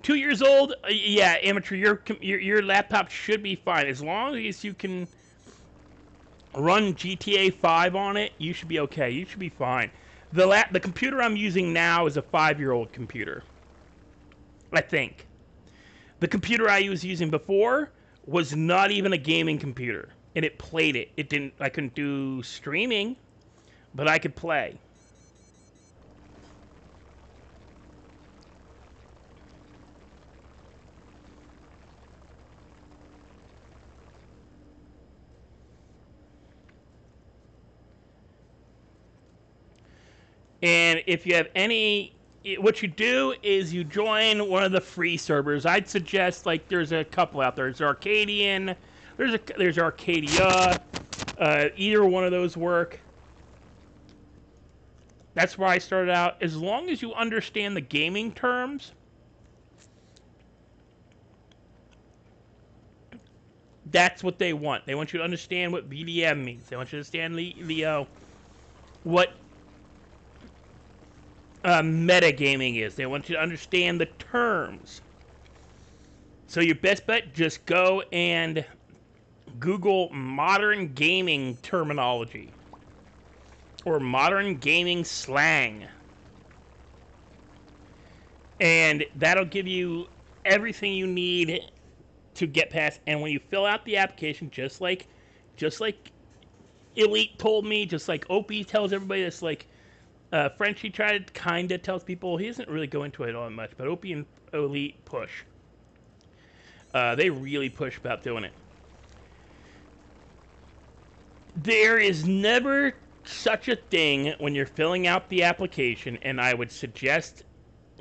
[SPEAKER 1] Two-years old, yeah, amateur. Your laptop should be fine as long as you can run GTA 5 on it. You should be okay. You should be fine. The computer I'm using now is a 5-year-old computer, I think. The computer I was using before was not even a gaming computer, and it played it. It didn't. I couldn't do streaming, but I could play. And if you have any, what you do is you join one of the free servers. I'd suggest, like, there's a couple out there. There's Arcadian, there's Arcadia. Either one of those work. That's where I started out. As long as you understand the gaming terms, that's what they want. They want you to understand what BDM means. They want you to understand what metagaming is. They want you to understand the terms. So your best bet, just go and Google modern gaming terminology or modern gaming slang. And that'll give you everything you need to get past. And when you fill out the application, just like Elite told me, just like Opie tells everybody, that's like Frenchie tried kind of tells people. He doesn't really go into it all that much, but Opie and Elite push. They really push about doing it. There is never such a thing when you're filling out the application, and I would suggest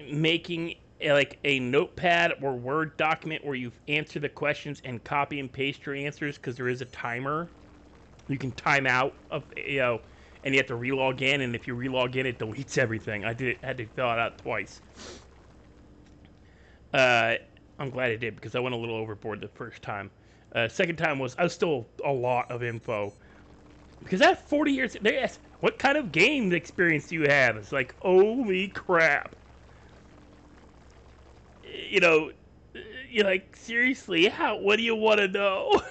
[SPEAKER 1] making like a notepad or Word document where you answer the questions and copy and paste your answers, because there is a timer. You can time out of and you have to relog in, and if you relog in, it deletes everything. I had to fill it out twice. I'm glad I did, because I went a little overboard the first time. Second time was still a lot of info. Because that 40 years, they asked, what kind of game experience do you have? It's like, holy crap. You're like, seriously, what do you want to know?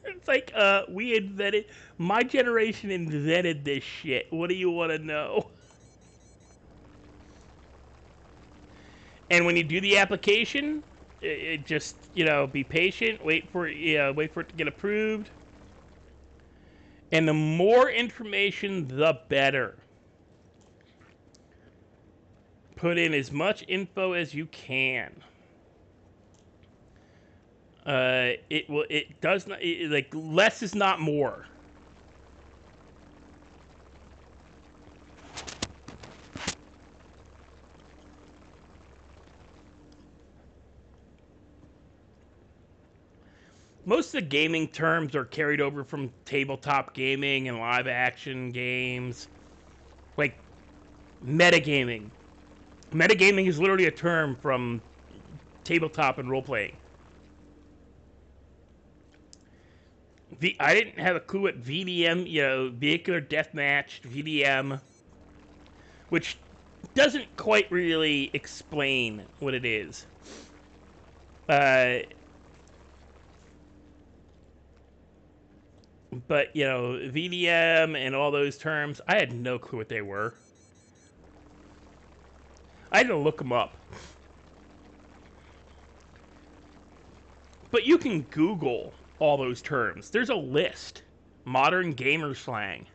[SPEAKER 1] It's like, we invented, my generation invented this shit. What do you want to know? And when you do the application, it just, be patient, wait for it to get approved. And the more information, the better. Put in as much info as you can. It does not, like, less is not more. Most of the gaming terms are carried over from tabletop gaming and live action games. Like, metagaming. Metagaming is literally a term from tabletop and role-playing. I didn't have a clue what VDM, Vehicular Deathmatch, VDM, which doesn't quite really explain what it is. But, VDM and all those terms, I had no clue what they were. I had to look them up. But you can Google all those terms. There's a list. Modern gamer slang.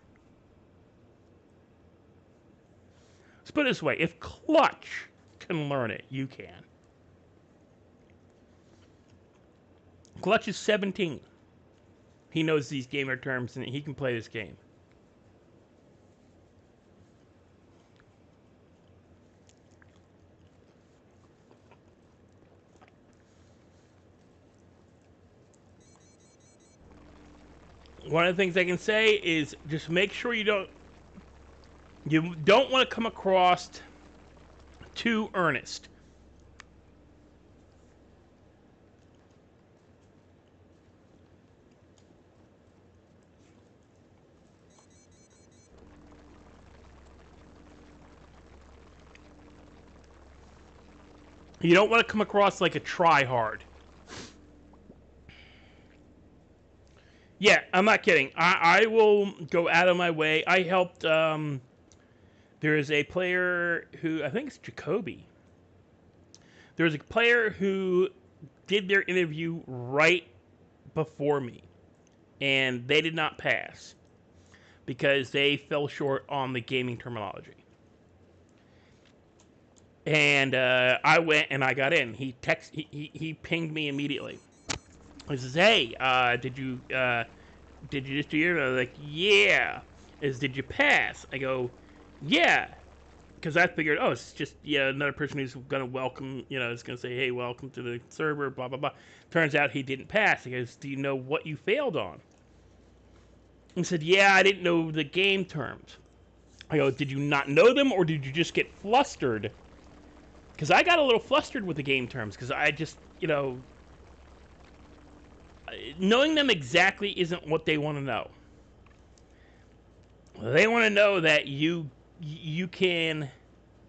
[SPEAKER 1] Let's put it this way. If Clutch can learn it, you can. Clutch is 17. He knows these gamer terms, and he can play this game. One of the things I can say is just make sure you don't You don't want to come across too earnest. You don't want to come across like a try-hard. Yeah, I'm not kidding. I will go out of my way. I helped, there is a player who, I think it's Jacoby. There's a player who did their interview right before me, and they did not pass because they fell short on the gaming terminology. And I went and I got in. He pinged me immediately. He says, "Hey, did you just do your?" And I was like, "Yeah." Did you pass? I go, "Yeah," because I figured, oh, it's just another person who's gonna welcome, is gonna say, "Hey, welcome to the server," blah blah blah. Turns out he didn't pass. He goes, "Do you know what you failed on?" He said, "Yeah, I didn't know the game terms." I go, "Did you not know them, or did you just get flustered?" Because I got a little flustered with the game terms, because I just, knowing them exactly isn't what they want to know. They want to know that you can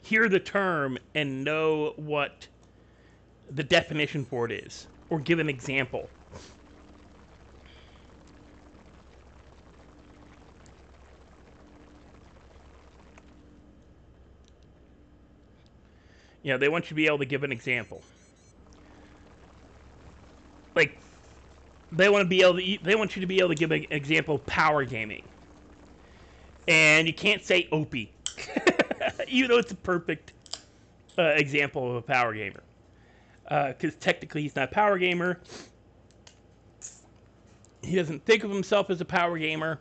[SPEAKER 1] hear the term and know what the definition for it is, or give an example. They want you to be able to give an example. Like, they want you to be able to give an example of power gaming. And you can't say Opie, even though it's a perfect example of a power gamer. Because technically he's not a power gamer. He doesn't think of himself as a power gamer.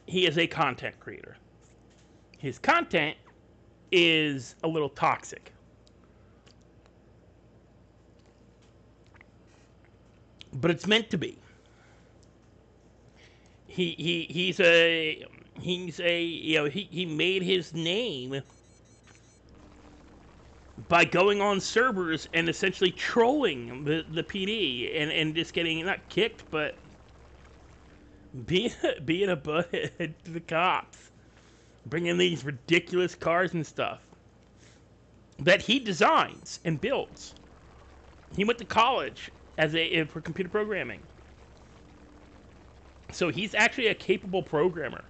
[SPEAKER 1] He is a content creator. His content is a little toxic. But it's meant to be. He made his name by going on servers and essentially trolling the PD and just getting not kicked, but being a butthead to the cops, bringing these ridiculous cars and stuff that he designs and builds. He went to college for computer programming, so he's actually a capable programmer.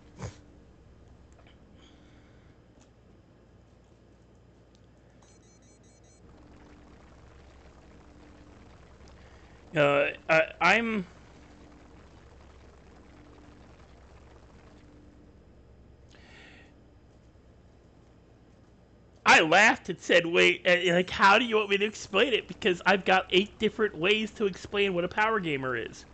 [SPEAKER 1] I laughed and said, "Wait, like, how do you want me to explain it? Because I've got 8 different ways to explain what a power gamer is."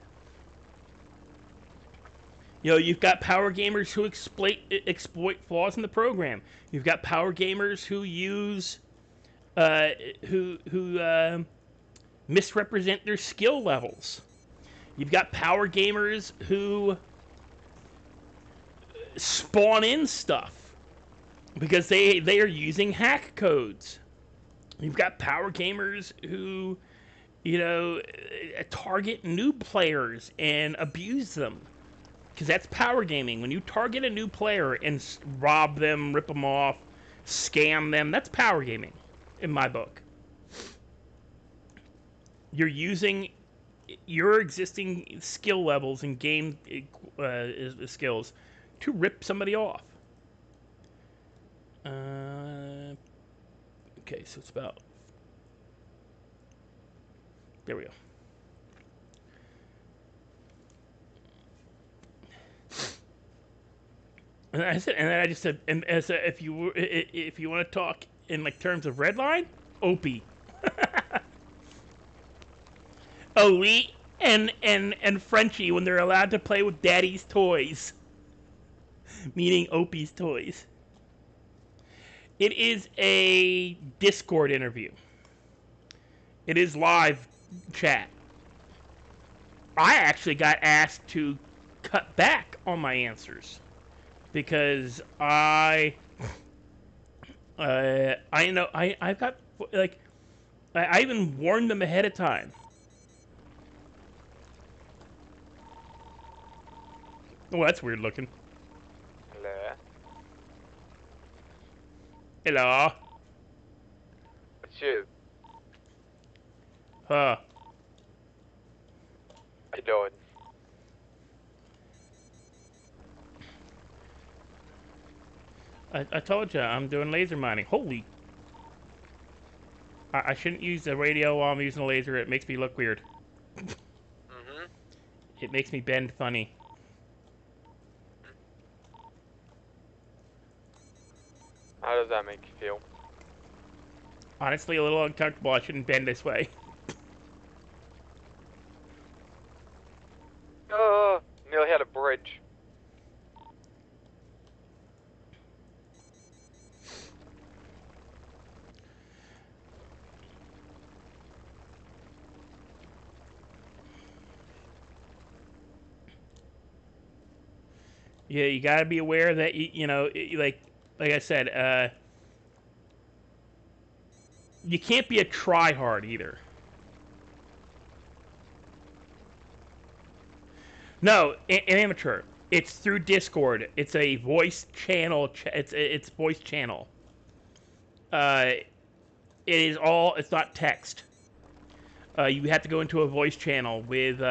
[SPEAKER 1] You've got power gamers who exploit flaws in the program. You've got power gamers who use, who misrepresent their skill levels. You've got power gamers who spawn in stuff because they are using hack codes. You've got power gamers who, target new players and abuse them. Because that's power gaming. When you target a new player and rob them, rip them off, scam them, that's power gaming, in my book. You're using your existing skill levels and game skills to rip somebody off. Okay, so it's about... There we go. And I said, and then I just said, and as if you want to talk in like terms of Redline, Opie, Elite, and Frenchie when they're allowed to play with Daddy's toys, meaning Opie's toys. It is a Discord interview. It is live chat. I actually got asked to cut back on my answers because I know I've got like I even warned them ahead of time. Oh, that's weird looking.
[SPEAKER 11] Hello.
[SPEAKER 1] Hello.
[SPEAKER 11] It's you.
[SPEAKER 1] Huh.
[SPEAKER 11] How you doing?
[SPEAKER 1] I told you I'm doing laser mining. Holy. I shouldn't use the radio while I'm using a laser. It makes me look weird.
[SPEAKER 11] Mm-hmm.
[SPEAKER 1] It makes me bend funny.
[SPEAKER 11] How does that make you feel?
[SPEAKER 1] Honestly, a little uncomfortable. I shouldn't bend this way.
[SPEAKER 11] Nearly had a bridge.
[SPEAKER 1] Yeah, you gotta be aware that you know, like I said, you can't be a tryhard either. No, an amateur. It's through Discord. It's a voice channel. It's voice channel. It is all. It's not text. You have to go into a voice channel with.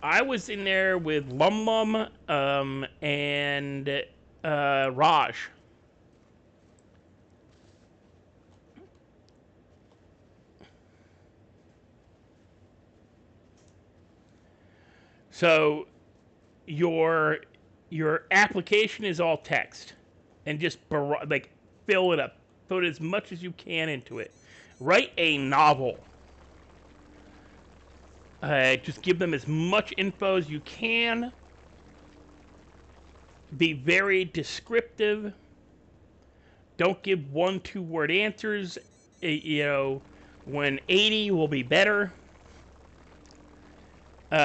[SPEAKER 1] I was in there with Lum Lum and Raj. So your application is all text, and just like fill it up, put as much as you can into it. Write a novel. Just give them as much info as you can. Be very descriptive. Don't give 1-2 word answers. You know, when 80 will be better. You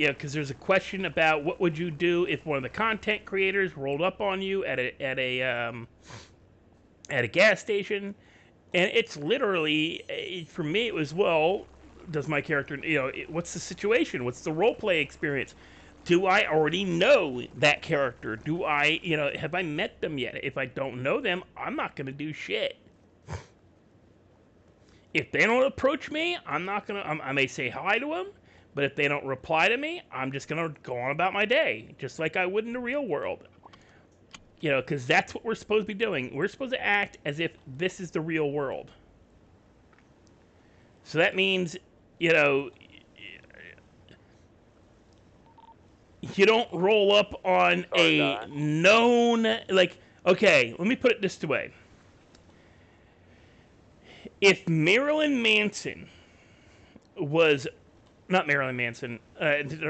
[SPEAKER 1] know, because there's a question about what would you do if one of the content creators rolled up on you at a gas station, and it's literally for me it was, well, does my character, you know, what's the situation? What's the role play experience? Do I already know that character? Do I, you know, have I met them yet? If I don't know them, I'm not gonna do shit. If they don't approach me, I'm not gonna. I may say hi to them. But if they don't reply to me, I'm just going to go on about my day, just like I would in the real world. You know, because that's what we're supposed to be doing. We're supposed to act as if this is the real world. So that means, you know, you don't roll up on a known, like, okay, let me put it this way. If Marilyn Manson was... Not Marilyn Manson.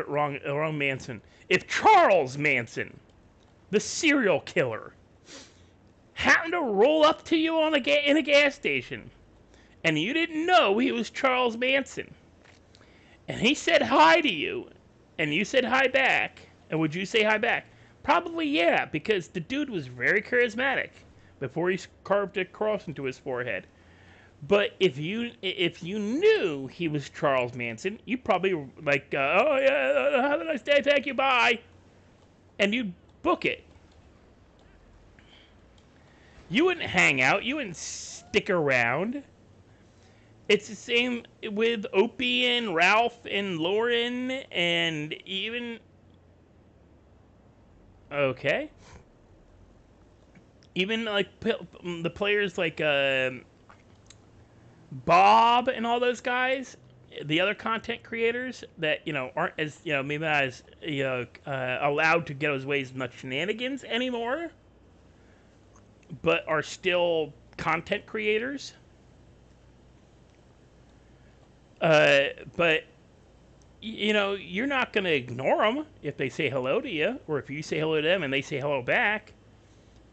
[SPEAKER 1] Wrong Manson. If Charles Manson, the serial killer, happened to roll up to you on in a gas station, and you didn't know he was Charles Manson, and he said hi to you, and you said hi back, and would you say hi back? Probably yeah, because the dude was very charismatic before he carved a cross into his forehead. But if you knew he was Charles Manson, you probably like, oh yeah, have a nice day, thank you, bye, and you'd book it. You wouldn't hang out. You wouldn't stick around. It's the same with Opie and Ralph and Lauren and even... Okay. Even like the players like... Bob and all those guys, the other content creators that, you know, aren't as, you know, maybe not as, you know, allowed to get away with much shenanigans anymore, but are still content creators. But, you know, you're not going to ignore them if they say hello to you, or if you say hello to them and they say hello back,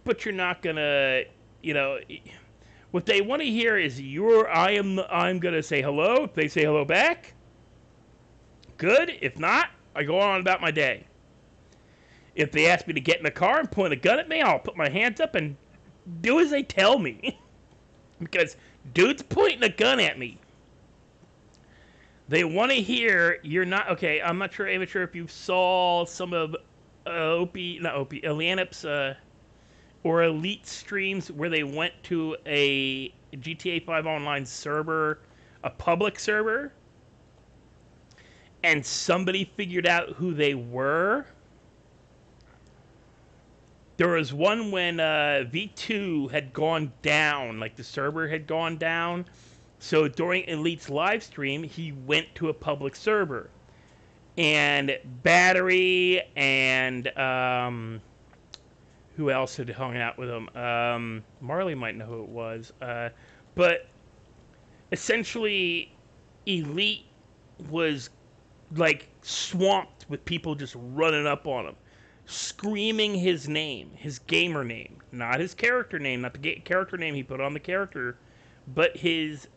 [SPEAKER 1] but you're not going to, you know... What they want to hear is I'm gonna say hello. If they say hello back, good. If not, I go on about my day. If they ask me to get in the car and point a gun at me, I'll put my hands up and do as they tell me. Because dude's pointing a gun at me. They want to hear you're not okay. I'm not sure, amateur, if you saw some of Lanip's or Elite streams where they went to a GTA 5 Online server, a public server, and somebody figured out who they were. There was one when V2 had gone down, like the server had gone down. So during Elite's live stream, he went to a public server. And Battery and who else had hung out with him? Marley might know who it was. But essentially, Elite was like swamped with people just running up on him, screaming his name, his gamer name, not his character name, not the character name he put on the character, but his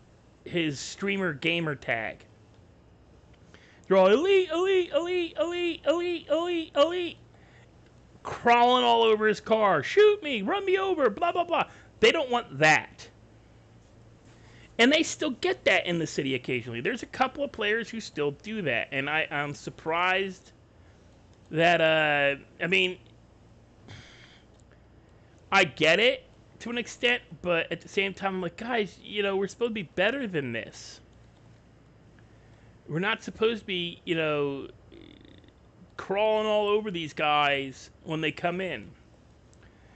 [SPEAKER 1] streamer gamer tag. They're all elite, elite, elite, elite, elite, elite, elite, crawling all over his car. Shoot me, run me over, blah, blah, blah. They don't want that. And they still get that in the city occasionally. There's a couple of players who still do that. And I'm surprised that, I mean, I get it to an extent, but at the same time, I'm like, guys, you know, we're supposed to be better than this. We're not supposed to be, you know, crawling all over these guys when they come in.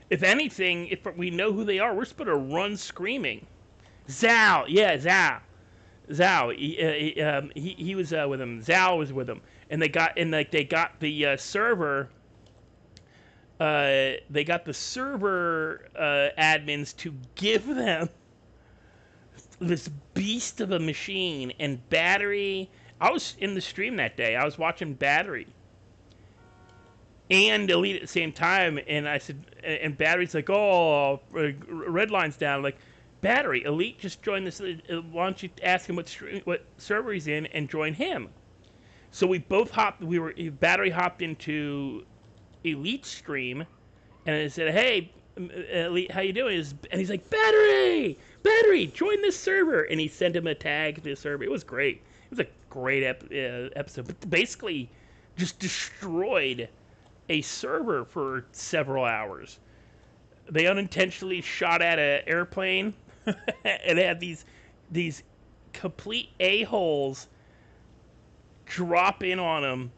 [SPEAKER 1] If anything, if we know who they are, we're supposed to run screaming. Zhao, yeah, Zhao. He was with him. Zhao was with him, and they got the server. They got the server admins to give them this beast of a machine and Battery. I was in the stream that day. I was watching Battery and Elite at the same time, and I said, and Battery's like, "Oh, Redline's down." I'm like, Battery, Elite just joined this. Why don't you ask him what server he's in and join him? So we both hopped. Battery hopped into Elite stream, and I said, "Hey, Elite, how you doing?" And he's like, Battery, join this server." And he sent him a tag to the server. It was great. It was a great episode. But basically, just destroyed a server for several hours. They unintentionally shot at an airplane and had these complete a-holes drop in on them,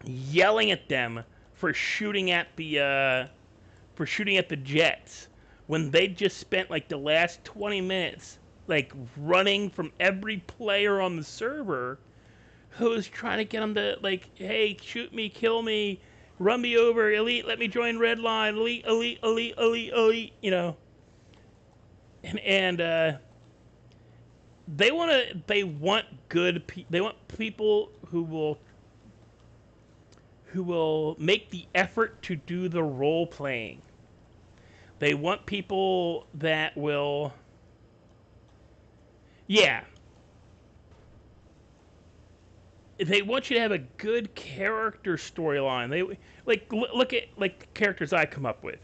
[SPEAKER 1] yelling at them for shooting at the jets when they just spent like the last 20 minutes like running from every player on the server who was trying to get them to like, hey, shoot me, kill me, run me over, Elite, let me join Redline, Elite, Elite, Elite, Elite, Elite, you know. And they want people who will make the effort to do the role playing. They want people that will, yeah. They want you to have a good character storyline. They look at like the characters I come up with.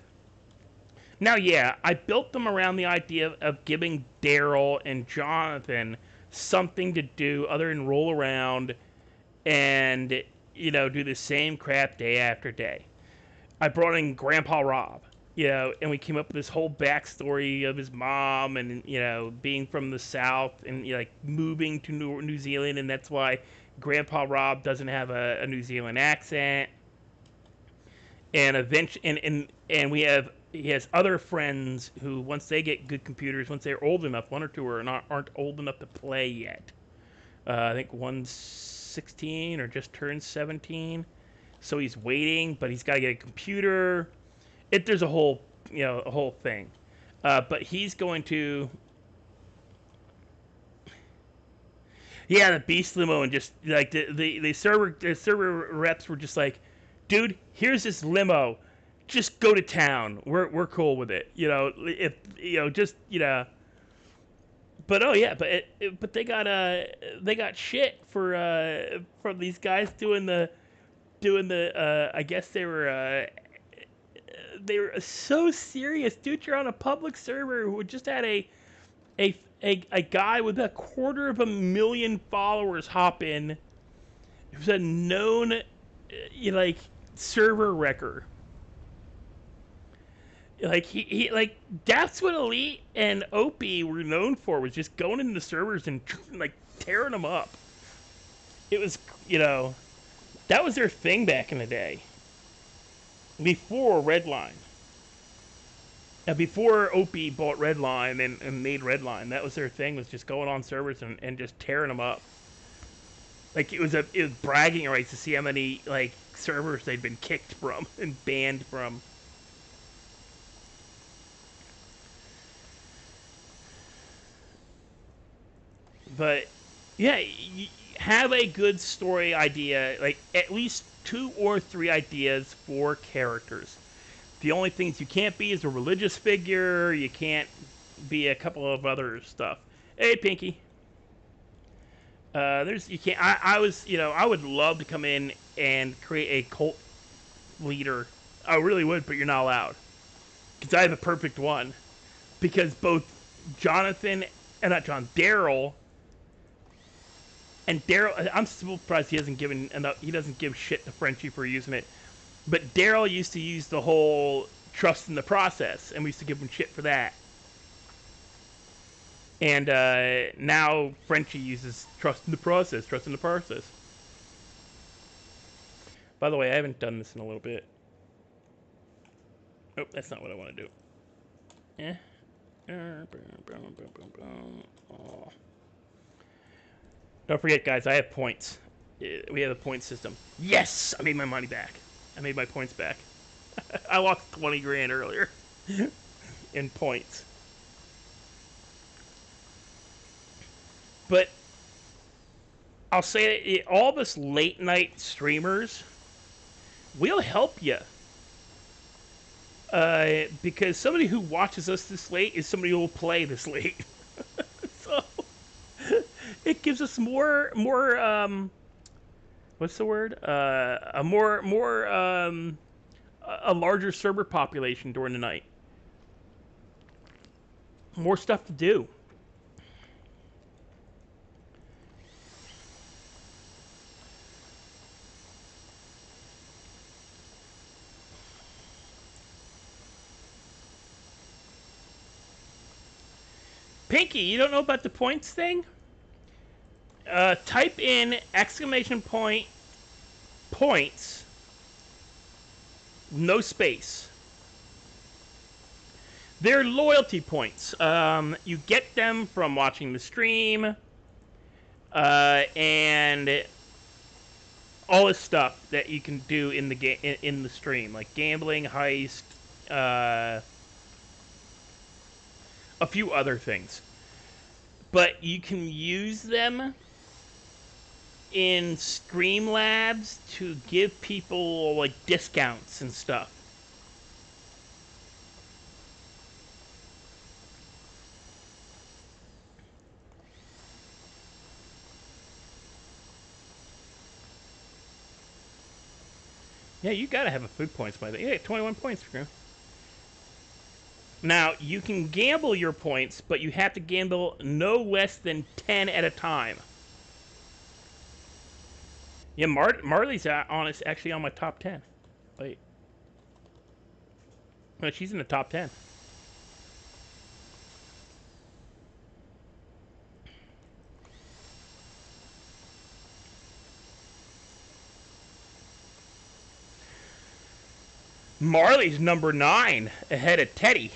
[SPEAKER 1] Now, yeah, I built them around the idea of giving Daryl and Jonathan something to do other than roll around and, you know, do the same crap day after day. I brought in Grandpa Rob, you know, and we came up with this whole backstory of his mom and, you know, being from the South and, you know, like moving to New Zealand, and that's why Grandpa Rob doesn't have a New Zealand accent. And eventually, and he has other friends who, once they get good computers, once they're old enough, one or two aren't old enough to play yet. I think one's 16 or just turned 17, so he's waiting, but he's got to get a computer. There's a whole thing. But he's going to, yeah, the beast limo, and just like the server reps were just like, dude, here's this limo. Just go to town. We're cool with it. You know, if you know, just, you know. But oh yeah, but they got shit for these guys doing the doing the. I guess they were so serious, dude. You're on a public server who just had a guy with 250,000 followers hop in. Who's a known like server wrecker. Like he like that's what Elite and OP were known for, was just going into servers and like tearing them up. It was, that was their thing back in the day. Before Redline. Now, before OP bought Redline and made Redline, that was their thing, was just going on servers and just tearing them up. Like, it was bragging rights to see how many, like, servers they'd been kicked from and banned from. But, yeah, have a good story idea, like, at least 2 or 3 ideas for characters. The only things you can't be is a religious figure, you can't be a couple of other stuff. Hey, Pinky. You can't. I would love to come in and create a cult leader. I really would, but you're not allowed. Because I have a perfect one. Because both Daryl, and Daryl, I'm surprised he hasn't given enough. He doesn't give shit to Frenchie for using it. But Daryl used to use the whole trust in the process, and we used to give him shit for that. And now Frenchie uses trust in the process, trust in the process. By the way, I haven't done this in a little bit. Nope, that's not what I want to do. Eh. Oh. Don't forget, guys, I have points. We have a point system. Yes! I made my money back. I made my points back. I lost 20 grand earlier in points. But I'll say that all of us late night streamers, we'll help you. Because somebody who watches us this late is somebody who will play this late. So it gives us more what's the word? A larger server population during the night. More stuff to do. Pinky, you don't know about the points thing? Type in exclamation point points, no space. They're loyalty points. You get them from watching the stream, and all this stuff that you can do in the in the stream, like gambling, heist, a few other things. But you can use them in Streamlabs to give people like discounts and stuff. Yeah, you gotta have a food points by the. Yeah, 21 points, Screw. Now, you can gamble your points, but you have to gamble no less than 10 at a time. Yeah, Marley's actually on my top 10. Wait. No, she's in the top 10. Marley's number 9, ahead of Teddy.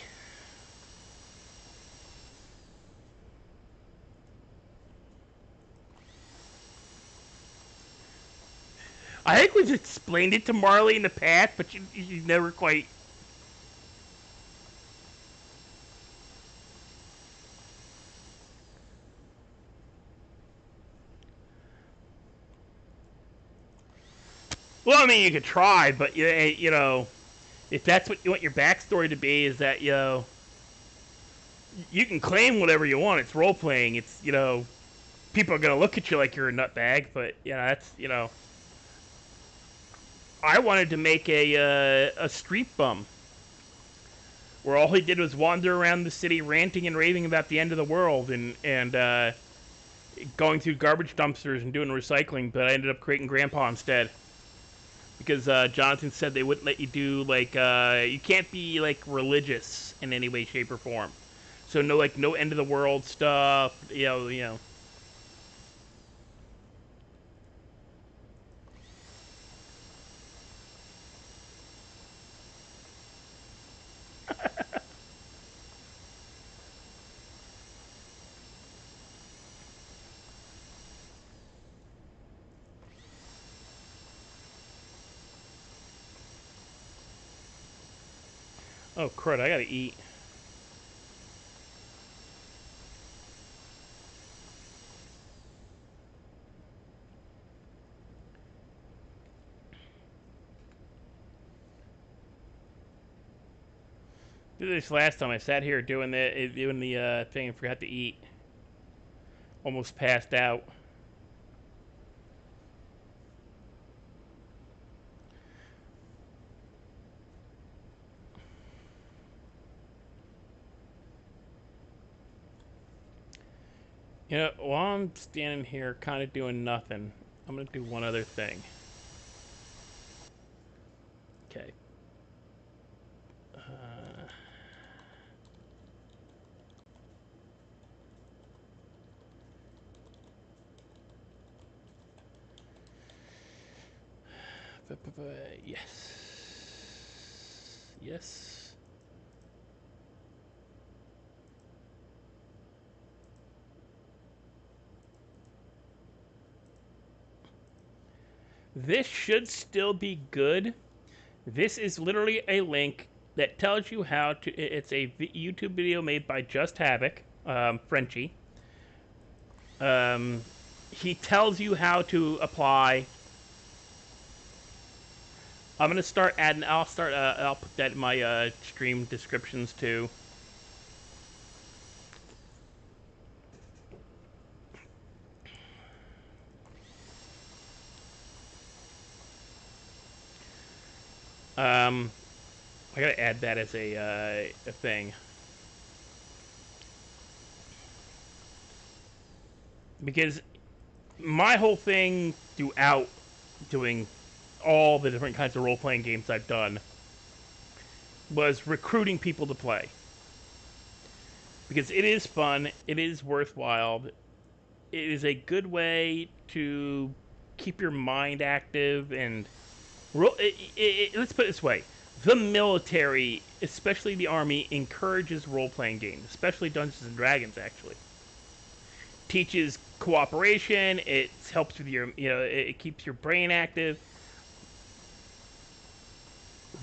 [SPEAKER 1] I think we've explained it to Marley in the past, but you never quite. Well, I mean, you could try, but you know, if that's what you want your backstory to be, is that, you know, you can claim whatever you want. It's role playing. It's, you know, people are gonna look at you like you're a nutbag, but you know, that's, you know. I wanted to make a street bum where all he did was wander around the city ranting and raving about the end of the world and going through garbage dumpsters and doing recycling, but I ended up creating Grandpa instead. Because Jonathan said they wouldn't let you do, like, you can't be, like, religious in any way, shape, or form. So no, like, no end of the world stuff, you know. Oh, crud, I gotta eat. Did this last time. I sat here doing the thing and forgot to eat. Almost passed out. You know, while I'm standing here kind of doing nothing, I'm going to do one other thing. Okay. Yes. Yes. This should still be good. This is literally a link that tells you how to. It's a YouTube video made by Just Havoc, Frenchie. He tells you how to apply. I'm gonna start adding. I'll start. I'll put that in my stream descriptions too. I gotta add that as a thing. Because my whole thing throughout doing all the different kinds of role-playing games I've done was recruiting people to play. Because it is fun, it is worthwhile, it is a good way to keep your mind active and... let's put it this way. The military, especially the Army, encourages role-playing games, especially Dungeons & Dragons, actually. Teaches cooperation, it helps with your, it keeps your brain active.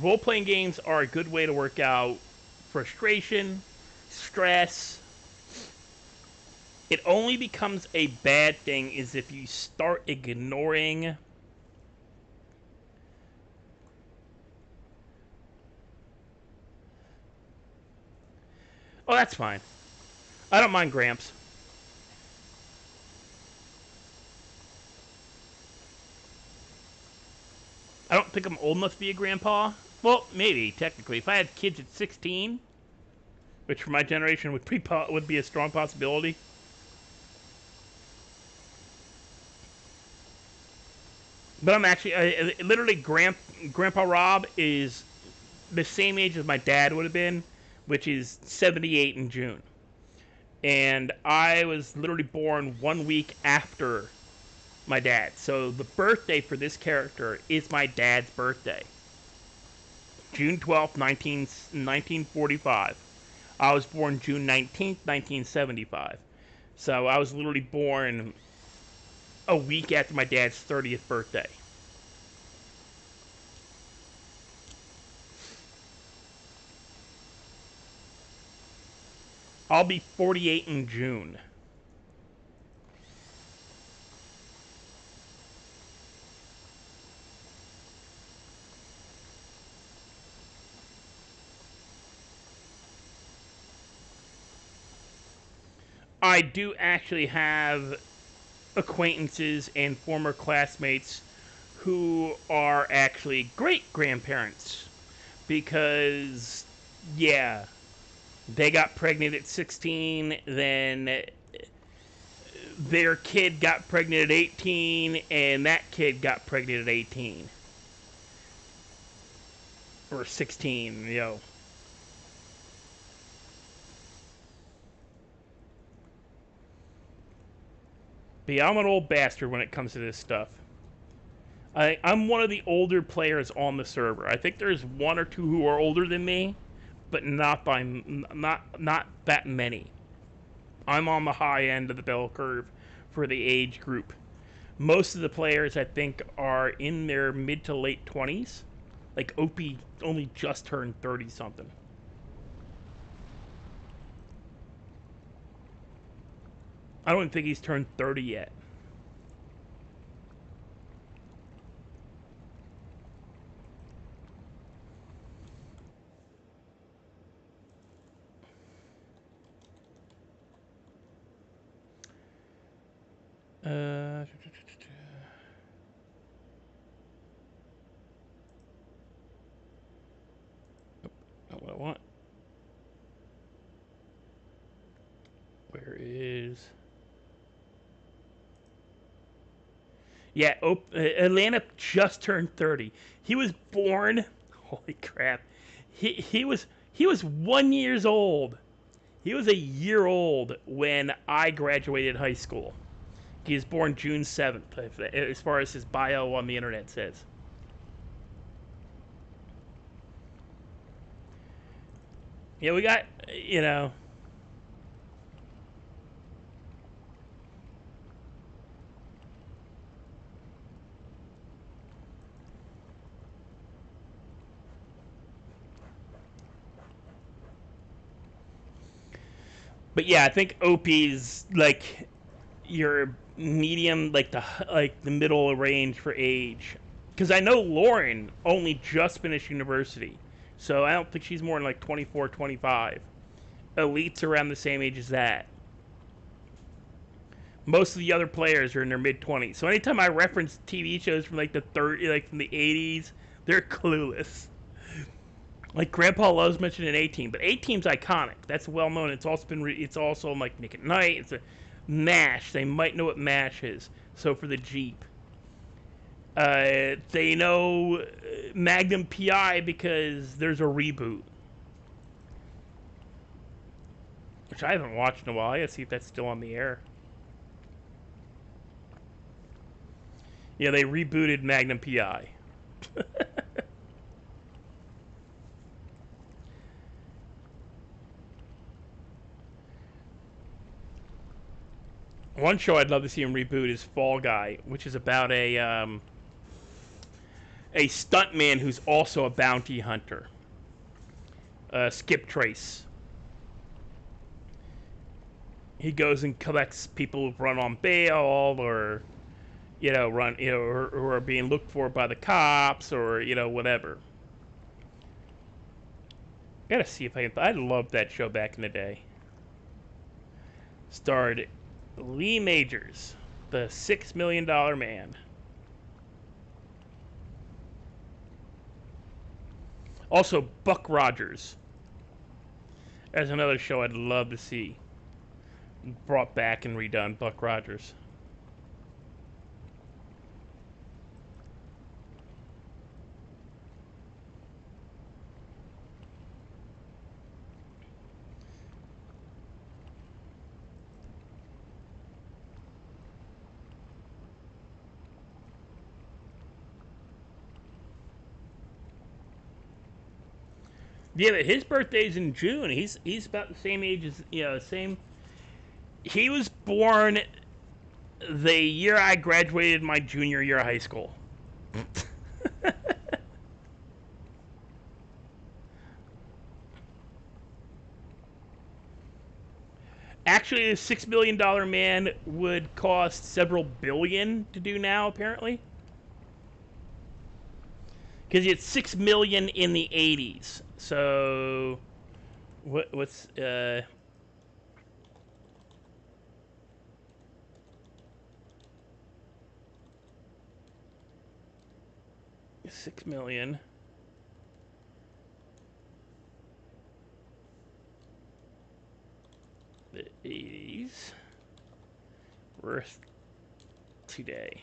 [SPEAKER 1] Role-playing games are a good way to work out frustration, stress. It only becomes a bad thing is if you start ignoring Oh, that's fine. I don't mind Gramps. I don't think I'm old enough to be a grandpa. Well, maybe, technically. If I had kids at 16, which for my generation would be a strong possibility. But I'm actually, literally, Grandpa Rob is the same age as my dad would have been, which is 78 in June. And I was literally born 1 week after my dad. So the birthday for this character is my dad's birthday. June 12th, 1945. I was born June 19th, 1975. So I was literally born a week after my dad's 30th birthday. I'll be 48 in June. I do actually have acquaintances and former classmates who are actually great grandparents because, yeah, they got pregnant at 16, then their kid got pregnant at 18, and that kid got pregnant at 18 or 16, you know. But yeah, I'm an old bastard when it comes to this stuff. I'm one of the older players on the server. I think there's one or two who are older than me, but not by not that many. I'm on the high end of the bell curve for the age group. Most of the players, I think, are in their mid to late 20s. Like, Opie only just turned 30-something. I don't even think he's turned 30 yet. Uh... Not what I want. Where is... Yeah, Atlanta just turned 30. He was born... Holy crap. He was 1 year old. He was a year old when I graduated high school. He was born June 7th, as far as his bio on the internet says. Yeah, we got, you know... But yeah, I think Opie's like your medium, like the middle range for age. Because I know Lauren only just finished university, so I don't think she's more than like 24, 25. Elite's around the same age as that. Most of the other players are in their mid 20s. So anytime I reference TV shows from like the from the 80s, they're clueless. Like Grandpa loves mentioning A-Team, but A-Team's iconic. That's well known. It's also been it's also like Nick at Night. It's a MASH. They might know what MASH is. So for the Jeep, they know Magnum PI because there's a reboot, which I haven't watched in a while. I gotta see if that's still on the air. Yeah, they rebooted Magnum PI. One show I'd love to see him reboot is Fall Guy, which is about a stuntman who's also a bounty hunter. Skip Trace. He goes and collects people who've run on bail, or or are being looked for by the cops, or whatever. Gotta see if I can. I loved that show back in the day. Starred Lee Majors, the $6 Million Man. Also, Buck Rogers. That's another show I'd love to see brought back and redone. Buck Rogers. Yeah, but his birthday's in June. He's about the same age as same. He was born the year I graduated my junior year of high school. Actually, the $6 Million Man would cost several billion to do now, apparently. Because it's 6 million in the 80s. So what's 6 million. The 80s worth today.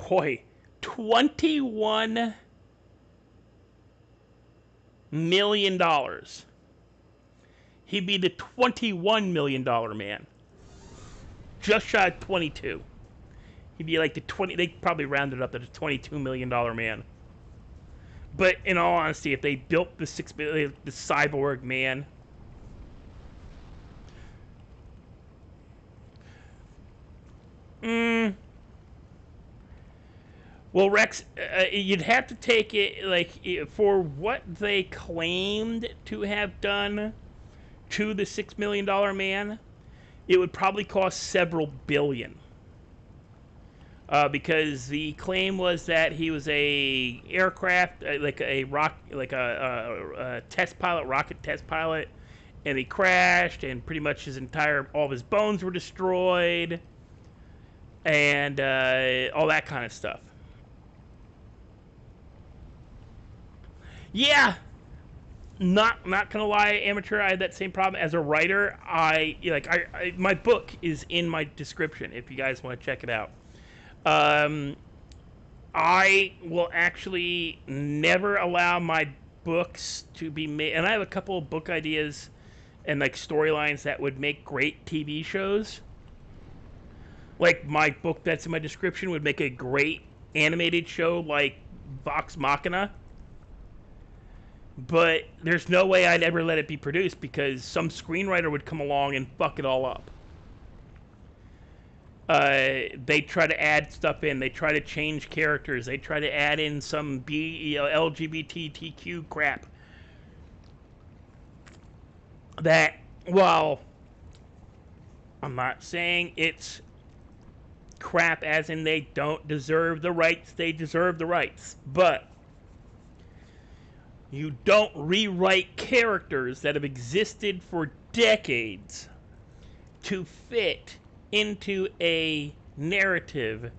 [SPEAKER 1] Boy, $21 million. He'd be the $21 million man. Just shy of 22. He'd be like the 20. They probably rounded up to the $22 million man. But in all honesty, if they built the the cyborg man, well, Rex, you'd have to take it like for what they claimed to have done to the $6 million man, it would probably cost several billion. Because the claim was that he was a aircraft, like a test pilot, rocket test pilot, and he crashed, and pretty much all of his bones were destroyed, and all that kind of stuff. Yeah, not gonna lie, amateur. I had that same problem as a writer. My book is in my description if you guys want to check it out. I will actually never allow my books to be made, and I have a couple of book ideas and like storylines that would make great TV shows. Like my book that's in my description would make a great animated show like Vox Machina. But there's no way I'd ever let it be produced because some screenwriter would come along and fuck it all up. They try to add stuff in. They try to change characters. They try to add in some LGBTQ crap. That, well, I'm not saying it's crap as in they don't deserve the rights. They deserve the rights. But you don't rewrite characters that have existed for decades to fit into a narrative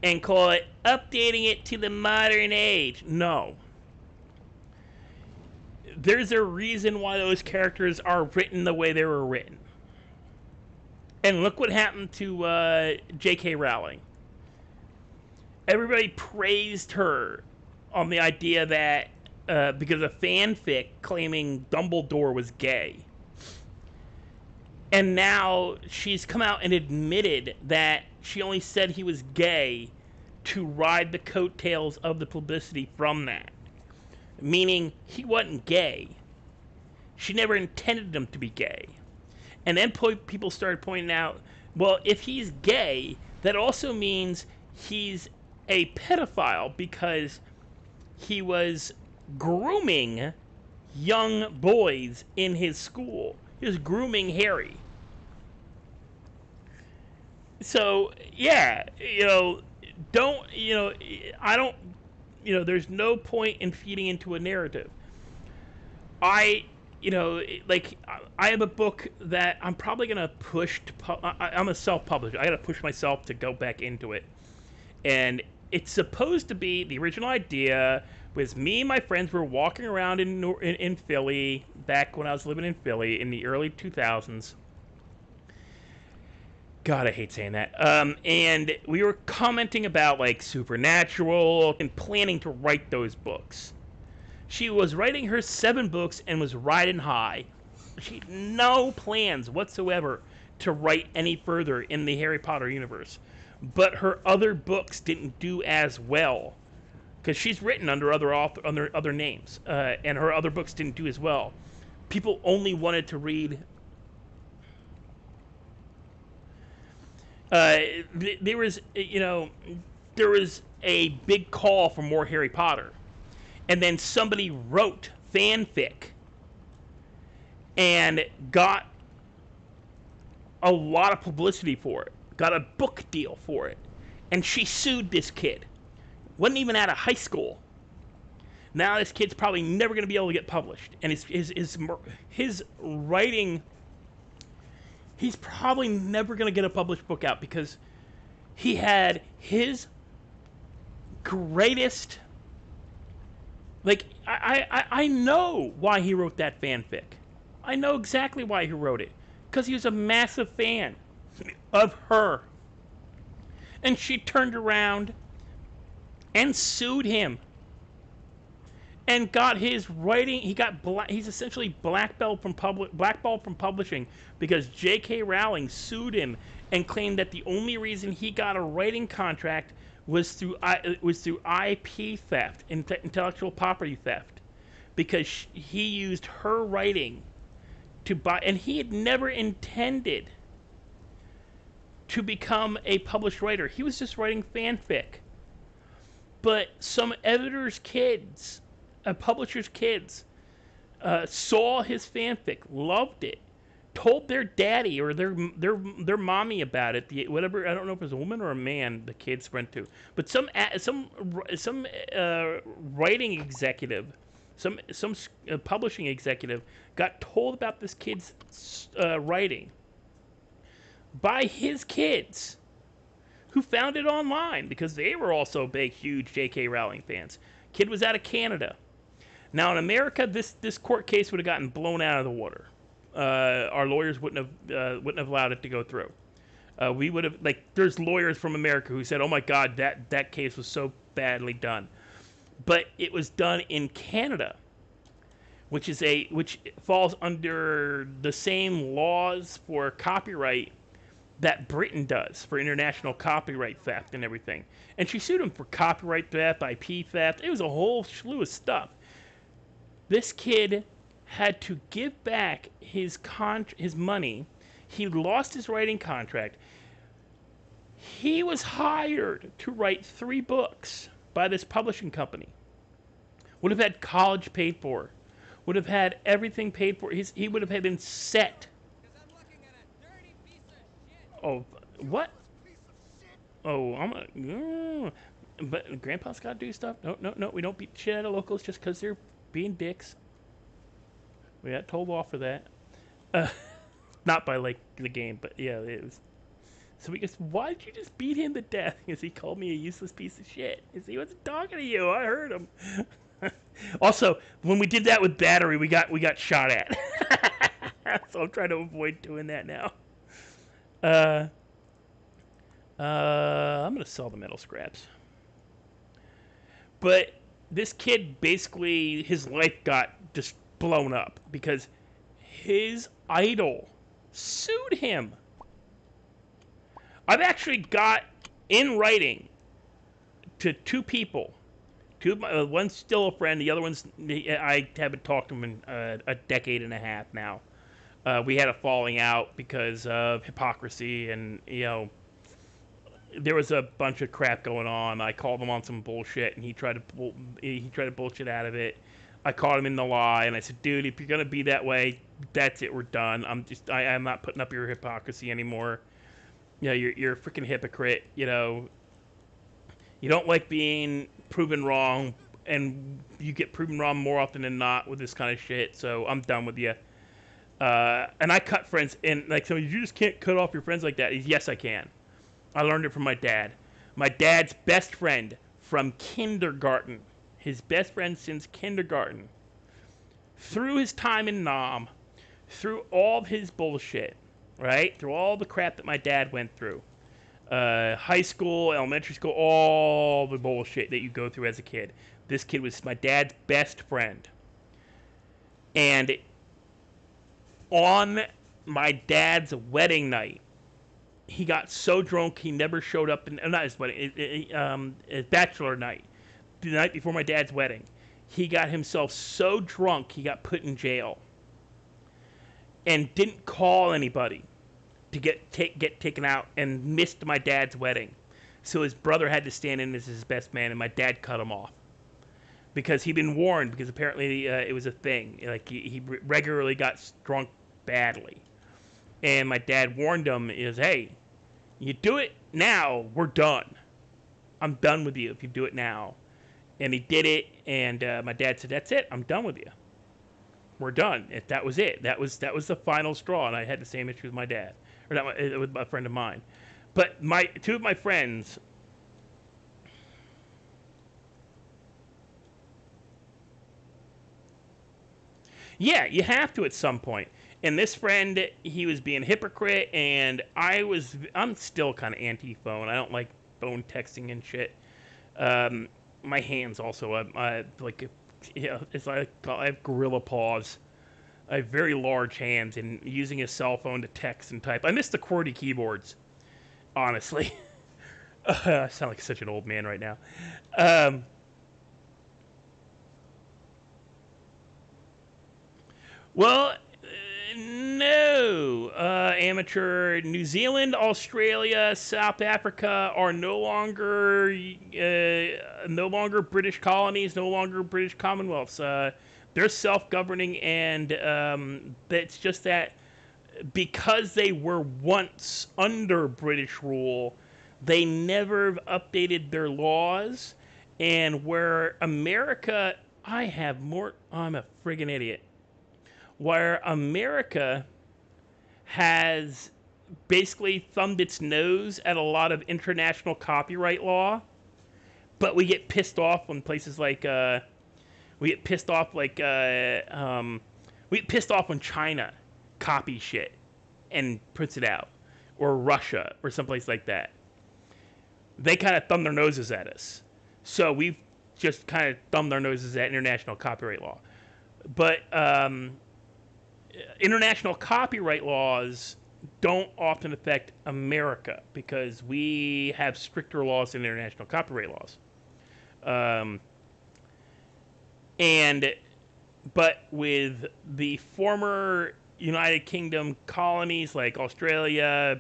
[SPEAKER 1] and call it updating it to the modern age. No. There's a reason why those characters are written the way they were written. And look what happened to J.K. Rowling. Everybody praised her on the idea that because of fanfic claiming Dumbledore was gay. And now she's come out and admitted that she only said he was gay to ride the coattails of the publicity from that. Meaning he wasn't gay. She never intended him to be gay. And then people started pointing out, well, if he's gay, that also means he's a pedophile because he was grooming young boys in his school. He was grooming Harry. So, yeah, there's no point in feeding into a narrative. I have a book that I'm probably going to push I'm a self-publisher. I got to push myself to go back into it. And it's supposed to be, the original idea was me and my friends were walking around in Philly back when I was living in Philly in the early 2000s. God, I hate saying that. And we were commenting about like Supernatural and planning to write those books. She was writing her 7 books and was riding high. She had no plans whatsoever to write any further in the Harry Potter universe. But her other books didn't do as well. Because she's written under other names. And her other books didn't do as well. People only wanted to read... there was a big call for more Harry Potter. And then somebody wrote fanfic and got a lot of publicity for it. Got a book deal for it. And she sued this kid. Wasn't even out of high school. Now this kid's probably never going to be able to get published. And his writing... He's probably never going to get a published book out because he had his greatest. Like, I know why he wrote that fanfic. I know exactly why he wrote it. Because he was a massive fan of her. And she turned around and sued him. And got his writing, he's essentially blackballed from publishing because J.K. Rowling sued him and claimed that the only reason he got a writing contract was through IP theft, intellectual property theft, because he used her writing to buy, and he had never intended to become a published writer. He was just writing fanfic. But some editors' kids, publishers' kids, saw his fanfic, loved it, told their daddy or their mommy about it. Whatever, I don't know if it was a woman or a man the kids went to, but some writing executive, some publishing executive got told about this kid's writing by his kids, who found it online because they were also big, huge J.K. Rowling fans. Kid was out of Canada. Now in America, this court case would have gotten blown out of the water. Our lawyers wouldn't have allowed it to go through. We would have, like, there's lawyers from America who said, "Oh my God, that case was so badly done," but it was done in Canada, which falls under the same laws for copyright that Britain does for international copyright theft and everything. And she sued him for copyright theft, IP theft. It was a whole slew of stuff. This kid had to give back his money. He lost his writing contract. He was hired to write 3 books by this publishing company. Would have had college paid for. Would have had everything paid for. He would have been set. Oh, what? Oh, but Grandpa's got to do stuff. No, we don't beat the shit out of locals just because they're being dicks. We got told off for that. Not by, like, the game, but yeah, it was. So we just, why did you just beat him to death? Because he called me a useless piece of shit. He wasn't talking to you. I heard him. Also, when we did that with Battery, we got shot at. So I'm trying to avoid doing that now. I'm gonna sell the metal scraps. But this kid, basically, his life got just blown up because his idol sued him. I've actually got in writing to 2 people. One's still a friend. The other one's, I haven't talked to him in a decade and a half now. We had a falling out because of hypocrisy, and there was a bunch of crap going on. I called him on some bullshit, and he tried to bullshit out of it. I caught him in the lie, and I said, "Dude, if you're gonna be that way, that's it. We're done. I'm not putting up your hypocrisy anymore. You're a freaking hypocrite. You don't like being proven wrong, and you get proven wrong more often than not with this kind of shit. So I'm done with you." And I cut friends, and like, so you just can't cut off your friends like that. Yes, I can. I learned it from my dad. My dad's best friend from kindergarten. His best friend since kindergarten. Through his time in Nam, through all of his bullshit, right? Through all the crap that my dad went through. High school, elementary school, all the bullshit that you go through as a kid. This kid was my dad's best friend. And on my dad's wedding night, he got so drunk he never showed up. Not his wedding, his bachelor night, the night before my dad's wedding. He got himself so drunk he got put in jail, and didn't call anybody to get taken out, and missed my dad's wedding. So his brother had to stand in as his best man, and my dad cut him off because he'd been warned. Because apparently it was a thing. Like he regularly got drunk badly. And my dad warned him, "Hey, you do it now, we're done. I'm done with you if you do it now." And he did it, and my dad said, "That's it, I'm done with you. We're done." That was it. That was the final straw, and I had the same issue with my dad, or not with a friend of mine. But 2 of my friends Yeah, you have to at some point. And this friend, he was being a hypocrite, and I'm still kind of anti-phone. I don't like phone texting and shit. My hands also, like, yeah, it's like I have gorilla paws. I have very large hands, and using a cell phone to text and type. I miss the QWERTY keyboards, honestly. I sound like such an old man right now. Um, well, no. Amateur New Zealand, Australia, South Africa are no longer British colonies, no longer British Commonwealths. They're self-governing, and it's just that because they were once under British rule, they never updated their laws. And where America, I'm a friggin' idiot. Where America has basically thumbed its nose at a lot of international copyright law, but we get pissed off when places like we get pissed off like we get pissed off when China copies shit and puts it out, or Russia or someplace like that. They kind of thumb their noses at us, so we've just kind of thumbed our noses at international copyright law. But international copyright laws don't often affect America because we have stricter laws than international copyright laws. But with the former United Kingdom colonies like Australia,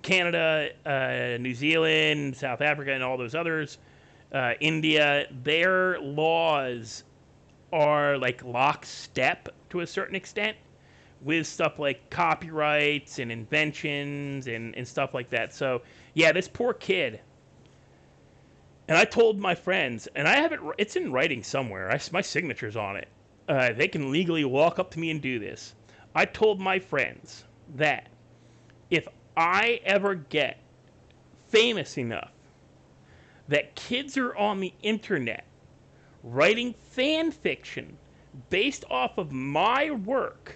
[SPEAKER 1] Canada, New Zealand, South Africa, and all those others, India, their laws are like lockstep to a certain extent with stuff like copyrights and inventions and stuff like that. So, yeah, this poor kid. And I told my friends, and I have it's in writing somewhere. My signature's on it. They can legally walk up to me and do this. I told my friends that if I ever get famous enough that kids are on the internet writing fan fiction based off of my work,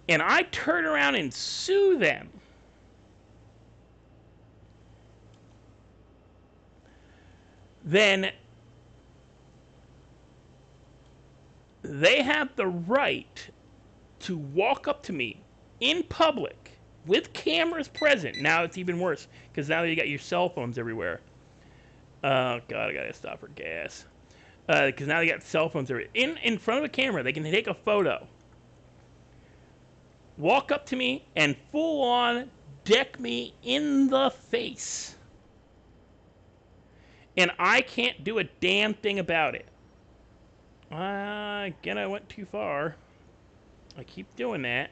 [SPEAKER 1] and I turn around and sue them, then they have the right to walk up to me in public with cameras present. Now it's even worse because now you got your cell phones everywhere. Oh God, I gotta stop for gas. Because now they got cell phones everywhere. In front of a camera, they can take a photo, walk up to me, and full on deck me in the face. And I can't do a damn thing about it. Again, I went too far. I keep doing that.